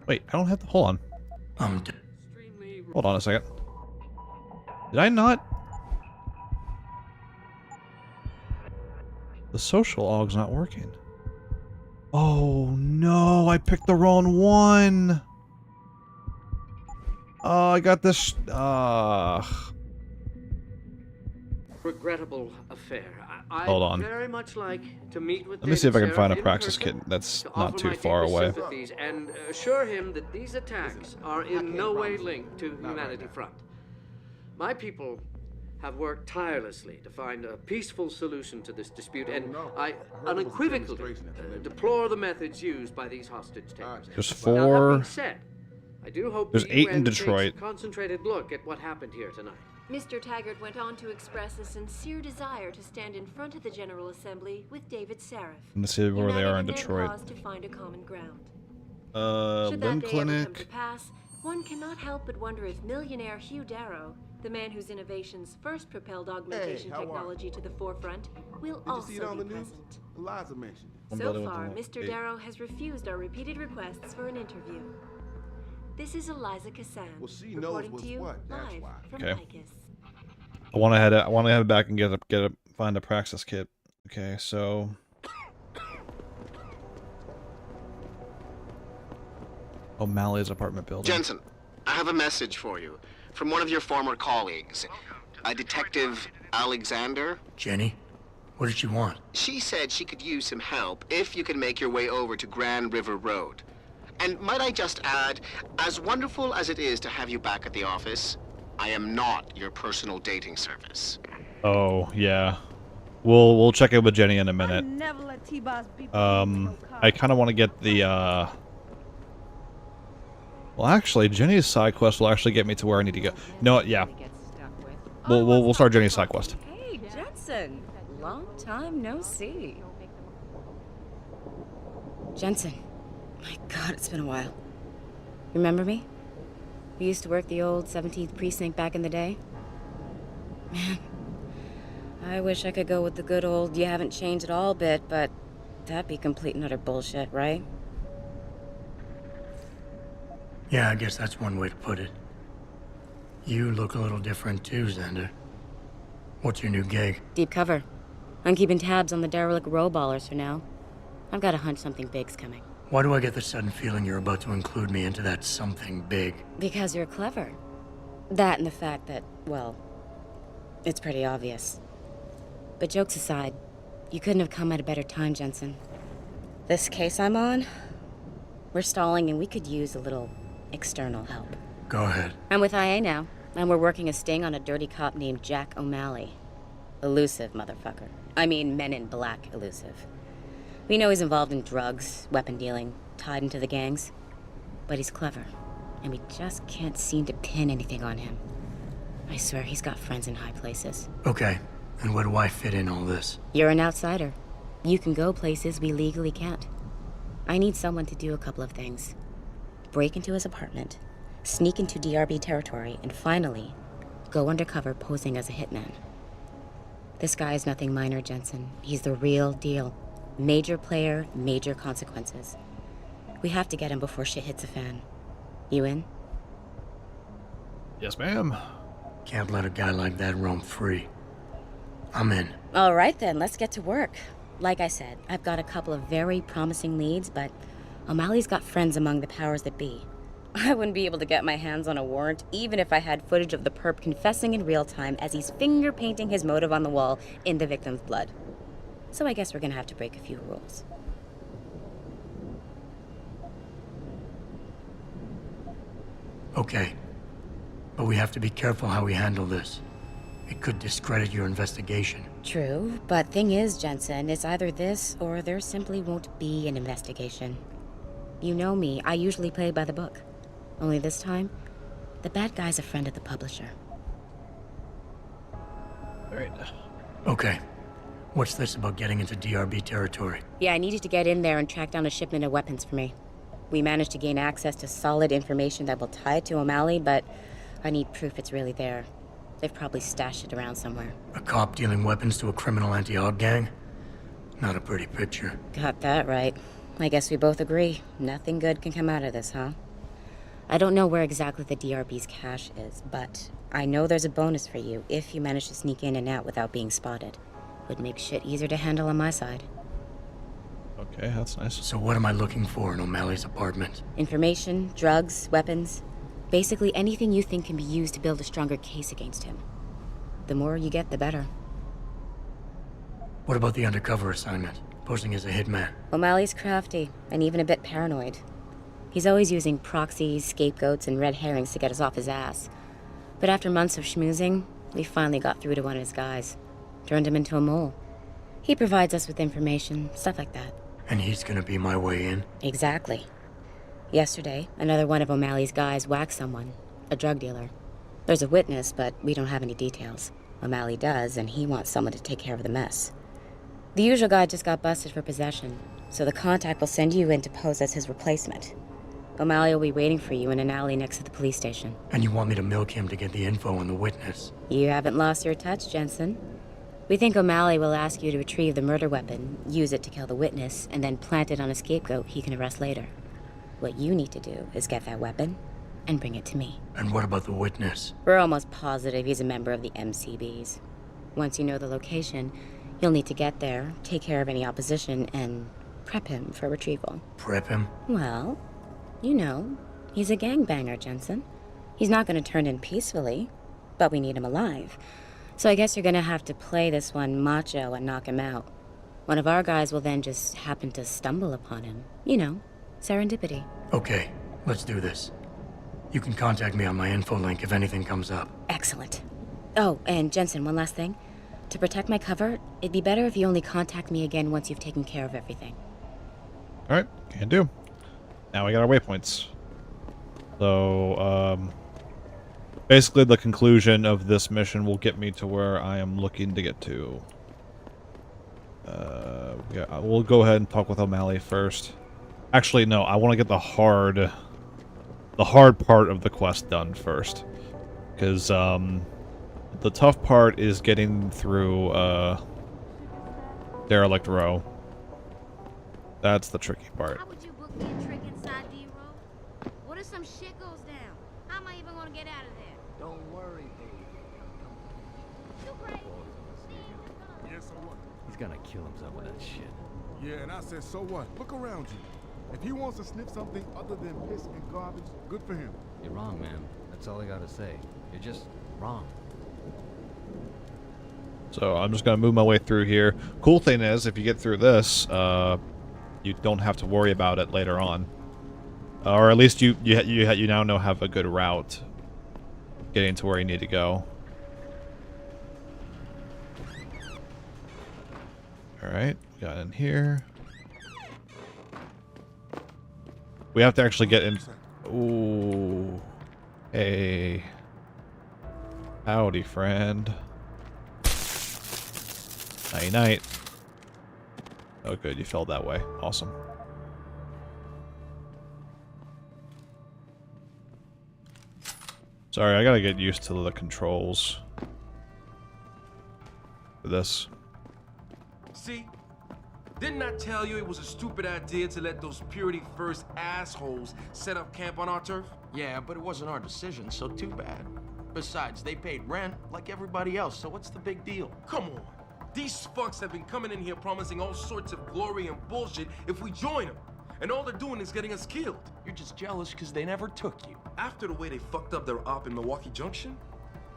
Wait, I don't have to... Hold on. Hold on a second. Did I not... The social aug's not working. Oh no, I picked the wrong one. Oh, I got this. Regrettable affair. Hold on. Very much like to meet with Let me see if I can find a Sarah in praxis person, kit that's to not offer too my far deepest away. sympathies and assure him that these attacks are in no way linked to Humanity Front. My people have worked tirelessly to find a peaceful solution to this dispute, and I unequivocally deplore the methods used by these hostage takers. There's Now, that 4. being said, I do hope There's the 8 in UN takes Detroit. a concentrated look at what happened here tonight. Mr. Taggart went on to express a sincere desire to stand in front of the General Assembly with David Seraph. Let me see where they are in uniting their Detroit. cause to find a common ground. Limb Should that day ever come to clinic. pass, one cannot help but wonder if millionaire Hugh Darrow, the man whose innovations first propelled augmentation technology to the forefront, will also be present. Eliza mentioned it. So far, Mr. Darrow has refused our repeated requests for an interview. This is Eliza Cassan, Well, she reporting knows to you what's what, that's live why. from Okay. Icus. I want to head back and find a praxis kit. Okay, so O'Malley's apartment building. Jensen, I have a message for you from one of your former colleagues, a Detective Alexander. Jenny? What did she want? She said she could use some help if you can make your way over to Grand River Road. And might I just add, as wonderful as it is to have you back at the office, I am not your personal dating service. Oh yeah, we'll check in with Jenny in a minute. I kind of want to get the Well, actually, Jenny's side quest will actually get me to where I need to go. No, yeah. We'll start Jenny's side quest. Hey, Jensen. Long time no see. Jensen. My God, it's been a while. Remember me? We used to work the old 17th precinct back in the day. Man, I wish I could go with the good old you haven't changed at all bit, but that'd be complete and utter bullshit, right? Yeah, I guess that's one way to put it. You look a little different too, Xander. What's your new gig? Deep cover. I'm keeping tabs on the derelict row-ballers for now. I've got a hunch something big's coming. Why do I get the sudden feeling you're about to include me into that something big? Because you're clever. That and the fact that, well, it's pretty obvious. But jokes aside, you couldn't have come at a better time, Jensen. This case I'm on, We're stalling and we could use a little external help. Go ahead. I'm with IA now, and we're working a sting on a dirty cop named Jack O'Malley. Elusive motherfucker. I mean, Men in Black elusive. We know he's involved in drugs, weapon dealing, tied into the gangs. But he's clever, and we just can't seem to pin anything on him. I swear he's got friends in high places. Okay, and where do I fit in all this? You're an outsider. You can go places we legally can't. I need someone to do a couple of things. Break into his apartment, sneak into DRB territory, and finally, go undercover posing as a hitman. This guy is nothing minor, Jensen. He's the real deal. Major player, major consequences. We have to get him before shit hits the fan. You in? Yes, ma'am. Can't let a guy like that roam free. I'm in. All right then, let's get to work. Like I said, I've got a couple of very promising leads, but O'Malley's got friends among the powers that be. I wouldn't be able to get my hands on a warrant, even if I had footage of the perp confessing in real time as he's finger painting his motive on the wall in the victim's blood. So I guess we're gonna have to break a few rules. Okay. But we have to be careful how we handle this. It could discredit your investigation. True, but thing is, Jensen, it's either this or there simply won't be an investigation. You know me, I usually play by the book. Only this time, the bad guy's a friend of the publisher. Alright. Okay. What's this about getting into DRB territory? Yeah, I need you to get in there and track down a shipment of weapons for me. We managed to gain access to solid information that will tie it to O'Malley, but I need proof it's really there. They've probably stashed it around somewhere. A cop dealing weapons to a criminal anti-aug gang? Not a pretty picture. Got that right. I guess we both agree. Nothing good can come out of this, huh? I don't know where exactly the DRB's cache is, but I know there's a bonus for you if you manage to sneak in and out without being spotted. Would make shit easier to handle on my side. Okay, that's nice. So what am I looking for in O'Malley's apartment? Information, drugs, weapons. Basically anything you think can be used to build a stronger case against him. The more you get, the better. What about the undercover assignment? Posing as a hitman? O'Malley's crafty, and even a bit paranoid. He's always using proxies, scapegoats, and red herrings to get us off his ass. But after months of schmoozing, we finally got through to one of his guys. Turned him into a mole. He provides us with information, stuff like that. And he's gonna be my way in? Exactly. Yesterday, another one of O'Malley's guys whacked someone, a drug dealer. There's a witness, but we don't have any details. O'Malley does, and he wants someone to take care of the mess. The usual guy just got busted for possession, so the contact will send you in to pose as his replacement. O'Malley will be waiting for you in an alley next to the police station. And you want me to milk him to get the info on the witness? You haven't lost your touch, Jensen. We think O'Malley will ask you to retrieve the murder weapon, use it to kill the witness, and then plant it on a scapegoat he can arrest later. What you need to do is get that weapon and bring it to me. And what about the witness? We're almost positive he's a member of the MCBs. Once you know the location, you'll need to get there, take care of any opposition, and prep him for retrieval. Prep him? Well, you know, he's a gangbanger, Jensen. He's not going to turn in peacefully, but we need him alive. So I guess you're going to have to play this one macho and knock him out. One of our guys will then just happen to stumble upon him. You know, serendipity. Okay, let's do this. You can contact me on my info link if anything comes up. Excellent. Oh, and Jensen, one last thing. To protect my cover, it'd be better if you only contact me again once you've taken care of everything. Alright, can do. Now we got our waypoints. So, basically the conclusion of this mission will get me to where I am looking to get to. Yeah, we'll go ahead and talk with O'Malley first. Actually, no, I want to get the hard part of the quest done first. Because, the tough part is getting through, Derelict Row. That's the tricky part. How would you book me a trick inside D-Row? What if some shit goes down? How am I even gonna get out of there? Don't worry, You crazy? Yeah, so what? He's gonna kill himself with that shit. Yeah, and I said, so what? Look around you. If he wants to sniff something other than piss and garbage, good for him. You're wrong, man. That's all I gotta say. You're just wrong. So I'm just going to move my way through here. Cool thing is, if you get through this, you don't have to worry about it later on. Or at least you now have a good route getting to where you need to go. Alright, got in here. We have to actually get in. Ooh. Hey. Howdy, friend. Night night. Oh good, you fell that way. Awesome. Sorry, I gotta get used to the controls for this. See? Didn't I tell you it was a stupid idea to let those Purity First assholes set up camp on our turf? Yeah, but it wasn't our decision, so too bad. Besides, they paid rent like everybody else, so what's the big deal? Come on. These fucks have been coming in here promising all sorts of glory and bullshit if we join them. And all they're doing is getting us killed. You're just jealous because they never took you. After the way they fucked up their op in Milwaukee Junction,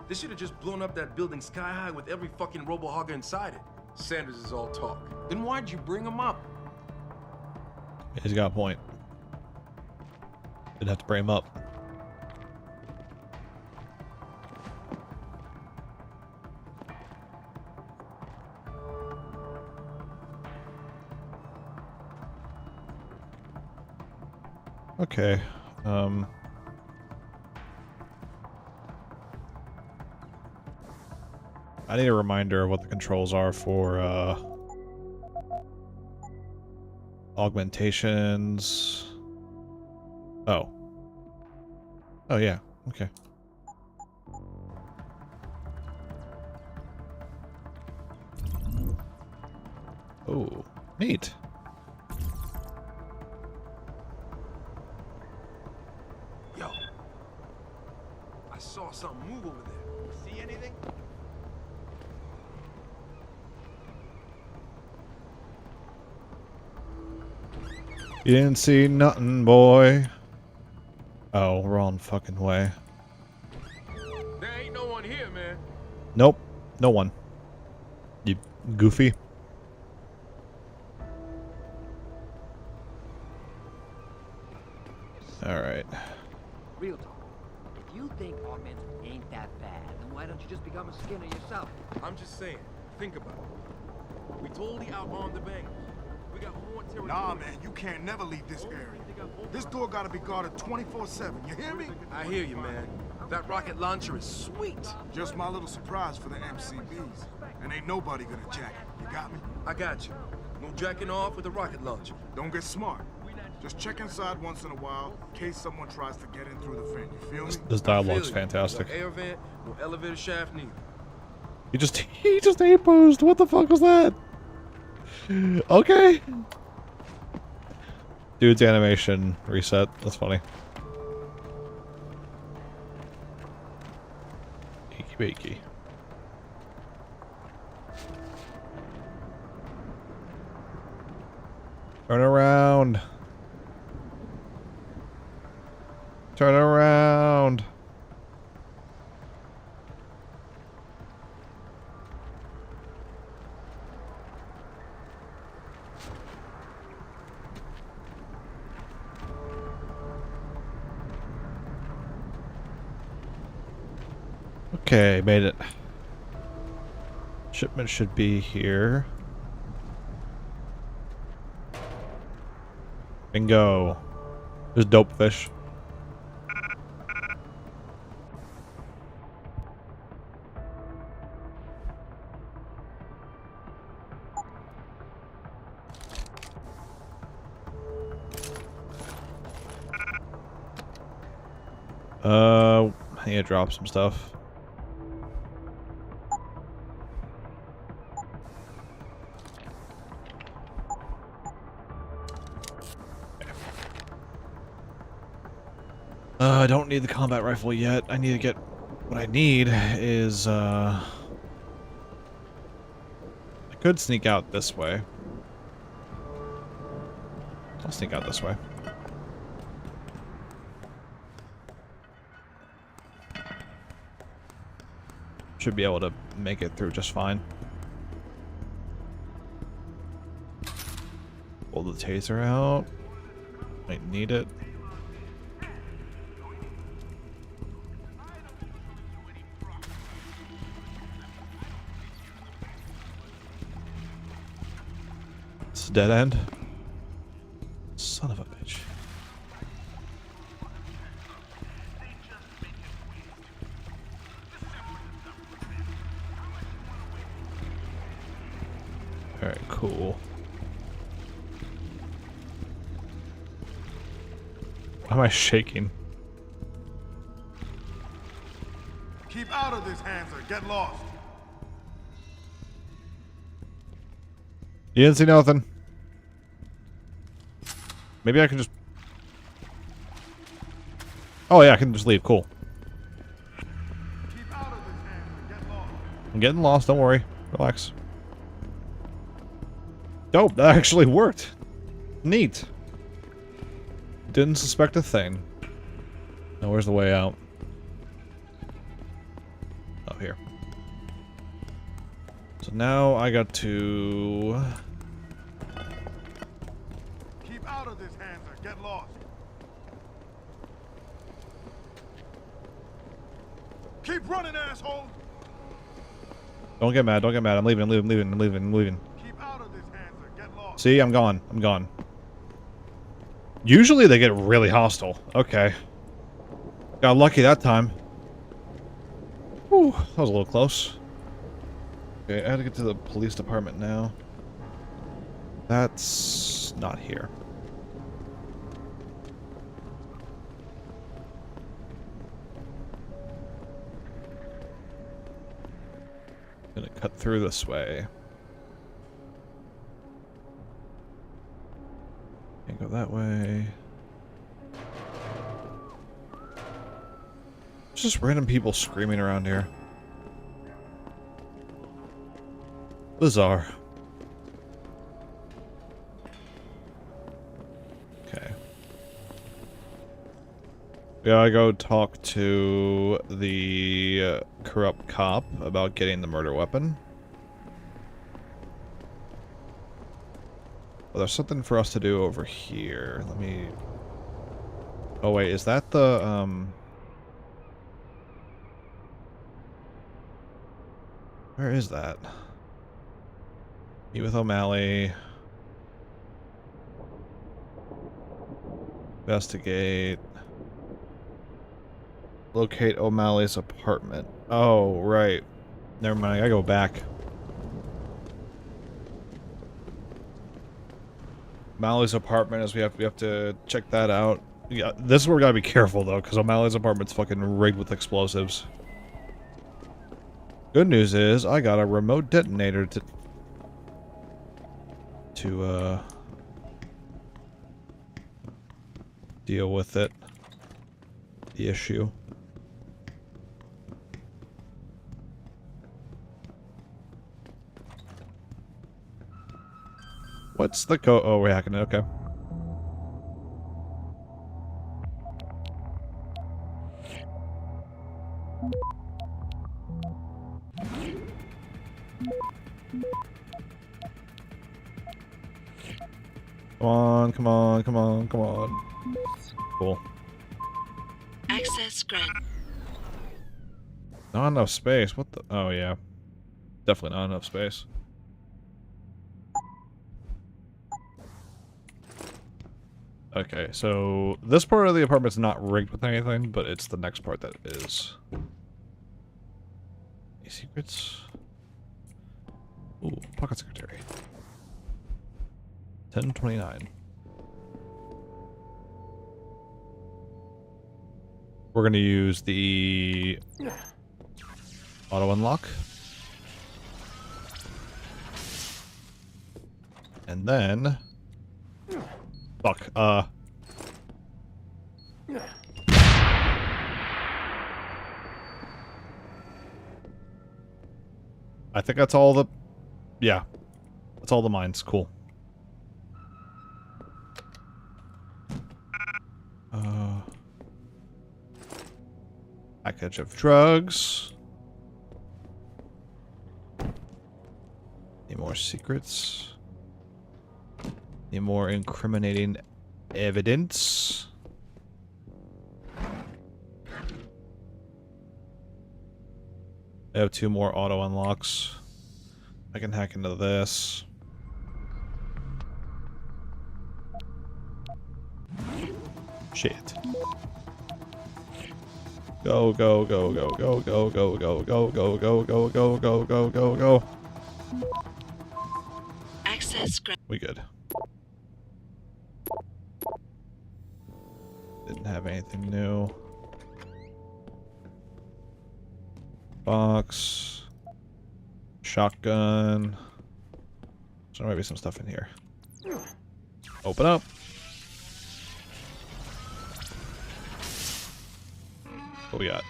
they should have just blown up that building sky high with every fucking robo-hogger inside it. Sanders is all talk. Then why'd you bring him up? He's got a point. Didn't have to bring him up. Okay. I need a reminder of what the controls are for augmentations. Oh. Oh yeah. Okay. Oh, neat. Yo, I saw something move over there. See anything? You didn't see nothing, boy. Oh, wrong fucking way. There ain't no one here, man. Nope, no one. You goofy. Alright. Real talk. If you think augments ain't that bad, then why don't you just become a skinner yourself? I'm just saying, think about it. We totally outarmed the bangers. We got more territory. Nah, man, you can't never leave this area. This door gotta be guarded 24/7. You hear me? I hear you, man. That rocket launcher is sweet. Just my little surprise for the MCBs. And ain't nobody gonna jack it. You got me? I got you. No jacking off with the rocket launcher. Don't get smart. Just check inside once in a while, in case someone tries to get in through the vent. You feel me? This dialogue's fantastic. No air vent, no elevator shaft neither. He just A-posed. What the fuck was that? Okay. Dude's animation reset. That's funny. Achy bakey. Turn around. Turn around. Okay, made it. Shipment should be here. Bingo. There's dope fish. I need to drop some stuff. I don't need the combat rifle yet. I need to get... What I need is, I could sneak out this way. I'll sneak out this way. Should be able to make it through just fine. Pull the taser out. Might need it. It's a dead end. Son of a bitch. Alright, cool. Why am I shaking? Keep out of this, Hanser. Get lost. You didn't see nothing. Maybe I can just... Oh yeah, I can just leave. Cool. Keep out of this, Hanser. Get lost. I'm getting lost. Don't worry. Relax. Dope. That actually worked. Neat. Didn't suspect a thing. Now where's the way out? Oh, here. So now I got to... Keep out of this, Hanser. Get lost. Keep running, asshole. Don't get mad. Don't get mad. I'm leaving. I'm leaving. I'm leaving. I'm leaving. Keep out of this, Hanser. Get lost. See, I'm gone. I'm gone. Usually they get really hostile. Okay. Got lucky that time. Whew, that was a little close. Okay, I gotta get to the police department now. That's not here. Gonna cut through this way. Can't go that way. There's just random people screaming around here. Bizarre. Okay. We gotta go talk to the corrupt cop about getting the murder weapon. Well, there's something for us to do over here. Let me... Oh wait, is that the, Where is that? Meet with O'Malley. Investigate. Locate O'Malley's apartment. Oh, right. Never mind, I gotta go back. O'Malley's apartment is we have to check that out. Yeah, this is where we gotta be careful though, because O'Malley's apartment's fucking rigged with explosives. Good news is I got a remote detonator to deal with it. The issue. What's the code? Oh, we're hacking it. Okay. Come on, come on, come on, come on. Cool. Access granted. Not enough space. What the? Oh, yeah. Definitely not enough space. Okay, so this part of the apartment's not rigged with anything, but it's the next part that is. Any secrets? Ooh, pocket secretary. 1029. We're gonna use the auto unlock. And then fuck, I think that's all the... Yeah. That's all the mines. Cool. Package of drugs. Any more secrets? Any more incriminating evidence? I have 2 more auto unlocks. I can hack into this. Shit. Go, go, go, go, go, go, go, go, go, go, go, go, go, go, go, go, go. Access. We good. Didn't have anything new. Box. Shotgun. So there might be some stuff in here. Open up. What we got?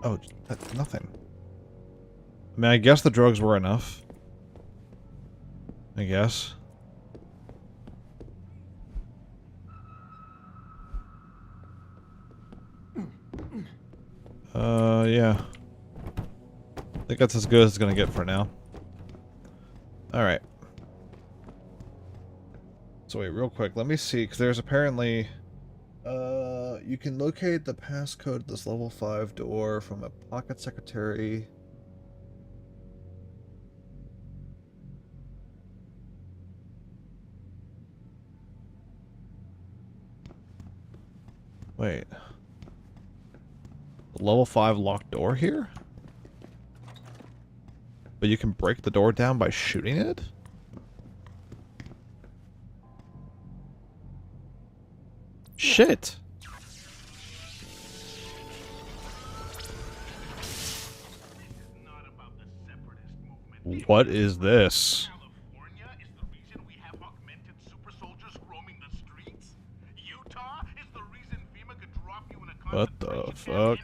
Oh, that's nothing. I mean, I guess the drugs were enough. I guess. Yeah. I think that's as good as it's gonna get for now. Alright. So wait, real quick, let me see, because there's apparently... you can locate the passcode to this level 5 door from a pocket secretary. Wait. The level 5 locked door here? But you can break the door down by shooting it? Shit! What is this? What the fuck?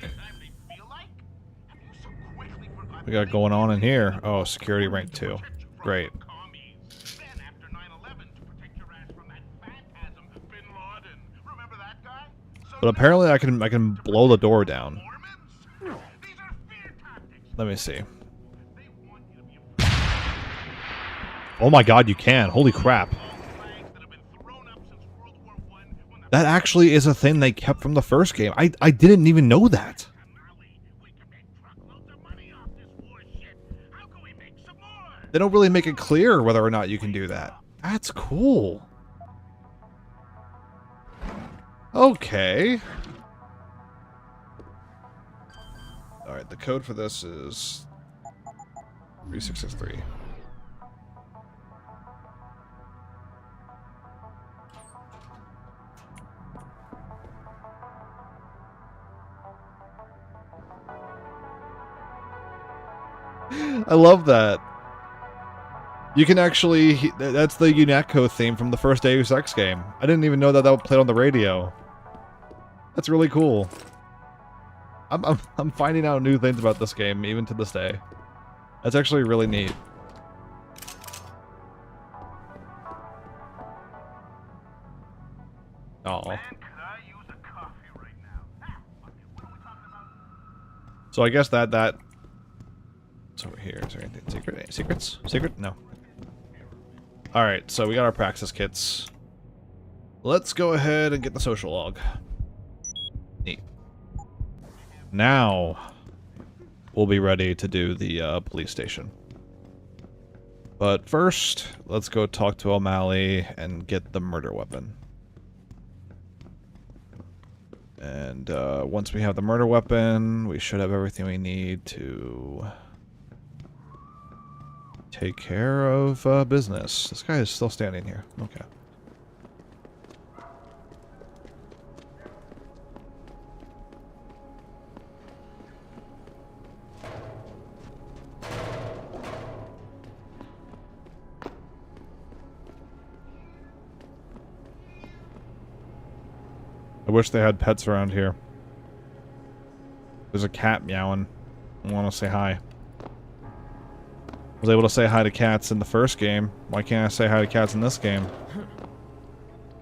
We got going on in here? Oh, security rank 2. Great. But apparently I can blow the door down. Let me see. Oh my god, you can. Holy crap. That actually is a thing they kept from the first game. I didn't even know that. They don't really make it clear whether or not you can do that. That's cool. Okay. Alright, the code for this is 3663. I love that. You can actually... That's the UNATCO theme from the first Deus Ex game. I didn't even know that that would play on the radio. That's really cool. I'm finding out new things about this game, even to this day. That's actually really neat. Aw. So I guess that... It's over here. Is there anything secret? Any secrets? Secret? No. Alright, so we got our praxis kits. Let's go ahead and get the social log. Neat. Now, we'll be ready to do the police station. But first, let's go talk to O'Malley and get the murder weapon. And once we have the murder weapon, we should have everything we need to take care of business. This guy is still standing here. Okay. I wish they had pets around here. There's a cat meowing. I want to say hi. I was able to say hi to cats in the first game. Why can't I say hi to cats in this game?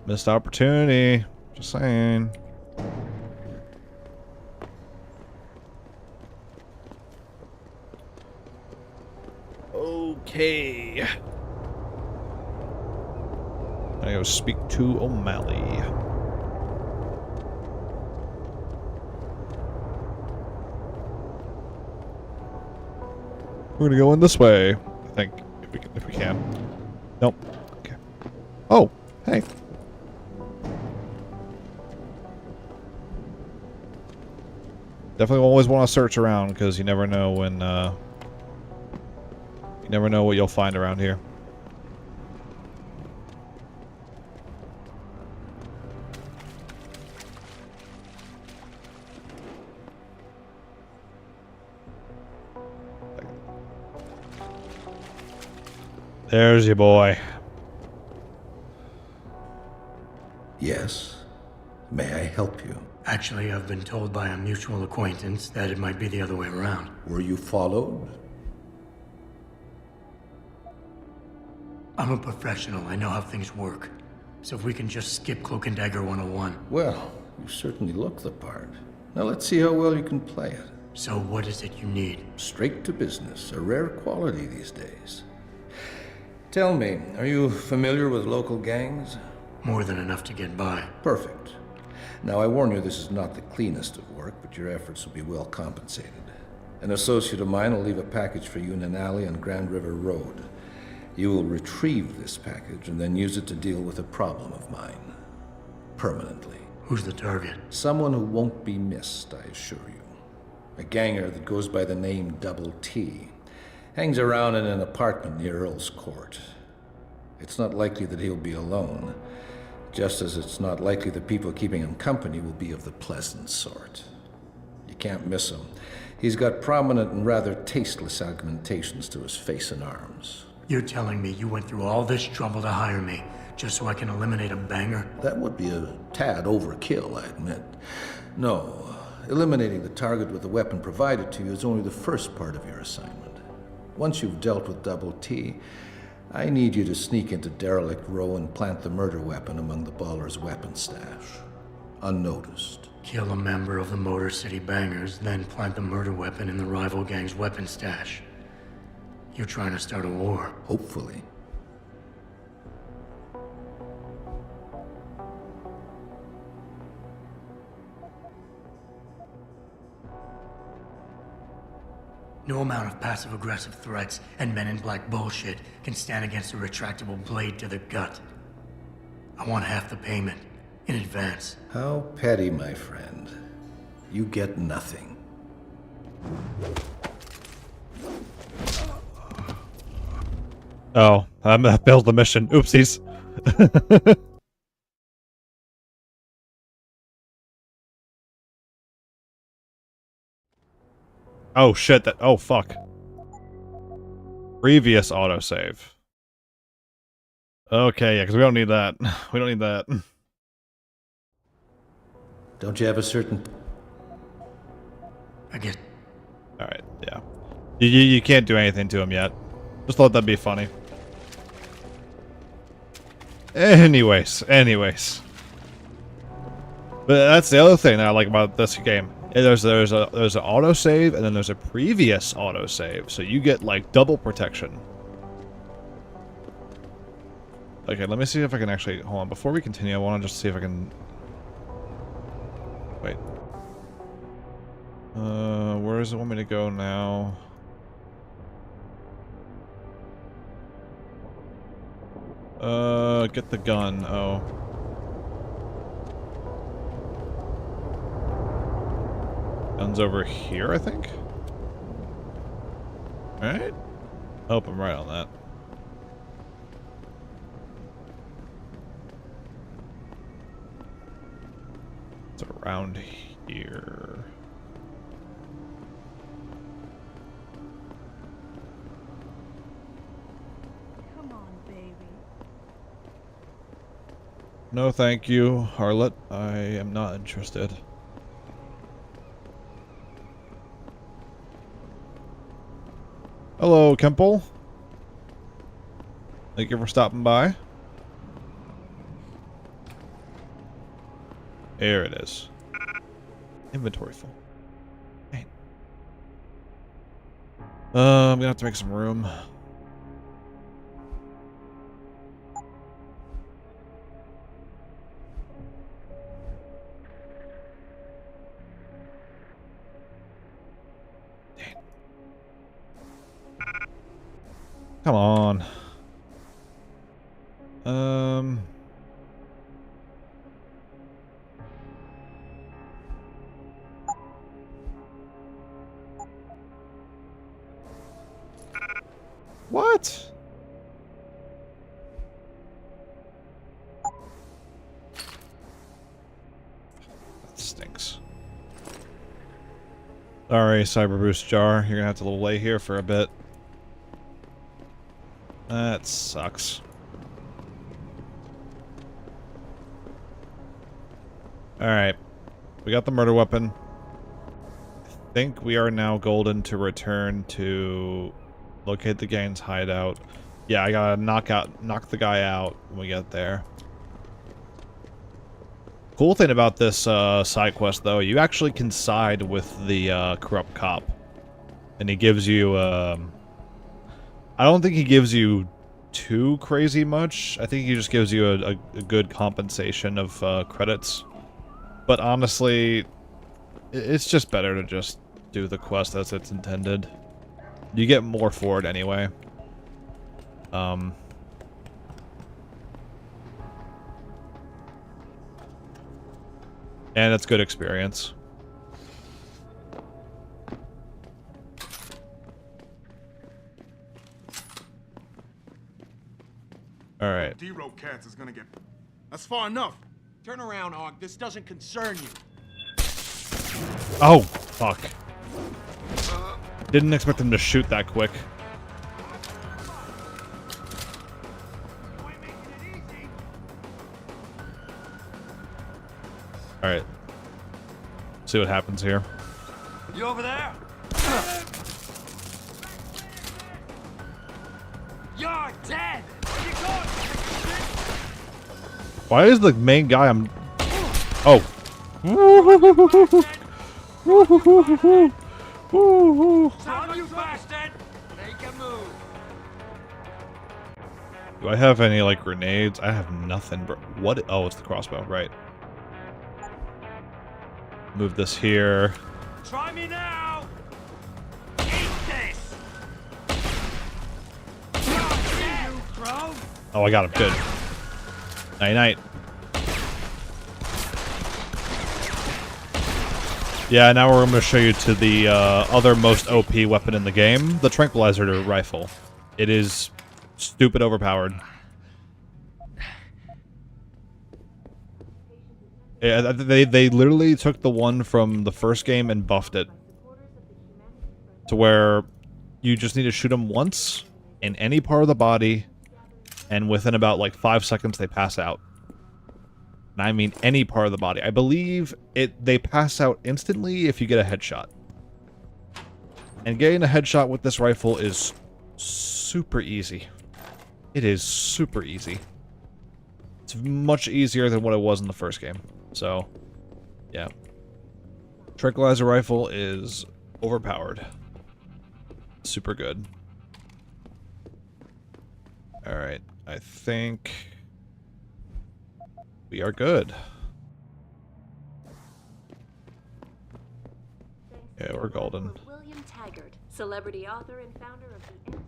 Missed opportunity. Just saying. Okay. I gotta go speak to O'Malley. We're gonna go in this way, I think, if we can. Nope. Okay. Oh, hey. Definitely always want to search around because you never know when, you never know what you'll find around here. There's your boy. Yes. May I help you? Actually, I've been told by a mutual acquaintance that it might be the other way around. Were you followed? I'm a professional. I know how things work. So if we can just skip Cloak and Dagger 101. Well, you certainly look the part. Now let's see how well you can play it. So what is it you need? Straight to business. A rare quality these days. Tell me, are you familiar with local gangs? More than enough to get by. Perfect. Now, I warn you, this is not the cleanest of work, but your efforts will be well compensated. An associate of mine will leave a package for you in an alley on Grand River Road. You will retrieve this package and then use it to deal with a problem of mine. Permanently. Who's the target? Someone who won't be missed, I assure you. A ganger that goes by the name Double T. Hangs around in an apartment near Earl's Court. It's not likely that he'll be alone. Just as it's not likely the people keeping him company will be of the pleasant sort. You can't miss him. He's got prominent and rather tasteless augmentations to his face and arms. You're telling me you went through all this trouble to hire me, just so I can eliminate a banger? That would be a tad overkill, I admit. No, eliminating the target with the weapon provided to you is only the first part of your assignment. Once you've dealt with Double T, I need you to sneak into Derelict Row and plant the murder weapon among the Baller's weapon stash. Unnoticed. Kill a member of the Motor City Bangers, then plant the murder weapon in the rival gang's weapon stash. You're trying to start a war. Hopefully. No amount of passive-aggressive threats and men-in-black bullshit can stand against a retractable blade to the gut. I want half the payment, in advance. How petty, my friend. You get nothing. Oh, that failed the mission. Oopsies. Oh shit, oh fuck. Previous autosave. Okay, yeah, because we don't need that. We don't need that. Don't you have a certain... I guess... Alright, yeah. You can't do anything to him yet. Just let that be funny. Anyways. But that's the other thing that I like about this game. There's an autosave and then there's a previous autosave, so you get like double protection. Okay, let me see if I can actually hold on before we continue. I want to just see if I can. Wait. Where does it want me to go now? Get the gun. Oh. Gun's over here, I think. Alright. Hope I'm right on that. It's around here. Come on, baby. No, thank you, Harlot. I am not interested. Hello, Kemple. Thank you for stopping by. There it is. Inventory full. Dang. I'm gonna have to make some room. Come on. What? That stinks. Sorry, Cyber Boost Jar. You're gonna have to lay here for a bit. That sucks. Alright. We got the murder weapon. I think we are now golden to return to locate the gang's hideout. Yeah, I gotta knock the guy out when we get there. Cool thing about this side quest, though, you actually can side with the corrupt cop. And he gives you, I don't think he gives you too crazy much. I think he just gives you a good compensation of credits. But honestly, it's just better to just do the quest as it's intended. You get more for it anyway. And it's good experience. All right. D-Row Cats is gonna get... That's far enough. Turn around, Og. This doesn't concern you. Oh, fuck. Didn't expect him to shoot that quick. Alright. See what happens here. You over there? You're dead! Why is the main guy I'm... Oh. Stop, you bastard! Make a move. Do I have any, like, grenades? I have nothing, bro. What? Oh, it's the crossbow, right. Move this here. Try me now! Eat this! You crow! Oh, I got him. Good. Night-night. Yeah, now we're going to show you to the other most OP weapon in the game, the tranquilizer rifle. It is stupid overpowered. Yeah, they literally took the one from the first game and buffed it to where you just need to shoot them once in any part of the body, and within about like 5 seconds they pass out. And I mean any part of the body. I believe they pass out instantly if you get a headshot. And getting a headshot with this rifle is super easy. It is super easy. It's much easier than what it was in the first game. So, yeah. Tranquilizer rifle is overpowered. Super good. Alright, I think we are good. Yeah, we're golden. William Taggart, celebrity author and founder of the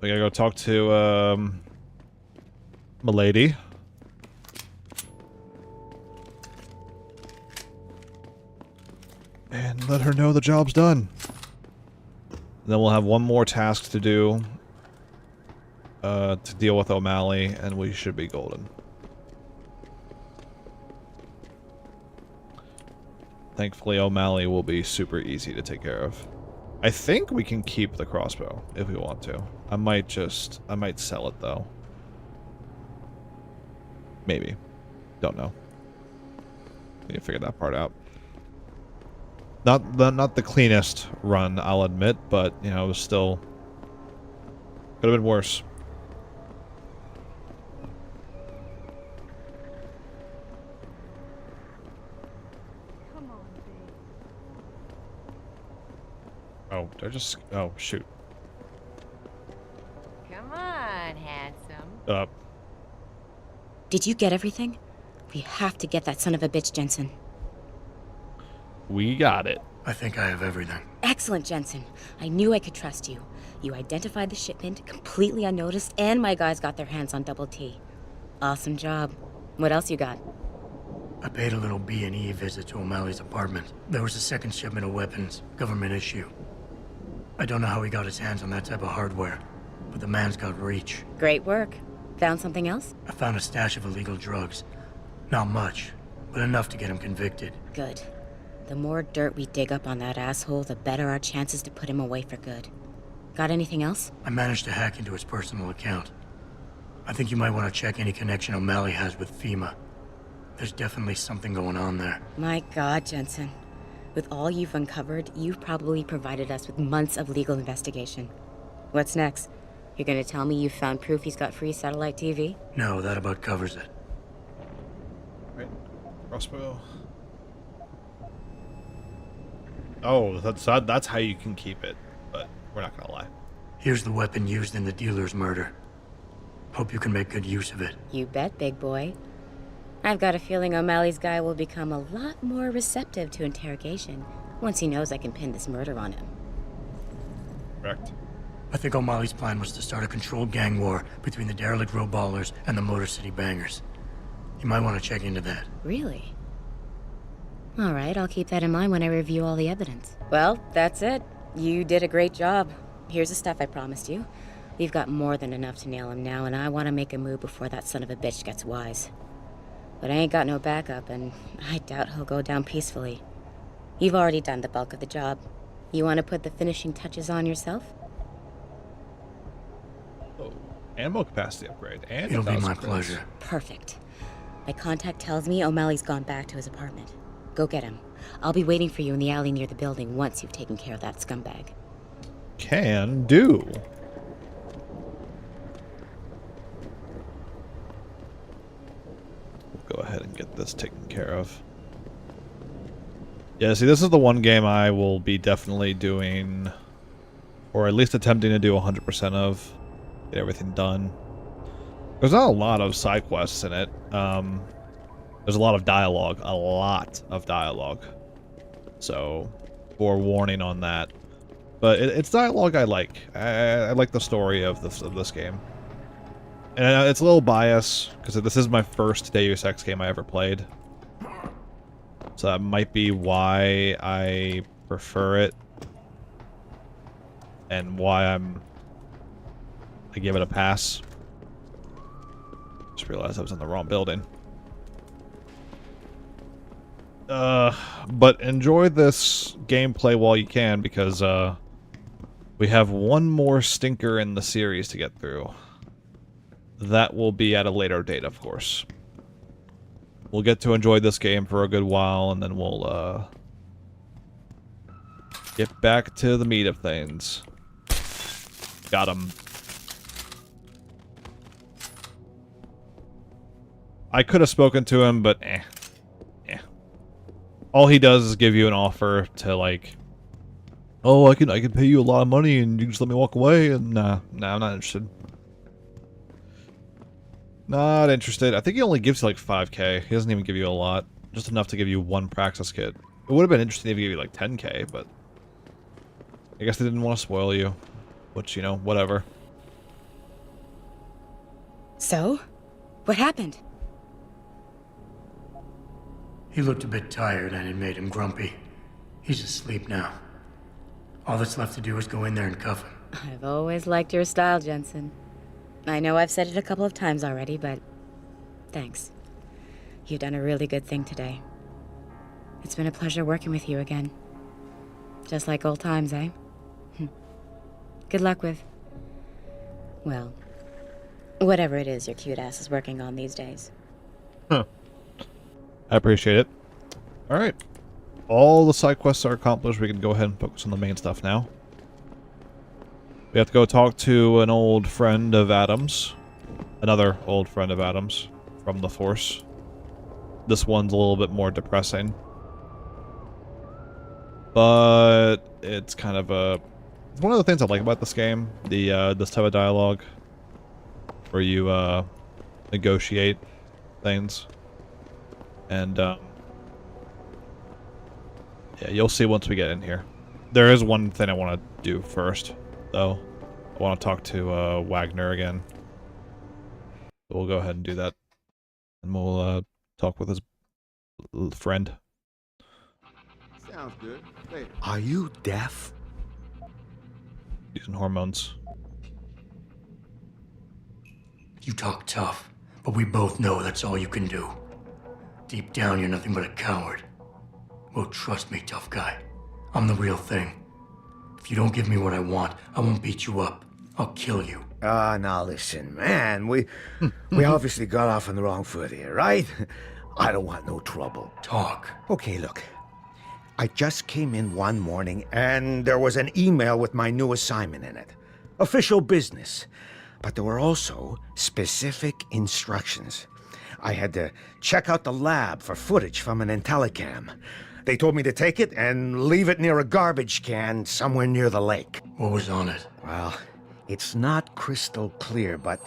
We gotta go talk to, Milady. And let her know the job's done. And then we'll have one more task to do. To deal with O'Malley, and we should be golden. Thankfully, O'Malley will be super easy to take care of. I think we can keep the crossbow if we want to. I might sell it though. Maybe. Don't know. Need to figure that part out. Not the cleanest run, I'll admit, but you know, it was still could have been worse. Oh, did I just... Oh, shoot. Come on, handsome. Did you get everything? We have to get that son of a bitch, Jensen. We got it. I think I have everything. Excellent, Jensen. I knew I could trust you. You identified the shipment completely unnoticed, and my guys got their hands on Double T. Awesome job. What else you got? I paid a little B&E visit to O'Malley's apartment. There was a second shipment of weapons, government issue. I don't know how he got his hands on that type of hardware, but the man's got reach. Great work. Found something else? I found a stash of illegal drugs. Not much, but enough to get him convicted. Good. The more dirt we dig up on that asshole, the better our chances to put him away for good. Got anything else? I managed to hack into his personal account. I think you might want to check any connection O'Malley has with FEMA. There's definitely something going on there. My God, Jensen. With all you've uncovered, you've probably provided us with months of legal investigation. What's next? You're gonna tell me you found proof he's got free satellite TV? No, that about covers it. Right. Crossbow. Oh, that's how you can keep it, but we're not gonna lie. Here's the weapon used in the dealer's murder. Hope you can make good use of it. You bet, big boy. I've got a feeling O'Malley's guy will become a lot more receptive to interrogation once he knows I can pin this murder on him. Correct. I think O'Malley's plan was to start a controlled gang war between the derelict road ballers and the Motor City bangers. You might want to check into that. Really? All right, I'll keep that in mind when I review all the evidence. Well, that's it. You did a great job. Here's the stuff I promised you. We've got more than enough to nail him now, and I want to make a move before that son of a bitch gets wise. But I ain't got no backup, and I doubt he'll go down peacefully. You've already done the bulk of the job. You want to put the finishing touches on yourself? Oh, ammo capacity upgrade. And it'll be my pleasure. Perfect. My contact tells me O'Malley's gone back to his apartment. Go get him. I'll be waiting for you in the alley near the building once you've taken care of that scumbag. Can do. Go ahead and get this taken care of. Yeah, see, this is the one game I will be definitely doing, or at least attempting to do 100% of, get everything done. There's not a lot of side quests in it. There's a lot of dialogue, so forewarning on that. But it's dialogue I like. I like the story of this game. And it's a little biased, because this is my first Deus Ex game I ever played. So that might be why I prefer it. And why I give it a pass. Just realized I was in the wrong building. But enjoy this gameplay while you can, because we have one more stinker in the series to get through. That will be at a later date, of course. We'll get to enjoy this game for a good while, and then we'll get back to the meat of things. Got him. I could have spoken to him, but eh. All he does is give you an offer to, like, oh, I can pay you a lot of money and you just let me walk away, and nah, I'm not interested. Not interested. I think he only gives you like 5k. He doesn't even give you a lot. Just enough to give you one praxis kit. It would have been interesting if he gave you like 10k, but I guess they didn't want to spoil you. Which, you know, whatever. So? What happened? He looked a bit tired and it made him grumpy. He's asleep now. All that's left to do is go in there and cuff him. I've always liked your style, Jensen. I know I've said it a couple of times already, but thanks. You've done a really good thing today. It's been a pleasure working with you again. Just like old times, eh? Good luck with, well, whatever it is your cute ass is working on these days. Huh. I appreciate it. Alright. All the side quests are accomplished. We can go ahead and focus on the main stuff now. We have to go talk to an old friend of Adam's. Another old friend of Adam's from the Force. This one's a little bit more depressing. But it's kind of a... It's one of the things I like about this game. This type of dialogue. Where you negotiate things. And yeah, you'll see once we get in here. There is one thing I want to do first, though. I want to talk to Wagner again. So we'll go ahead and do that. And we'll talk with his friend. Sounds good. Wait. Are you deaf? Using hormones. You talk tough, but we both know that's all you can do. Deep down, you're nothing but a coward. Well, trust me, tough guy. I'm the real thing. If you don't give me what I want, I won't beat you up. I'll kill you. Now listen, man. We obviously got off on the wrong foot here, right? I don't want no trouble. Talk. Okay, look. I just came in one morning, and there was an email with my new assignment in it. Official business. But there were also specific instructions. I had to check out the lab for footage from an IntelliCam. They told me to take it and leave it near a garbage can somewhere near the lake. What was on it? Well, it's not crystal clear, but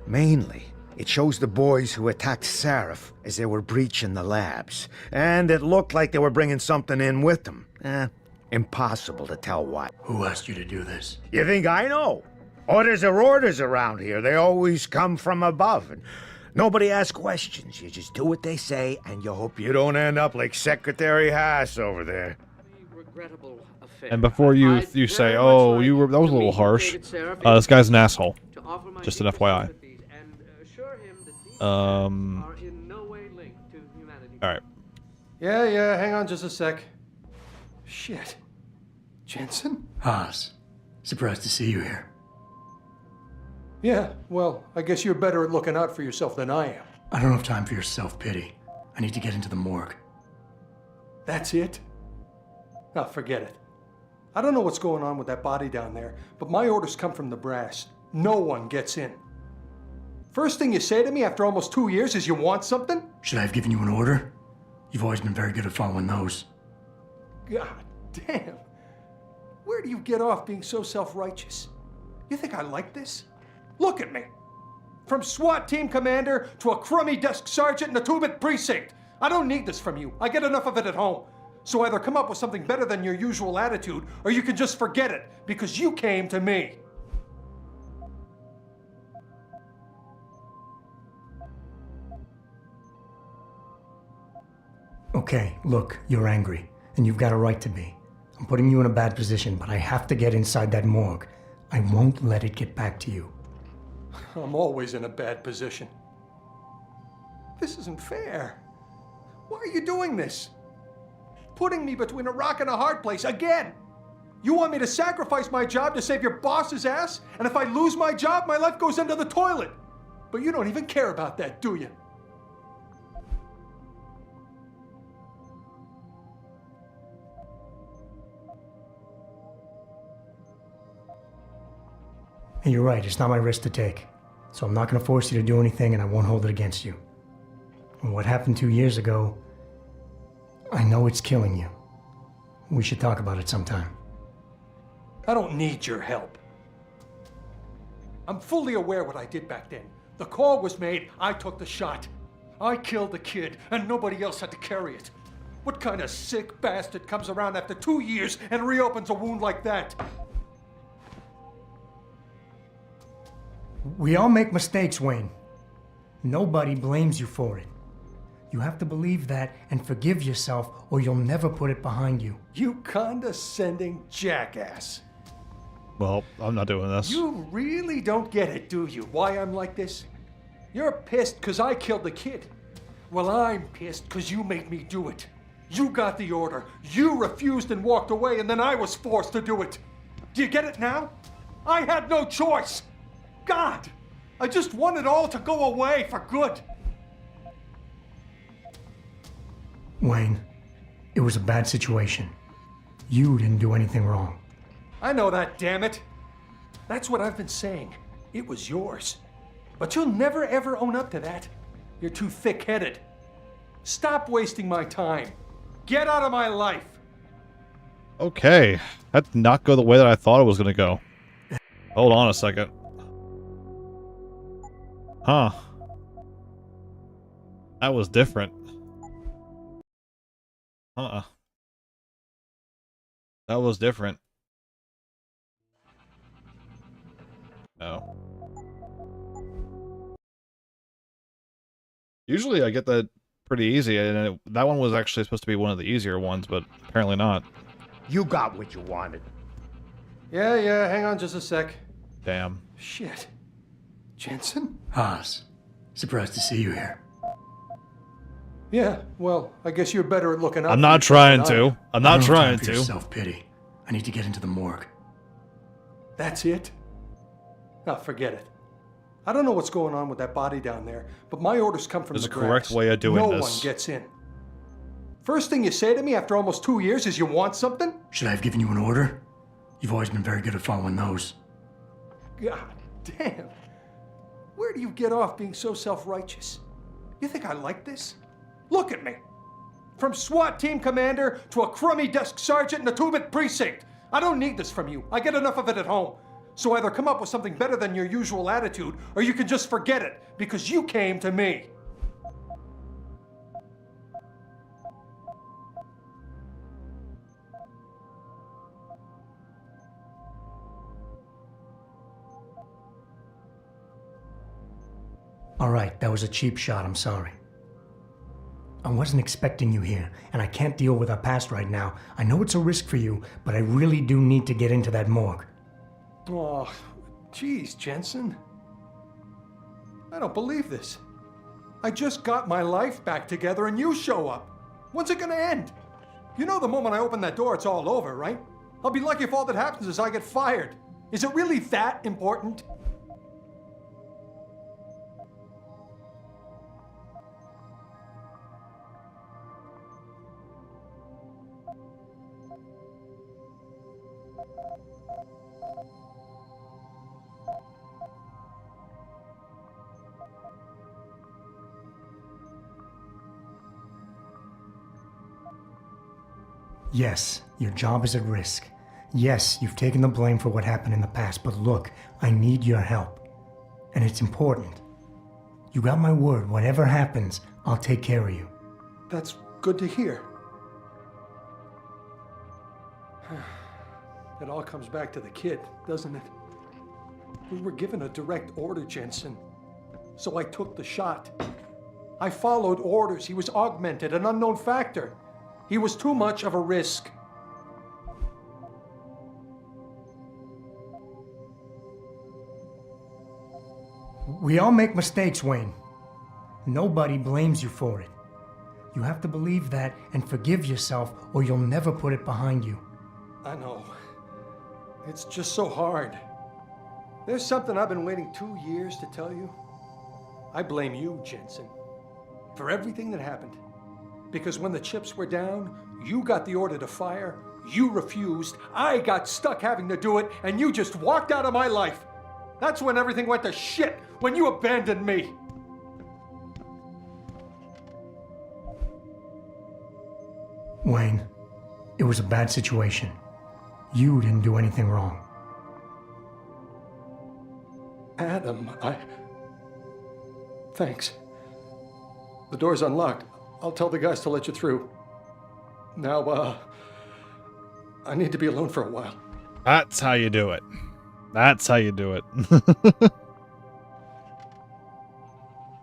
mainly it shows the boys who attacked Seraph as they were breaching the labs. And it looked like they were bringing something in with them. Impossible to tell what. Who asked you to do this? You think I know? Orders are orders around here. They always come from above. And nobody asks questions. You just do what they say, and you hope you don't end up like Secretary Haas over there. Regrettable affair. And before you say, "Oh, that was a little harsh," this guy's an asshole. Just an FYI. All right. Yeah, hang on just a sec. Shit. Jensen? Haas. Surprised to see you here. Yeah, well, I guess you're better at looking out for yourself than I am. I don't have time for your self-pity. I need to get into the morgue. That's it? Oh, forget it. I don't know what's going on with that body down there, but my orders come from the brass. No one gets in. First thing you say to me after almost 2 years is you want something? Should I have given you an order? You've always been very good at following those. God damn. Where do you get off being so self-righteous? You think I like this? Look at me. From SWAT team commander to a crummy desk sergeant in the 2-bit precinct. I don't need this from you. I get enough of it at home. So either come up with something better than your usual attitude, or you can just forget it, because you came to me. Okay, look, you're angry, and you've got a right to be. I'm putting you in a bad position, but I have to get inside that morgue. I won't let it get back to you. I'm always in a bad position. This isn't fair. Why are you doing this? Putting me between a rock and a hard place again. You want me to sacrifice my job to save your boss's ass? And if I lose my job, my life goes into the toilet. But you don't even care about that, do you? And you're right, it's not my risk to take. So I'm not going to force you to do anything, and I won't hold it against you. And what happened 2 years ago, I know it's killing you. We should talk about it sometime. I don't need your help. I'm fully aware what I did back then. The call was made, I took the shot. I killed the kid, and nobody else had to carry it. What kind of sick bastard comes around after 2 years and reopens a wound like that? We all make mistakes, Wayne. Nobody blames you for it. You have to believe that and forgive yourself, or you'll never put it behind you. You condescending jackass. Well, I'm not doing this. You really don't get it, do you? Why I'm like this? You're pissed because I killed the kid. Well, I'm pissed because you made me do it. You got the order. You refused and walked away, and then I was forced to do it. Do you get it now? I had no choice. God, I just want it all to go away for good. Wayne, it was a bad situation. You didn't do anything wrong. I know that, damn it. That's what I've been saying. It was yours. But you'll never ever own up to that. You're too thick-headed. Stop wasting my time. Get out of my life. Okay. That did not go the way that I thought it was going to go. Hold on a second. Huh. That was different. That was different. No. Usually I get that pretty easy, and that one was actually supposed to be one of the easier ones, but apparently not. You got what you wanted. Yeah, hang on just a sec. Damn. Shit. Jensen? Haas. Surprised to see you here. Yeah, well, I guess you're better at looking out. I'm not trying to. I'm not trying to. Self-pity. I need to get into the morgue. That's it? Oh, forget it. I don't know what's going on with that body down there, but my orders come from There's the a correct way of doing no this. No one gets in. First thing you say to me after almost 2 years is you want something? Should I have given you an order? You've always been very good at following those. God damn. Where do you get off being so self-righteous? You think I like this? Look at me. From SWAT team commander to a crummy desk sergeant in the 2-bit precinct. I don't need this from you. I get enough of it at home. So either come up with something better than your usual attitude, or you can just forget it, because you came to me. All right, that was a cheap shot, I'm sorry. I wasn't expecting you here, and I can't deal with our past right now. I know it's a risk for you, but I really do need to get into that morgue. Oh, geez, Jensen. I don't believe this. I just got my life back together and you show up. When's it gonna end? You know the moment I open that door, it's all over, right? I'll be lucky if all that happens is I get fired. Is it really that important? Yes, your job is at risk. Yes, you've taken the blame for what happened in the past, but look, I need your help. And it's important. You got my word, whatever happens, I'll take care of you. That's good to hear. It all comes back to the kid, doesn't it? We were given a direct order, Jensen. So I took the shot. I followed orders. He was augmented, an unknown factor. He was too much of a risk. We all make mistakes, Wayne. Nobody blames you for it. You have to believe that and forgive yourself, or you'll never put it behind you. I know. It's just so hard. There's something I've been waiting 2 years to tell you. I blame you, Jensen, for everything that happened. Because when the chips were down, you got the order to fire, you refused, I got stuck having to do it, and you just walked out of my life. That's when everything went to shit, when you abandoned me. Wayne, it was a bad situation. You didn't do anything wrong. Adam, Thanks. The door's unlocked. I'll tell the guys to let you through. Now, I need to be alone for a while. That's how you do it. That's how you do it.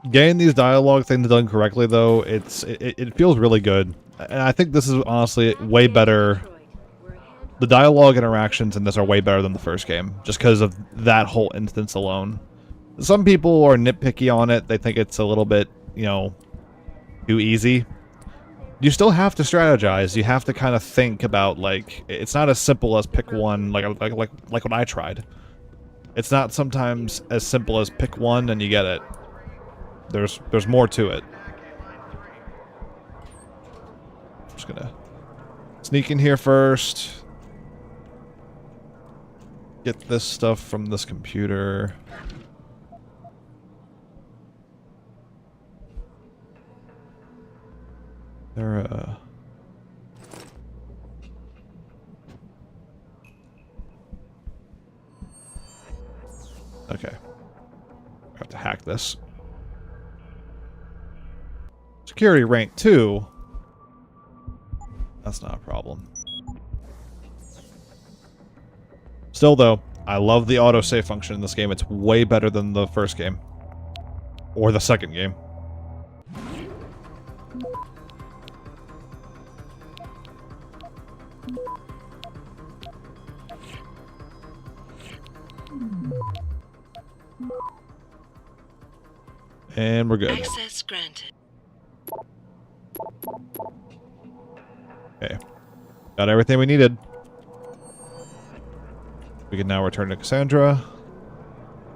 Getting these dialogue things done correctly, though, it feels really good. And I think this is honestly way better. The dialogue interactions in this are way better than the first game, just because of that whole instance alone. Some people are nitpicky on it. They think it's a little bit, you know, too easy. You still have to strategize. You have to kind of think about, like, it's not as simple as pick one, like what I tried. It's not sometimes as simple as pick one and you get it. There's more to it. I'm just gonna sneak in here first. Get this stuff from this computer. There, okay. I have to hack this. Security rank 2. That's not a problem. Still, though, I love the autosave function in this game. It's way better than the first game. Or the second game. And we're good. Access granted. Okay. Got everything we needed. We can now return to Cassandra.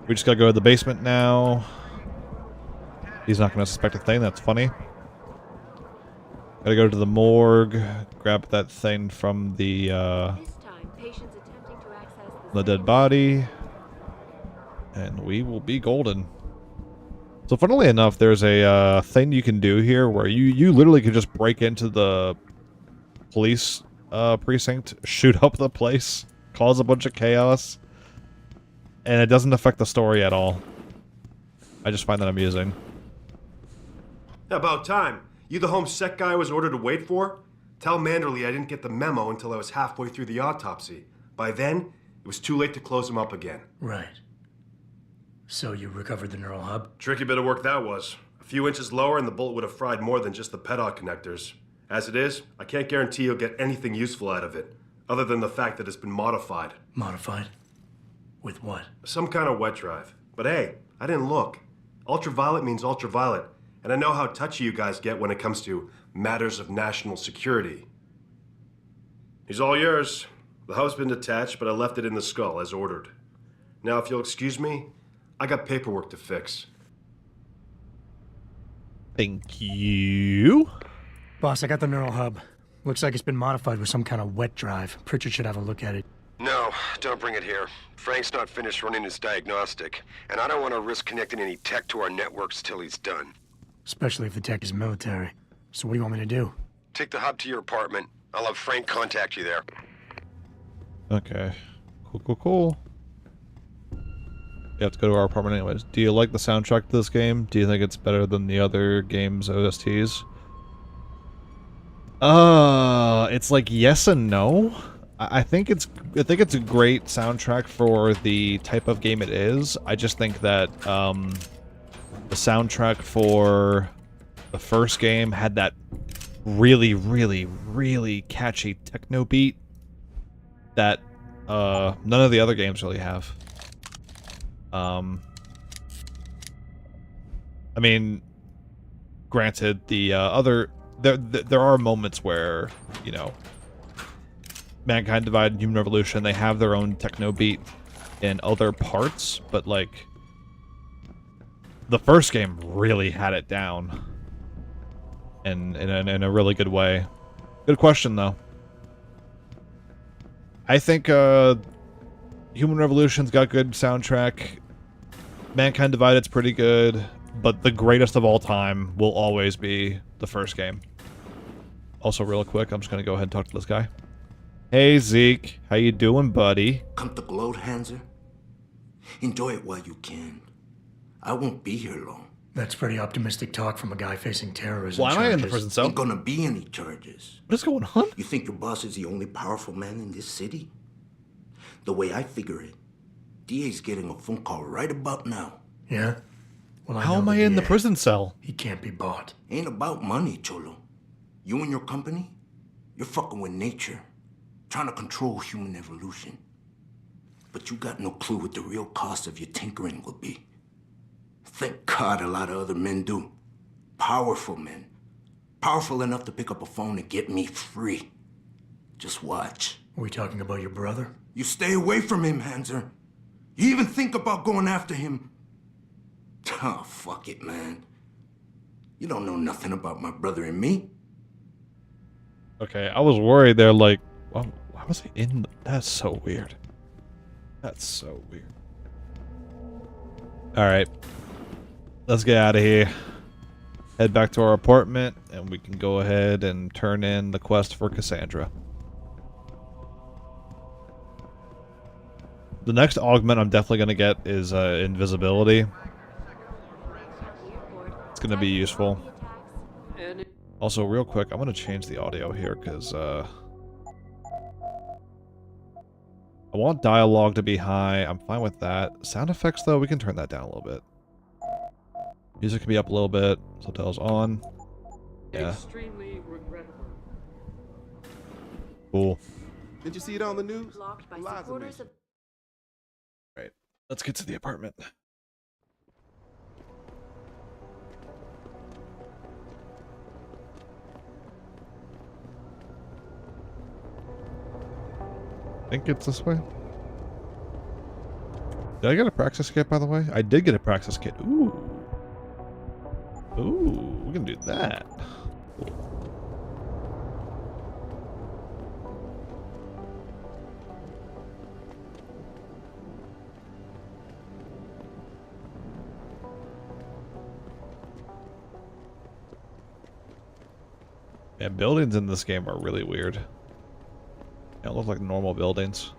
We just gotta go to the basement now. He's not gonna suspect a thing, that's funny. Gotta go to the morgue, grab that thing from the dead body, and we will be golden. So funnily enough, there's a thing you can do here where you literally can just break into the police precinct, shoot up the place, cause a bunch of chaos, and it doesn't affect the story at all. I just find that amusing. About time. You the home sec guy I was ordered to wait for? Tell Manderley I didn't get the memo until I was halfway through the autopsy. By then, it was too late to close him up again. Right. So you recovered the neural hub? Tricky bit of work that was. A few inches lower and the bullet would have fried more than just the pedal connectors. As it is, I can't guarantee you'll get anything useful out of it, other than the fact that it's been modified. Modified? With what? Some kind of wet drive. But hey, I didn't look. Ultraviolet means ultraviolet. And I know how touchy you guys get when it comes to matters of national security. He's all yours. The hub's been detached, but I left it in the skull as ordered. Now, if you'll excuse me, I got paperwork to fix. Thank you. Boss, I got the neural hub. Looks like it's been modified with some kind of wet drive. Pritchard should have a look at it. No, don't bring it here. Frank's not finished running his diagnostic, and I don't want to risk connecting any tech to our networks till he's done. Especially if the tech is military. So what do you want me to do? Take the hub to your apartment. I'll have Frank contact you there. Okay. Cool. You have to go to our apartment anyways. Do you like the soundtrack to this game? Do you think it's better than the other games' OSTs? It's like yes and no. I think it's a great soundtrack for the type of game it is. I just think that the soundtrack for the first game had that really catchy techno beat that none of the other games really have. I mean, granted, the there are moments where, you know, Mankind Divided and Human Revolution, they have their own techno beat in other parts, but like the first game really had it down in a really good way. Good question though. I think Human Revolution's got good soundtrack. Mankind Divided's pretty good, but the greatest of all time will always be the first game. Also, real quick, I'm just gonna go ahead and talk to this guy. Hey Zeke, how you doing, buddy? Come to gloat, Hanser? Enjoy it while you can. I won't be here long. That's pretty optimistic talk from a guy facing terrorism. Why am I in the prison cell? Ain't gonna be any charges. What is going on? You think your boss is the only powerful man in this city? The way I figure it, DA's getting a phone call right about now. Yeah? Well, how am I in the prison cell? He can't be bought. Ain't about money, Cholo. You and your company, you're fucking with nature, trying to control human evolution. But you got no clue what the real cost of your tinkering will be. Thank God a lot of other men do. Powerful men. Powerful enough to pick up a phone and get me free. Just watch. Are we talking about your brother? You stay away from him, Hanser. You even think about going after him. Oh, fuck it, man. You don't know nothing about my brother and me. Okay, I was worried they're like, well, why was he in? That's so weird. That's so weird. Alright. Let's get out of here. Head back to our apartment, and we can go ahead and turn in the quest for Cassandra. The next augment I'm definitely going to get is invisibility. It's going to be useful. Also, real quick, I'm going to change the audio here, because I want dialogue to be high. I'm fine with that. Sound effects, though, we can turn that down a little bit. Music can be up a little bit. Subtitles on. Yeah. Extremely regrettable. Cool. Did you see it on the news? Blocked by Eliza supporters of Right. Let's get to the apartment. think it's this way. Did I get a praxis kit, by the way? I did get a praxis kit. Ooh. Ooh, we can do that. Yeah, buildings in this game are really weird. They don't look like normal buildings.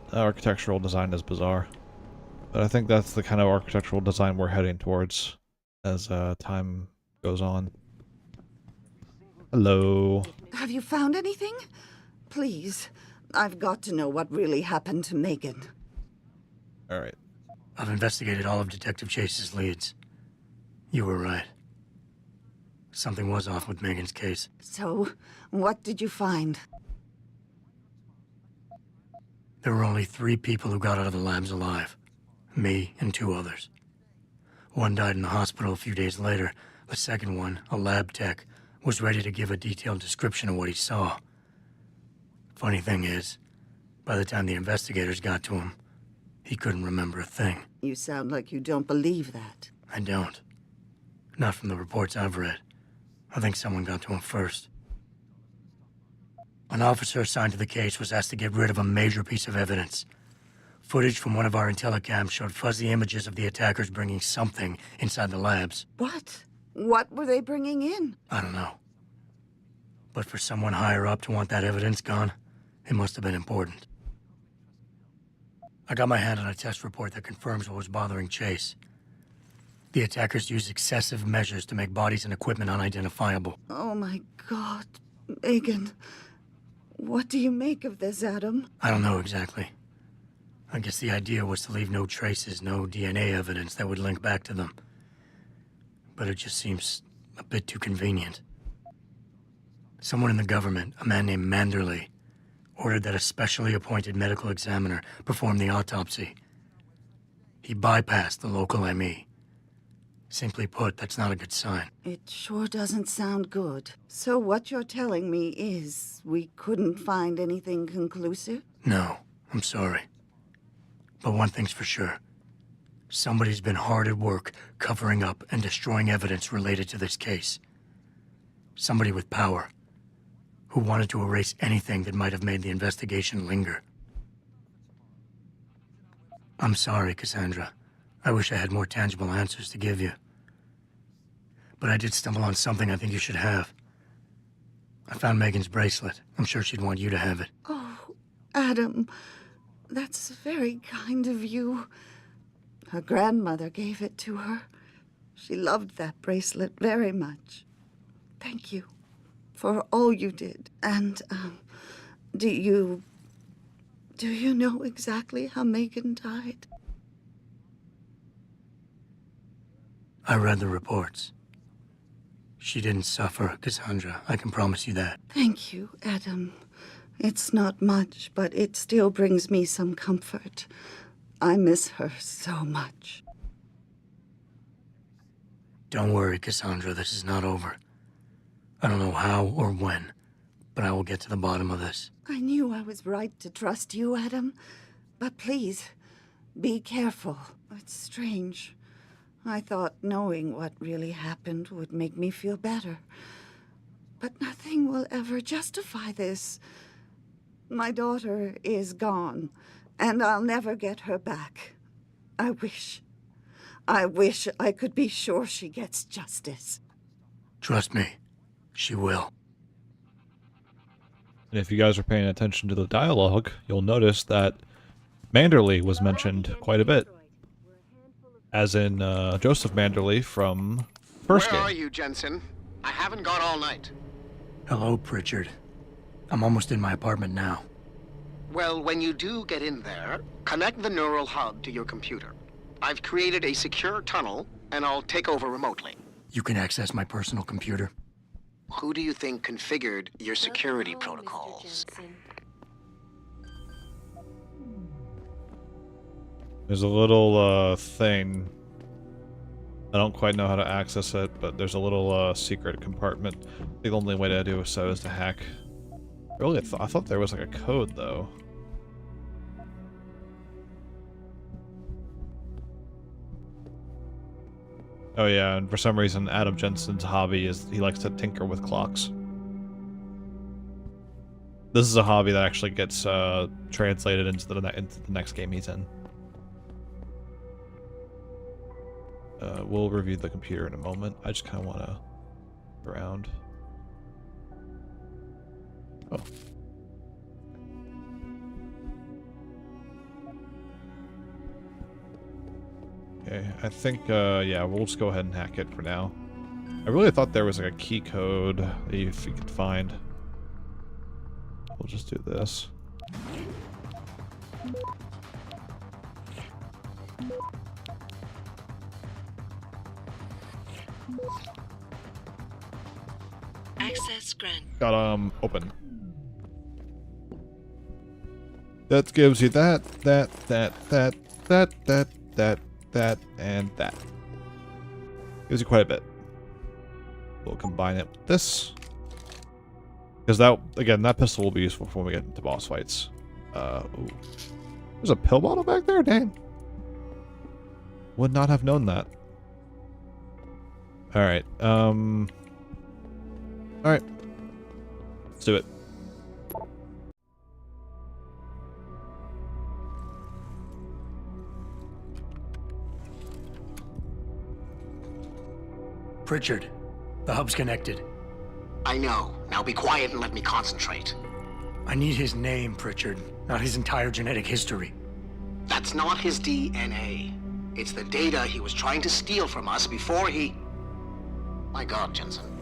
The architectural design is bizarre. But I think that's the kind of architectural design we're heading towards as time goes on. Hello. Have you found anything? Please, I've got to know what really happened to Megan. Alright. I've investigated all of Detective Chase's leads. You were right. Something was off with Megan's case. So, what did you find? There were only 3 people who got out of the labs alive. Me and 2 others. One died in the hospital a few days later. The second one, a lab tech, was ready to give a detailed description of what he saw. Funny thing is, by the time the investigators got to him, he couldn't remember a thing. You sound like you don't believe that. I don't. Not from the reports I've read. I think someone got to him first. An officer assigned to the case was asked to get rid of a major piece of evidence. Footage from one of our intellicams showed fuzzy images of the attackers bringing something inside the labs. What? What were they bringing in? I don't know. But for someone higher up to want that evidence gone, it must have been important. I got my hand on a test report that confirms what was bothering Chase. The attackers used excessive measures to make bodies and equipment unidentifiable. Oh my God, Megan. What do you make of this, Adam? I don't know exactly. I guess the idea was to leave no traces, no DNA evidence that would link back to them. But it just seems a bit too convenient. Someone in the government, a man named Manderley, ordered that a specially appointed medical examiner perform the autopsy. He bypassed the local ME. Simply put, that's not a good sign. It sure doesn't sound good. So what you're telling me is we couldn't find anything conclusive? No, I'm sorry. But one thing's for sure. Somebody's been hard at work covering up and destroying evidence related to this case. Somebody with power, who wanted to erase anything that might have made the investigation linger. I'm sorry, Cassandra. I wish I had more tangible answers to give you. But I did stumble on something I think you should have. I found Megan's bracelet. I'm sure she'd want you to have it. Oh, Adam, that's very kind of you. Her grandmother gave it to her. She loved that bracelet very much. Thank you for all you did. And, do you know exactly how Megan died? I read the reports. She didn't suffer, Cassandra. I can promise you that. Thank you, Adam. It's not much, but it still brings me some comfort. I miss her so much. Don't worry, Cassandra. This is not over. I don't know how or when, but I will get to the bottom of this. I knew I was right to trust you, Adam. But please, be careful. It's strange. I thought knowing what really happened would make me feel better. But nothing will ever justify this. My daughter is gone, and I'll never get her back. I wish I could be sure she gets justice. Trust me, she will. And if you guys are paying attention to the dialogue, you'll notice that Manderley was mentioned quite a bit. As in Joseph Manderley from first game. Where are you, Jensen? I haven't gone all night. Hello, Pritchard. I'm almost in my apartment now. Well, when you do get in there, connect the neural hub to your computer. I've created a secure tunnel, and I'll take over remotely. You can access my personal computer. Who do you think configured your security protocols? There's a little thing. I don't quite know how to access it, but there's a little secret compartment. The only way to do so is to hack. Really, I thought there was like a code though. Oh yeah, and for some reason Adam Jensen's hobby is he likes to tinker with clocks. This is a hobby that actually gets translated into the next game he's in. We'll review the computer in a moment. I just kind of want to look around. Oh. Okay, I think, yeah, we'll just go ahead and hack it for now. I really thought there was like a key code that if you could find. We'll just do this. Access granted. Got open. That gives you that, and that. Gives you quite a bit. We'll combine it with this. Because that, again, that pistol will be useful for when we get into boss fights. Ooh. There's a pill bottle back there? Dang. Would not have known that. Alright, alright. Let's do it. Pritchard, the hub's connected. I know. Now be quiet and let me concentrate. I need his name, Pritchard, not his entire genetic history. That's not his DNA. It's the data he was trying to steal from us before he... My God, Jensen.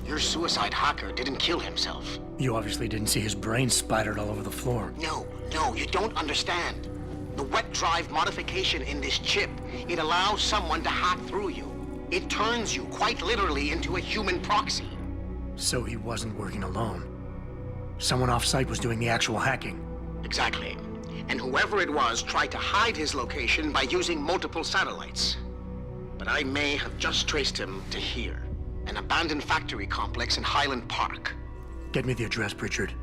Your suicide hacker didn't kill himself. You obviously didn't see his brain splattered all over the floor. No, you don't understand. The wet drive modification in this chip, it allows someone to hack through you. It turns you, quite literally, into a human proxy. So he wasn't working alone. Someone off-site was doing the actual hacking. Exactly. And whoever it was tried to hide his location by using multiple satellites. But I may have just traced him to here. An abandoned factory complex in Highland Park. Get me the address, Pritchard.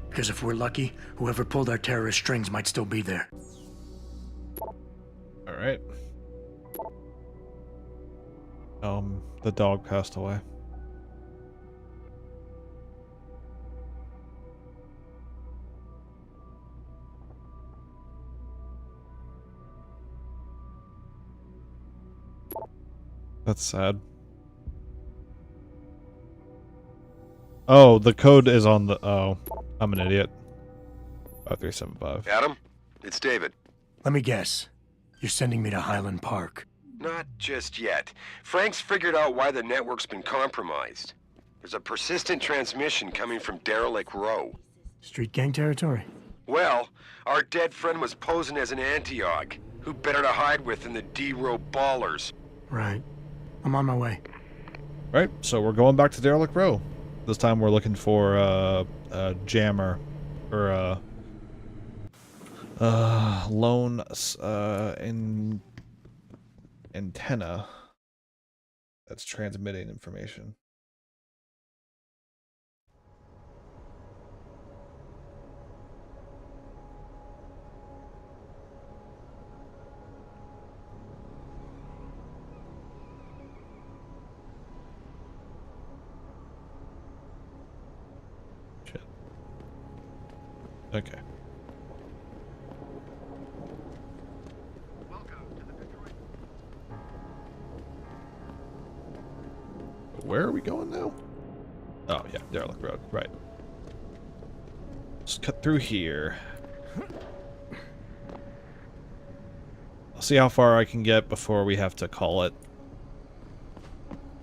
Because if we're lucky, whoever pulled our terrorist strings might still be there. Alright. The dog passed away. That's sad. Oh, the code is on the... Oh, I'm an idiot. 5375. Adam, it's David. Let me guess. You're sending me to Highland Park. Not just yet. Frank's figured out why the network's been compromised. There's a persistent transmission coming from Derelict Row. Street gang territory? Well, our dead friend was posing as an Antioch. Who better to hide with than the D-Row ballers? Right. I'm on my way. Right, so we're going back to Derelict Row. This time we're looking for a jammer or lone antenna that's transmitting information. Okay. Where are we going now? Oh, yeah, Derelict Road, right. Let's cut through here. I'll see how far I can get before we have to call it.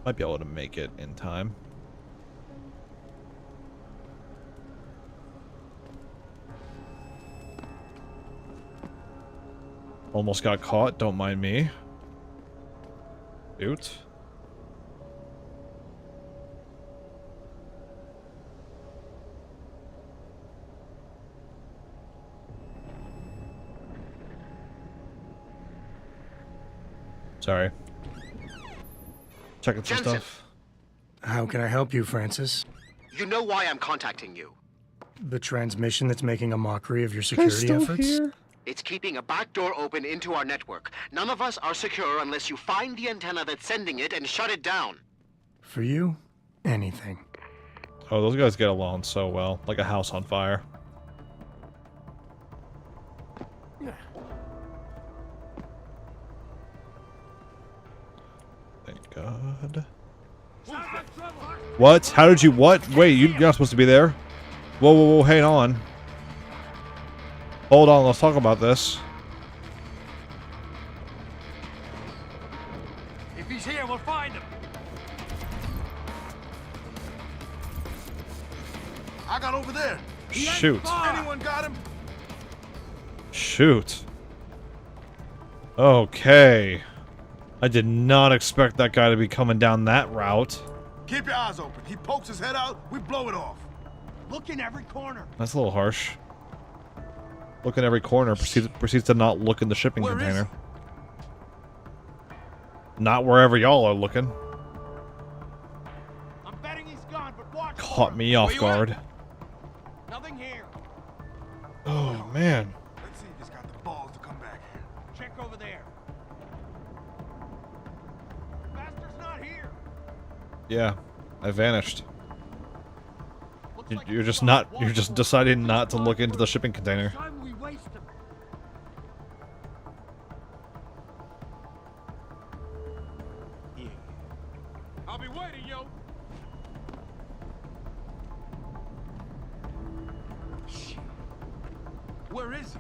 Might be able to make it in time. Almost got caught, don't mind me. Shoot. Sorry. Checking some Jensen. stuff. How can I help you, Francis? You know why I'm contacting you. The transmission that's making a mockery of your security still efforts? here? It's keeping a back door open into our network. None of us are secure unless you find the antenna that's sending it and shut it down. For you, anything. Oh, those guys get along so well. Like a house on fire. Thank God. What? How did you... What? Wait, you're not supposed to be there. Whoa, whoa, whoa, hang on. Hold on, let's talk about this. If he's here, we'll find him. I got over there. Shoot. Anyone got him? Shoot. Okay. I did not expect that guy to be coming down that route. Keep your eyes open. He pokes his head out, we blow it off. Look in every corner. That's a little harsh. Look in every corner, proceeds to not look in the shipping container. Not wherever y'all are looking. I'm betting he's gone, but watch. Caught me off guard. Nothing here. Oh, man. Let's see if he's got the balls to come back here. Check over there. The bastard's not here. Yeah, I vanished. You're just not, you're just deciding not to look into the shipping container. Time we waste him. Yeah. I'll be waiting, yo. Shit. Where is he?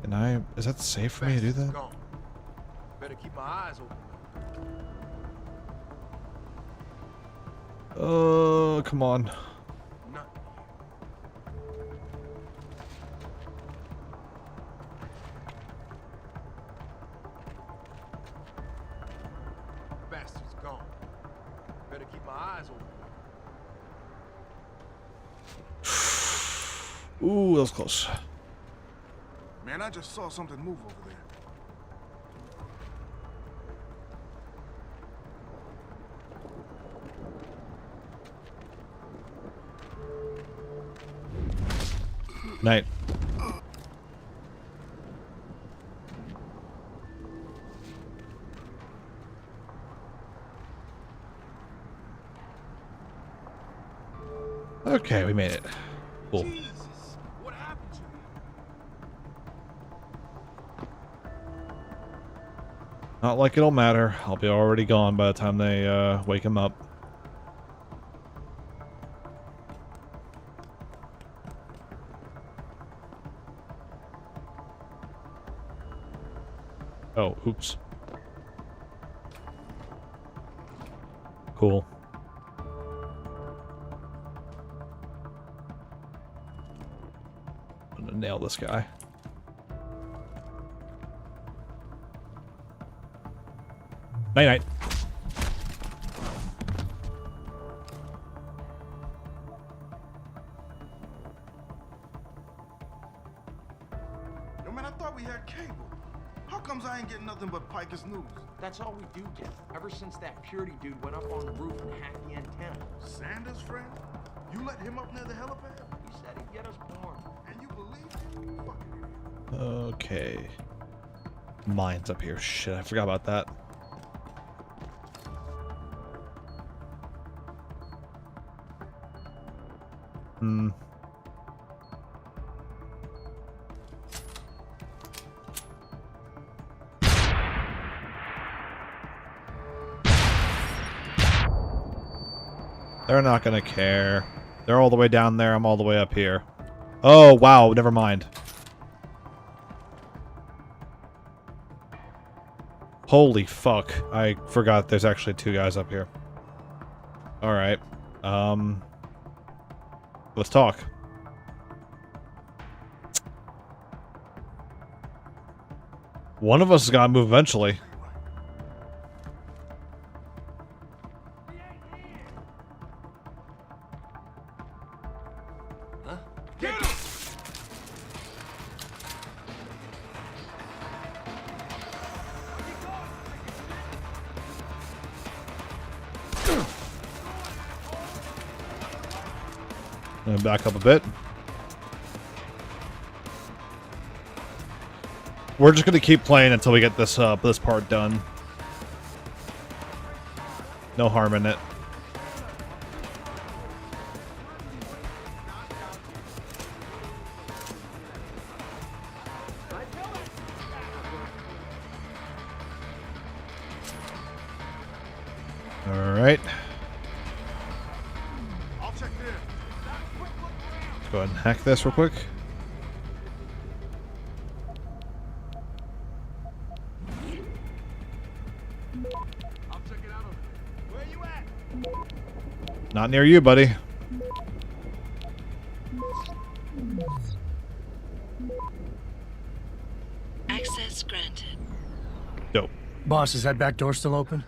And is that safe for me to do that? Gone. Better keep my eyes open. Oh, come on. Bastard's gone. Better keep my eyes open. Ooh, that was close. Man, I just saw something move over there. Night. Okay, we made it. Cool. Jesus, what happened to you? Not like it'll matter. I'll be already gone by the time they wake him up. Oh, oops. Cool. I'm gonna nail this guy. Night night. Yo, man, I thought we had cable. How comes I ain't getting nothing but Piker's news? That's all we do get. Ever since that Purity dude went up on the roof and hacked the antenna. Sanders' friend? You let him up near the helipad? He said he'd get us born. And you believed him? Fucking idiot. Okay. Mine's up here. Shit, I forgot about that. Hmm. They're not gonna care. They're all the way down there, I'm all the way up here. Oh, wow, never mind. Holy fuck. I forgot there's actually two guys up here. Alright. Let's talk. One of us is gonna move eventually. Get him! And back up a bit. We're just gonna keep playing until we get this this part done. No harm in it. All right. Let's go ahead and hack this real quick. Not near you, buddy. Access granted. Dope. Boss, is that back door still open?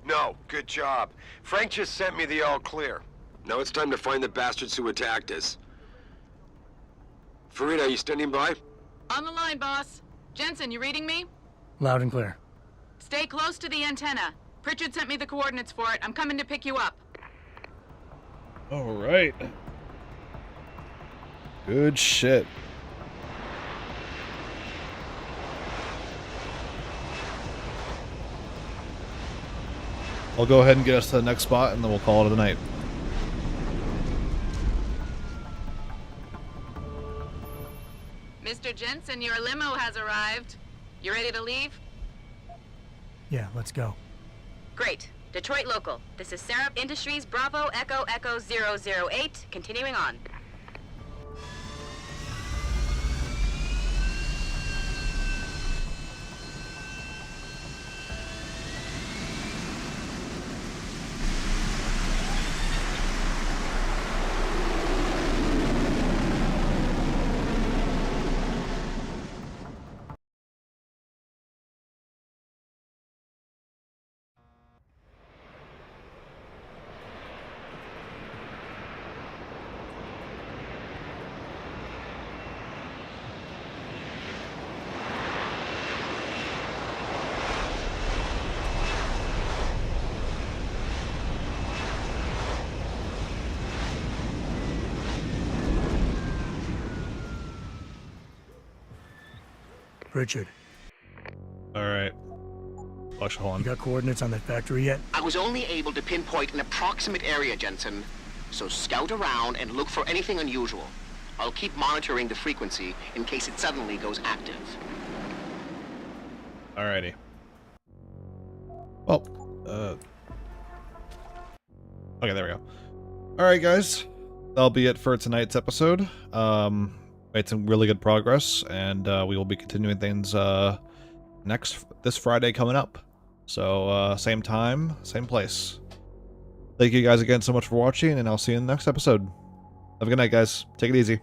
No, good job. Frank just sent me the all clear. Now it's time to find the bastards who attacked us. Farida, you standing by? On the line, boss. Jensen, you reading me? Loud and clear. Stay close to the antenna. Pritchard sent me the coordinates for it. I'm coming to pick you up. All right. Good shit. I'll go ahead and get us to the next spot, and then we'll call it a night. Mr. Jensen, your limo has arrived. You ready to leave? Yeah, let's go. Great. Detroit local. This is Sarah Industries Bravo Echo Echo 008. Continuing on. Richard. All right. Watch, hold on. You got coordinates on that factory yet? I was only able to pinpoint an approximate area, Jensen. So scout around and look for anything unusual. I'll keep monitoring the frequency in case it suddenly goes active. Alrighty. Well, okay, there we go. Alright, guys. That'll be it for tonight's episode. Made some really good progress, and we will be continuing things this Friday coming up. So, same time, same place. Thank you guys again so much for watching, and I'll see you in the next episode. Have a good night, guys. Take it easy.